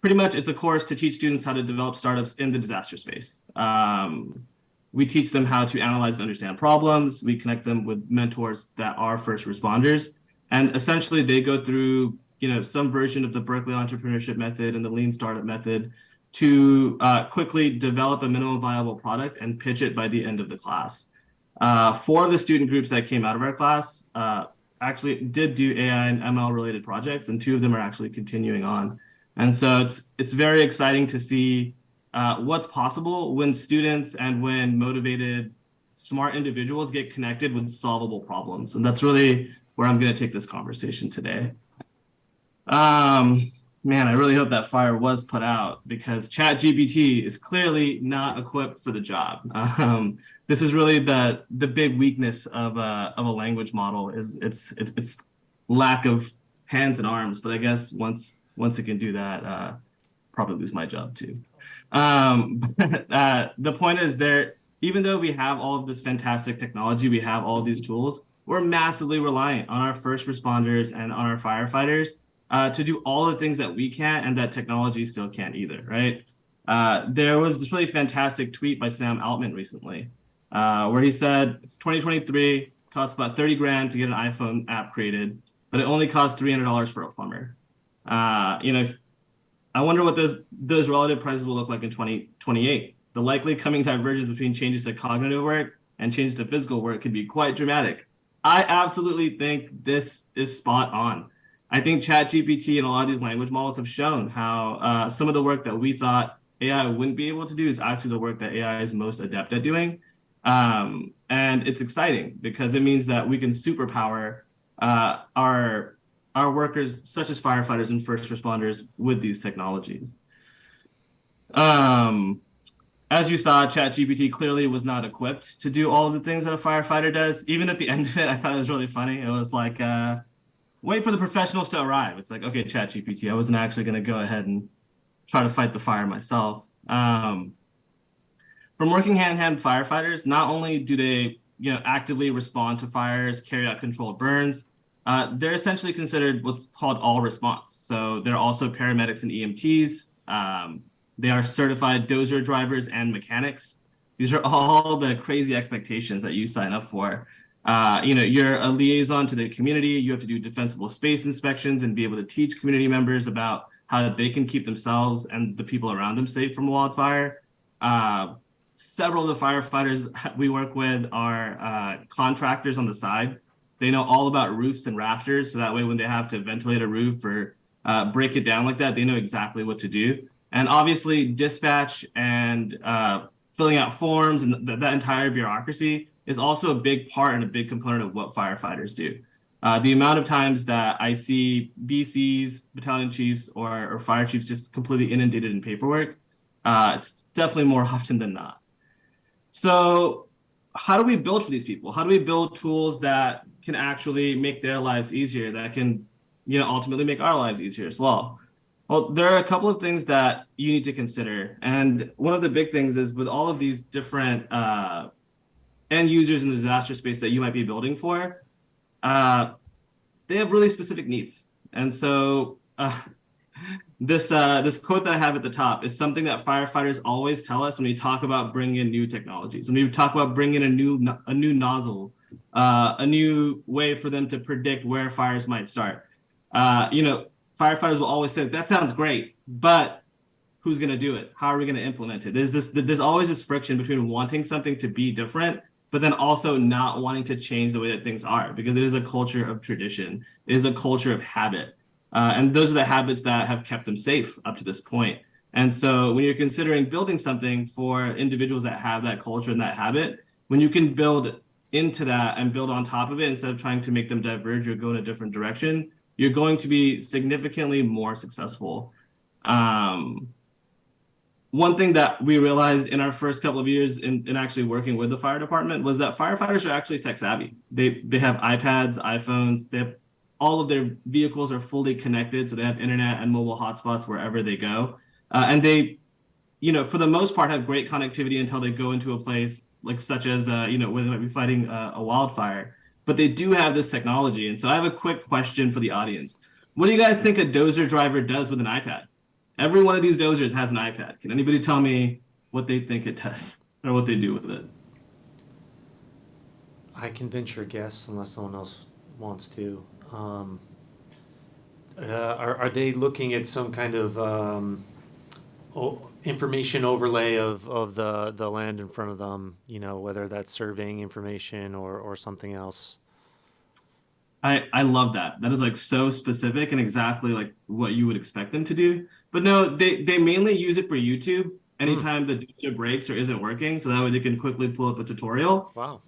Pretty much, it's a course to teach students how to develop startups in the disaster space. We teach them how to analyze and understand problems. We connect them with mentors that are first responders. And essentially, they go through some version of the Berkeley entrepreneurship method and the lean startup method to quickly develop a minimum viable product and pitch it by the end of the class. 4 of the student groups that came out of our class actually did do AI and ML related projects, and 2 of them are actually continuing on. And so it's very exciting to see what's possible when students and when motivated, smart individuals get connected with solvable problems. And that's really where I'm going to take this conversation today. Man, I really hope that fire was put out because ChatGPT is clearly not equipped for the job. This is really the big weakness of a language model is its lack of hands and arms. But I guess once it can do that, probably lose my job too. The point is even though we have all of this fantastic technology, we have all of these tools, we're massively reliant on our first responders and on our firefighters to do all the things that we can't and that technology still can't either, right? There was this really fantastic tweet by Sam Altman recently where he said, it's 2023, costs about 30 grand to get an iPhone app created, but it only costs $300 for a plumber. I wonder what those relative prices will look like in 2028. The likely coming divergence between changes to cognitive work and change to physical work can be quite dramatic. I absolutely think this is spot on. I think ChatGPT and a lot of these language models have shown how some of the work that we thought AI wouldn't be able to do is actually the work that AI is most adept at doing. And it's exciting because it means that we can superpower our workers, such as firefighters and first responders, with these technologies. As you saw, ChatGPT clearly was not equipped to do all of the things that a firefighter does. Even at the end of it, I thought it was really funny. It was like, wait for the professionals to arrive. It's like, okay, ChatGPT, I wasn't actually going to go ahead and try to fight the fire myself. From working hand-in-hand with firefighters, not only do they actively respond to fires, carry out controlled burns, they're essentially considered what's called all response. So they're also paramedics and EMTs. They are certified dozer drivers and mechanics. These are all the crazy expectations that you sign up for. You're a liaison to the community. You have to do defensible space inspections and be able to teach community members about how they can keep themselves and the people around them safe from wildfire. Several of the firefighters we work with are contractors on the side. They know all about roofs and rafters, so that way when they have to ventilate a roof or break it down like that, they know exactly what to do. And obviously dispatch and filling out forms and that entire bureaucracy is also a big part and a big component of what firefighters do. The amount of times that I see BCs, battalion chiefs, or fire chiefs just completely inundated in paperwork, it's definitely more often than not. So how do we build for these people? How do we build tools that can actually make their lives easier, that can ultimately make our lives easier as well? Well, there are a couple of things that you need to consider. And one of the big things is with all of these different end users in the disaster space that you might be building for, they have really specific needs. And so this quote that I have at the top is something that firefighters always tell us when we talk about bringing in new technologies. When we talk about bringing in a new nozzle, a new way for them to predict where fires might start. Firefighters will always say, that sounds great, but who's going to do it? How are we going to implement it? There's always this friction between wanting something to be different, but then also not wanting to change the way that things are, because it is a culture of tradition. It is a culture of habit. And those are the habits that have kept them safe up to this point. And so when you're considering building something for individuals that have that culture and that habit, when you can build into that and build on top of it instead of trying to make them diverge or go in a different direction, you're going to be significantly more successful. One thing that we realized in our first couple of years in actually working with the fire department was that firefighters are actually tech savvy. They have iPads, iPhones, they have all of their vehicles are fully connected, so they have internet and mobile hotspots wherever they go. And they, for the most part, have great connectivity until they go into a place like such as, where they might be fighting a wildfire. But they do have this technology. And so I have a quick question for the audience. What do you guys think a dozer driver does with an iPad? Every one of these dozers has an iPad. Can anybody tell me what they think it does or what they do with it? I can venture a guess unless someone else wants to. Are they looking at some kind of information overlay of the land in front of them, whether that's surveying information or something else? I love that. That is like so specific and exactly like what you would expect them to do. But no, they mainly use it for YouTube anytime the dozer breaks or isn't working, so that way they can quickly pull up a tutorial. Wow.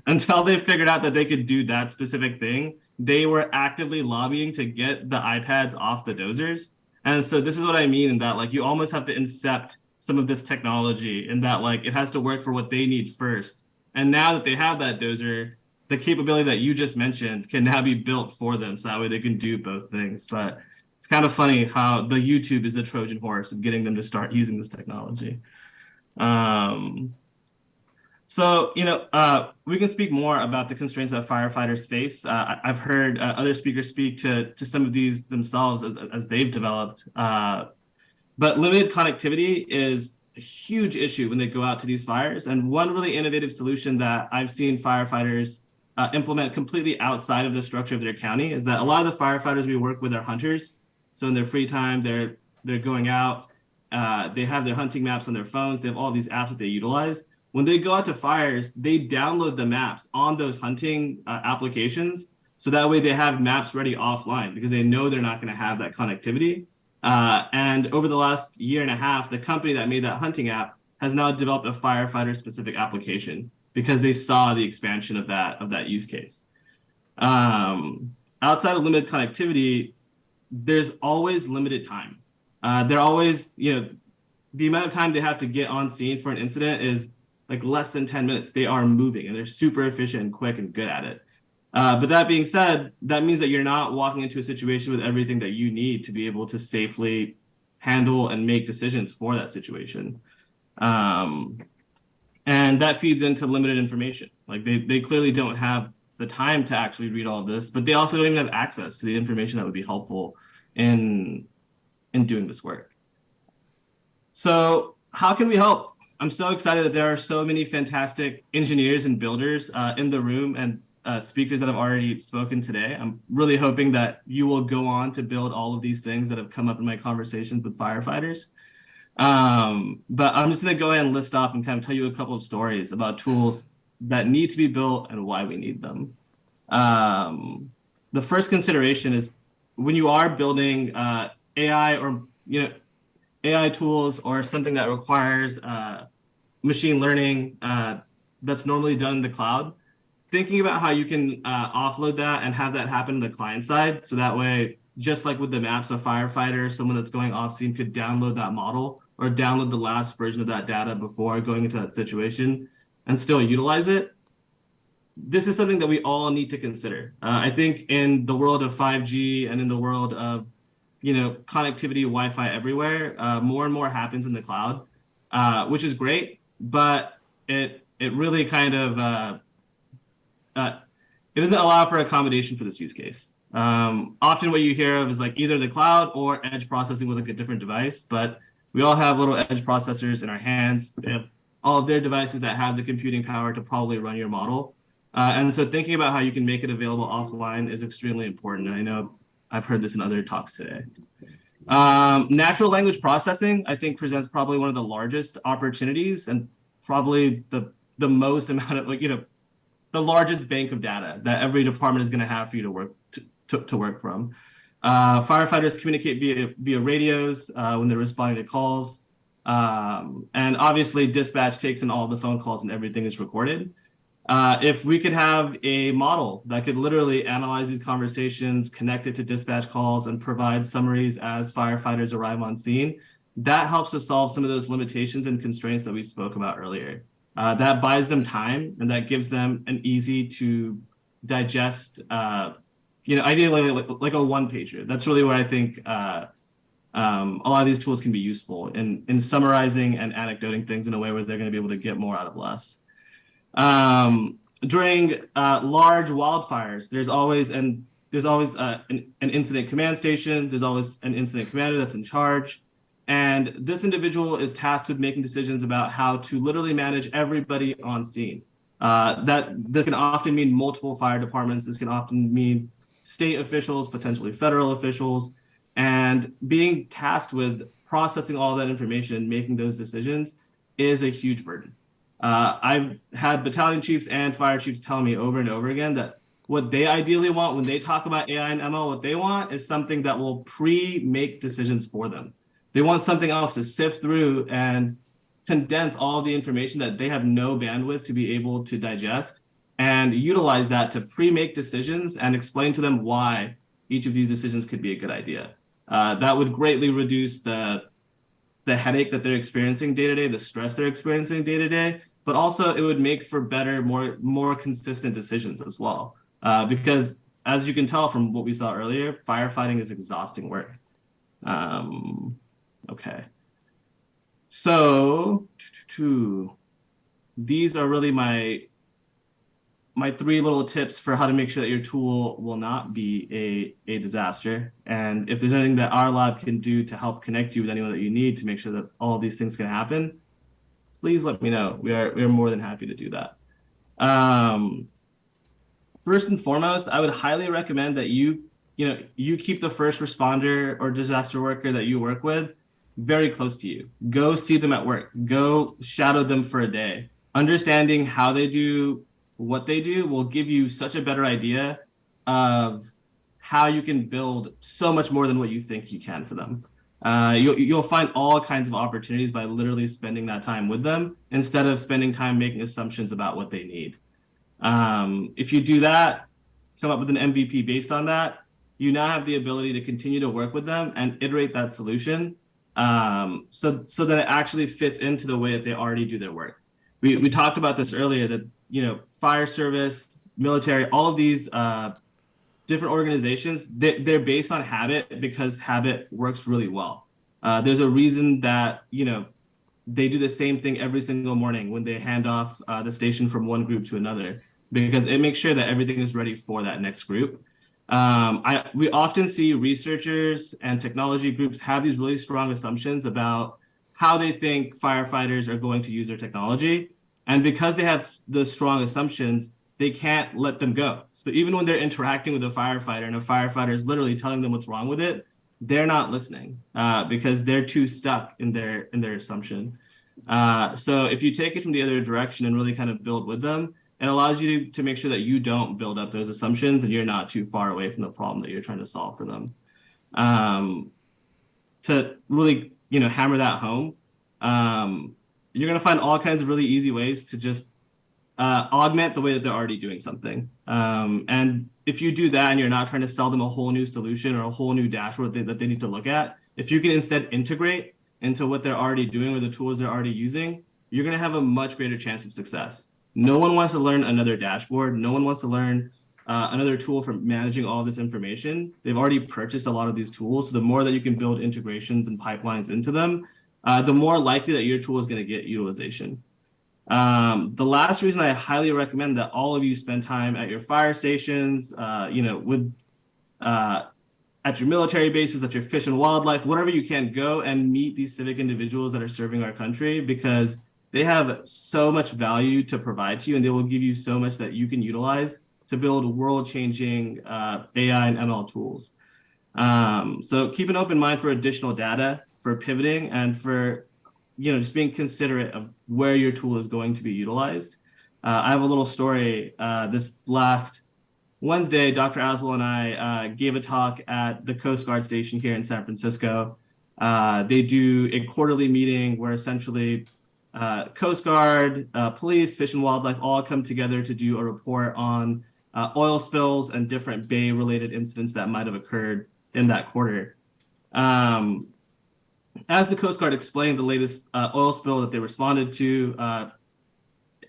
Until they figured out that they could do that specific thing, they were actively lobbying to get the iPads off the dozers. And so this is what I mean in that like you almost have to incept some of this technology in that like it has to work for what they need first. And now that they have that dozer, the capability that you just mentioned can now be built for them, so that way they can do both things. But it's kind of funny how the YouTube is the Trojan horse of getting them to start using this technology. So, we can speak more about the constraints that firefighters face. I've heard other speakers speak to some of these themselves as they've developed. But limited connectivity is a huge issue when they go out to these fires. And one really innovative solution that I've seen firefighters implement completely outside of the structure of their county is that a lot of the firefighters we work with are hunters. So in their free time, they're going out. They have their hunting maps on their phones. They have all these apps that they utilize. when they go out to fires, they download the maps on those hunting applications. So that way they have maps ready offline because they know they're not going to have that connectivity. And over the last year and a half, the company that made that hunting app has now developed a firefighter specific application because they saw the expansion of that use case. Outside of limited connectivity, there's always limited time. They're always, the amount of time they have to get on scene for an incident is like less than 10 minutes. They are moving and they're super efficient and quick and good at it. But that being said, that means that you're not walking into a situation with everything that you need to be able to safely handle and make decisions for that situation. And that feeds into limited information. Like they clearly don't have the time to actually read all of this, but they also don't even have access to the information that would be helpful in doing this work. So how can we help? I'm so excited that there are so many fantastic engineers and builders in the room and speakers that have already spoken today. I'm really hoping that you will go on to build all of these things that have come up in my conversations with firefighters. But I'm just going to go ahead and list off and kind of tell you a couple of stories about tools that need to be built and why we need them. The first consideration is when you are building AI or AI tools or something that requires machine learning that's normally done in the cloud, thinking about how you can offload that and have that happen on the client side. So that way, just like with the maps, a firefighter, someone that's going off scene could download that model or download the last version of that data before going into that situation and still utilize it. This is something that we all need to consider. I think in the world of 5G and in the world of connectivity, Wi-Fi everywhere, more and more happens in the cloud, which is great, but it really kind of it doesn't allow for accommodation for this use case. Often what you hear of is like either the cloud or edge processing with like a different device, but we all have little edge processors in our hands. They have all of their devices that have the computing power to probably run your model. And so thinking about how you can make it available offline is extremely important. And I know I've heard this in other talks today. Natural language processing, I think, presents probably one of the largest opportunities and probably the most amount of the largest bank of data that every department is going to have for you to work from. Firefighters communicate via radios when they're responding to calls. And obviously dispatch takes in all of the phone calls and everything is recorded. If we could have a model that could literally analyze these conversations, connect it to dispatch calls, and provide summaries as firefighters arrive on scene, that helps us solve some of those limitations and constraints that we spoke about earlier. That buys them time and that gives them an easy to digest, ideally like a one-pager. That's really where I think a lot of these tools can be useful in summarizing and anecdoting things in a way where they're going to be able to get more out of less. During large wildfires, there's always an incident command station. There's always an incident commander that's in charge. And this individual is tasked with making decisions about how to literally manage everybody on scene. This can often mean multiple fire departments. This can often mean state officials, potentially federal officials, and being tasked with processing all that information and making those decisions is a huge burden. I've had battalion chiefs and fire chiefs tell me over and over again that what they ideally want when they talk about AI and ML, what they want is something that will pre-make decisions for them. They want something else to sift through and condense all of the information that they have no bandwidth to be able to digest and utilize that to pre-make decisions and explain to them why each of these decisions could be a good idea. That would greatly reduce the headache that they're experiencing day to day, the stress they're experiencing day to day, but also it would make for better, more consistent decisions as well. Because as you can tell from what we saw earlier, firefighting is exhausting work. Okay. So these are really my three little tips for how to make sure that your tool will not be a disaster. And if there's anything that our lab can do to help connect you with anyone that you need to make sure that all of these things can happen, please let me know. We are more than happy to do that. First and foremost, I would highly recommend that you keep the first responder or disaster worker that you work with very close to you. Go see them at work. Go shadow them for a day. understanding how they do what they do will give you such a better idea of how you can build so much more than what you think you can for them. You'll find all kinds of opportunities by literally spending that time with them instead of spending time making assumptions about what they need. If you do that, come up with an MVP based on that, you now have the ability to continue to work with them and iterate that solution so that it actually fits into the way that they already do their work. We talked about this earlier that, fire service, military, all of these different organizations, they're based on habit because habit works really well. There's a reason that, they do the same thing every single morning when they hand off the station from one group to another, because it makes sure that everything is ready for that next group. We often see researchers and technology groups have these really strong assumptions about how they think firefighters are going to use their technology. And because they have those strong assumptions, they can't let them go. So even when they're interacting with a firefighter and a firefighter is literally telling them what's wrong with it, they're not listening because they're too stuck in their assumption. So if you take it from the other direction and really kind of build with them, it allows you to make sure that you don't build up those assumptions and you're not too far away from the problem that you're trying to solve for them. To really, hammer that home, you're going to find all kinds of really easy ways to just augment the way that they're already doing something. And if you do that and you're not trying to sell them a whole new solution or a whole new dashboard that they need to look at, if you can instead integrate into what they're already doing or the tools they're already using, you're going to have a much greater chance of success. No one wants to learn another dashboard. No one wants to learn another tool for managing all of this information. They've already purchased a lot of these tools. So the more that you can build integrations and pipelines into them, the more likely that your tool is going to get utilization. The last reason I highly recommend that all of you spend time at your fire stations, with at your military bases, at your fish and wildlife, whatever you can, go and meet these civic individuals that are serving our country, because they have so much value to provide to you, and they will give you so much that you can utilize to build world-changing AI and ML tools. So keep an open mind for additional data, for pivoting, and for just being considerate of where your tool is going to be utilized. I have a little story. This last Wednesday, Dr. Aswell and I gave a talk at the Coast Guard station here in San Francisco. They do a quarterly meeting where essentially Coast Guard, police, fish and wildlife all come together to do a report on oil spills and different bay-related incidents that might have occurred in that quarter. As the Coast Guard explained the latest oil spill that they responded to,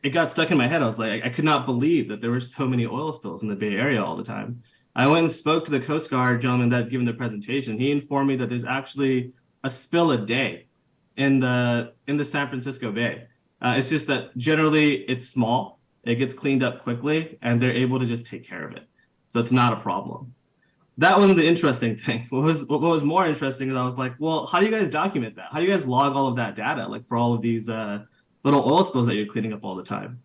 it got stuck in my head. I was like, I could not believe that there were so many oil spills in the Bay Area all the time. I went and spoke to the Coast Guard gentleman that given the presentation. He informed me that there's actually a spill a day in the San Francisco Bay. It's just that generally it's small, it gets cleaned up quickly, and they're able to just take care of it. So it's not a problem. That wasn't the interesting thing. What was more interesting is I was like, well, how do you guys document that? How do you guys log all of that data, like for all of these little oil spills that you're cleaning up all the time?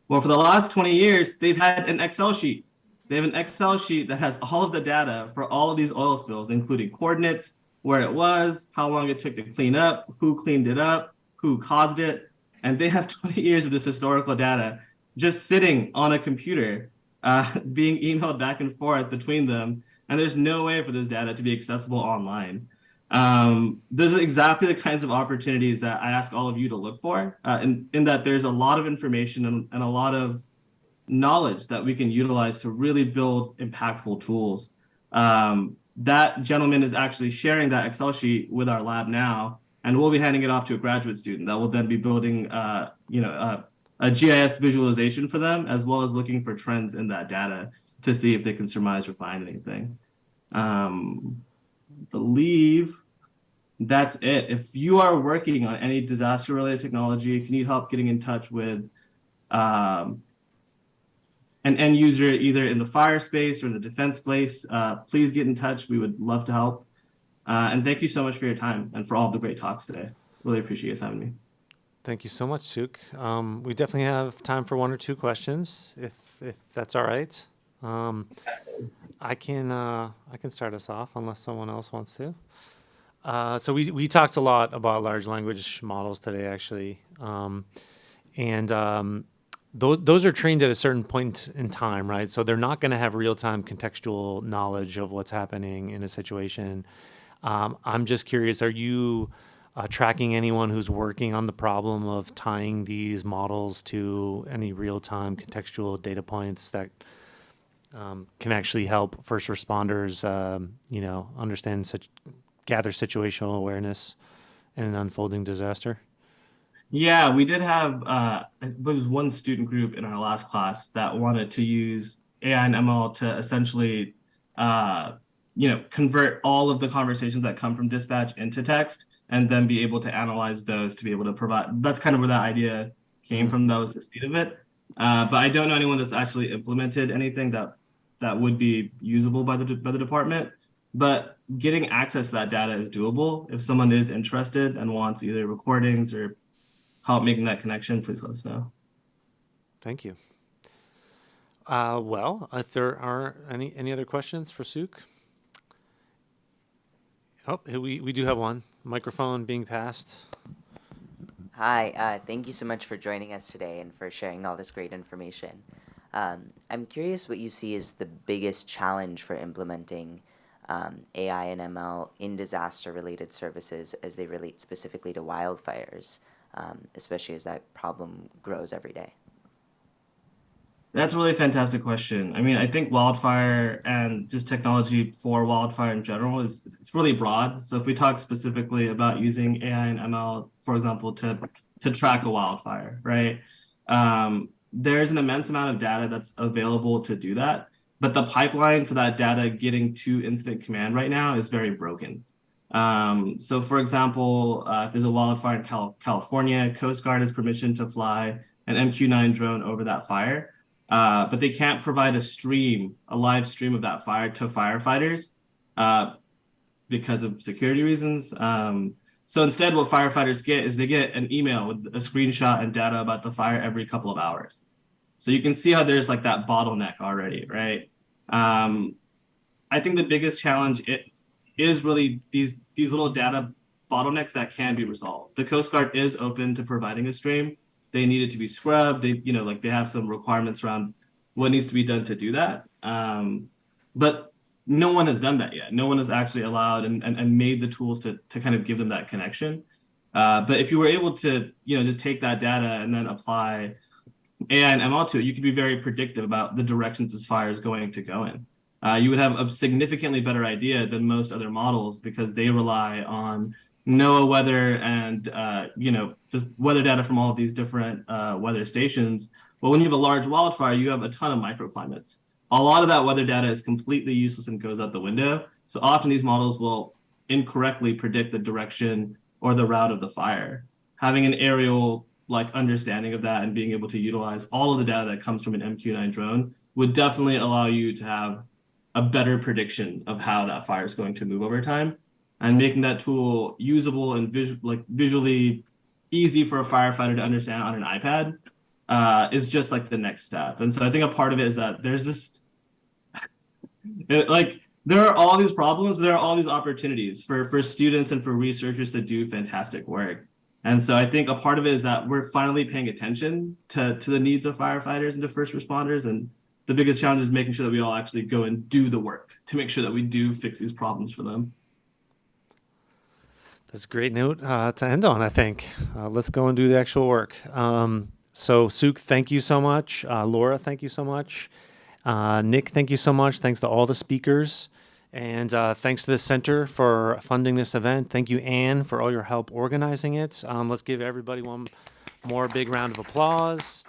Well, for the last 20 years, they've had an Excel sheet. They have an Excel sheet that has all of the data for all of these oil spills, including coordinates, where it was, how long it took to clean up, who cleaned it up, who caused it. And they have 20 years of this historical data just sitting on a computer, being emailed back and forth between them. And there's no way for this data to be accessible online. Those are exactly the kinds of opportunities that I ask all of you to look for, in that there's a lot of information and a lot of knowledge that we can utilize to really build impactful tools. That gentleman is actually sharing that Excel sheet with our lab now, and we'll be handing it off to a graduate student that will then be building a GIS visualization for them, as well as looking for trends in that data to see if they can surmise or find anything. Believe that's it. If you are working on any disaster-related technology, if you need help getting in touch with an end user, either in the fire space or the defense space, please get in touch. We would love to help. And thank you so much for your time and for all of the great talks today. Really appreciate you having me. Thank you so much, Suk. We definitely have time for one or two questions, if that's all right. I can start us off unless someone else wants to. So we talked a lot about large language models today, actually. and those are trained at a certain point in time, right? So they're not going to have real-time contextual knowledge of what's happening in a situation. I'm just curious, are you tracking anyone who's working on the problem of tying these models to any real-time contextual data points that can actually help first responders, understand gather situational awareness in an unfolding disaster? Yeah, we did have there was one student group in our last class that wanted to use AI and ML to essentially convert all of the conversations that come from dispatch into text and then be able to analyze those to be able to provide. That's kind of where that idea came from. That was the seed of it. But I don't know anyone that's actually implemented anything that would be usable by the department. But getting access to that data is doable. If someone is interested and wants either recordings or help making that connection, please let us know. Thank you. Well, if there are any other questions for Suk? Oh, we do have one. Microphone being passed. Hi, thank you so much for joining us today and for sharing all this great information. I'm curious what you see as the biggest challenge for implementing AI and ML in disaster-related services as they relate specifically to wildfires, especially as that problem grows every day. That's a really fantastic question. I mean, I think wildfire and just technology for wildfire in general it's really broad. So if we talk specifically about using AI and ML, for example, to track a wildfire, right? There's an immense amount of data that's available to do that, but the pipeline for that data getting to incident command right now is very broken. So for example, if there's a wildfire in California, Coast Guard has permission to fly an MQ-9 drone over that fire. But they can't provide a live stream of that fire to firefighters because of security reasons. So instead, what firefighters get is they get an email with a screenshot and data about the fire every couple of hours. So you can see how there's like that bottleneck already, right? I think the biggest challenge is really these little data bottlenecks that can be resolved. The Coast Guard is open to providing a stream. They need it to be scrubbed. They have some requirements around what needs to be done to do that. But no one has done that yet. No one has actually allowed and made the tools to kind of give them that connection. But if you were able to, just take that data and then apply AI and ML to it, you could be very predictive about the directions this fire is going to go in. You would have a significantly better idea than most other models because they rely on NOAA weather and just weather data from all of these different weather stations. But when you have a large wildfire, you have a ton of microclimates. A lot of that weather data is completely useless and goes out the window. So often these models will incorrectly predict the direction or the route of the fire. Having an aerial understanding of that and being able to utilize all of the data that comes from an MQ-9 drone would definitely allow you to have a better prediction of how that fire is going to move over time. And making that tool usable and visually easy for a firefighter to understand on an iPad is just like the next step. And so I think a part of it is that there's just there are all these problems, but there are all these opportunities for students and for researchers to do fantastic work. And so I think a part of it is that we're finally paying attention to the needs of firefighters and to first responders. And the biggest challenge is making sure that we all actually go and do the work to make sure that we do fix these problems for them. That's a great note to end on, I think. Let's go and do the actual work. So Suk, thank you so much. Laura, thank you so much. Nick, thank you so much. Thanks to all the speakers. And thanks to the center for funding this event. Thank you, Anne, for all your help organizing it. Let's give everybody one more big round of applause.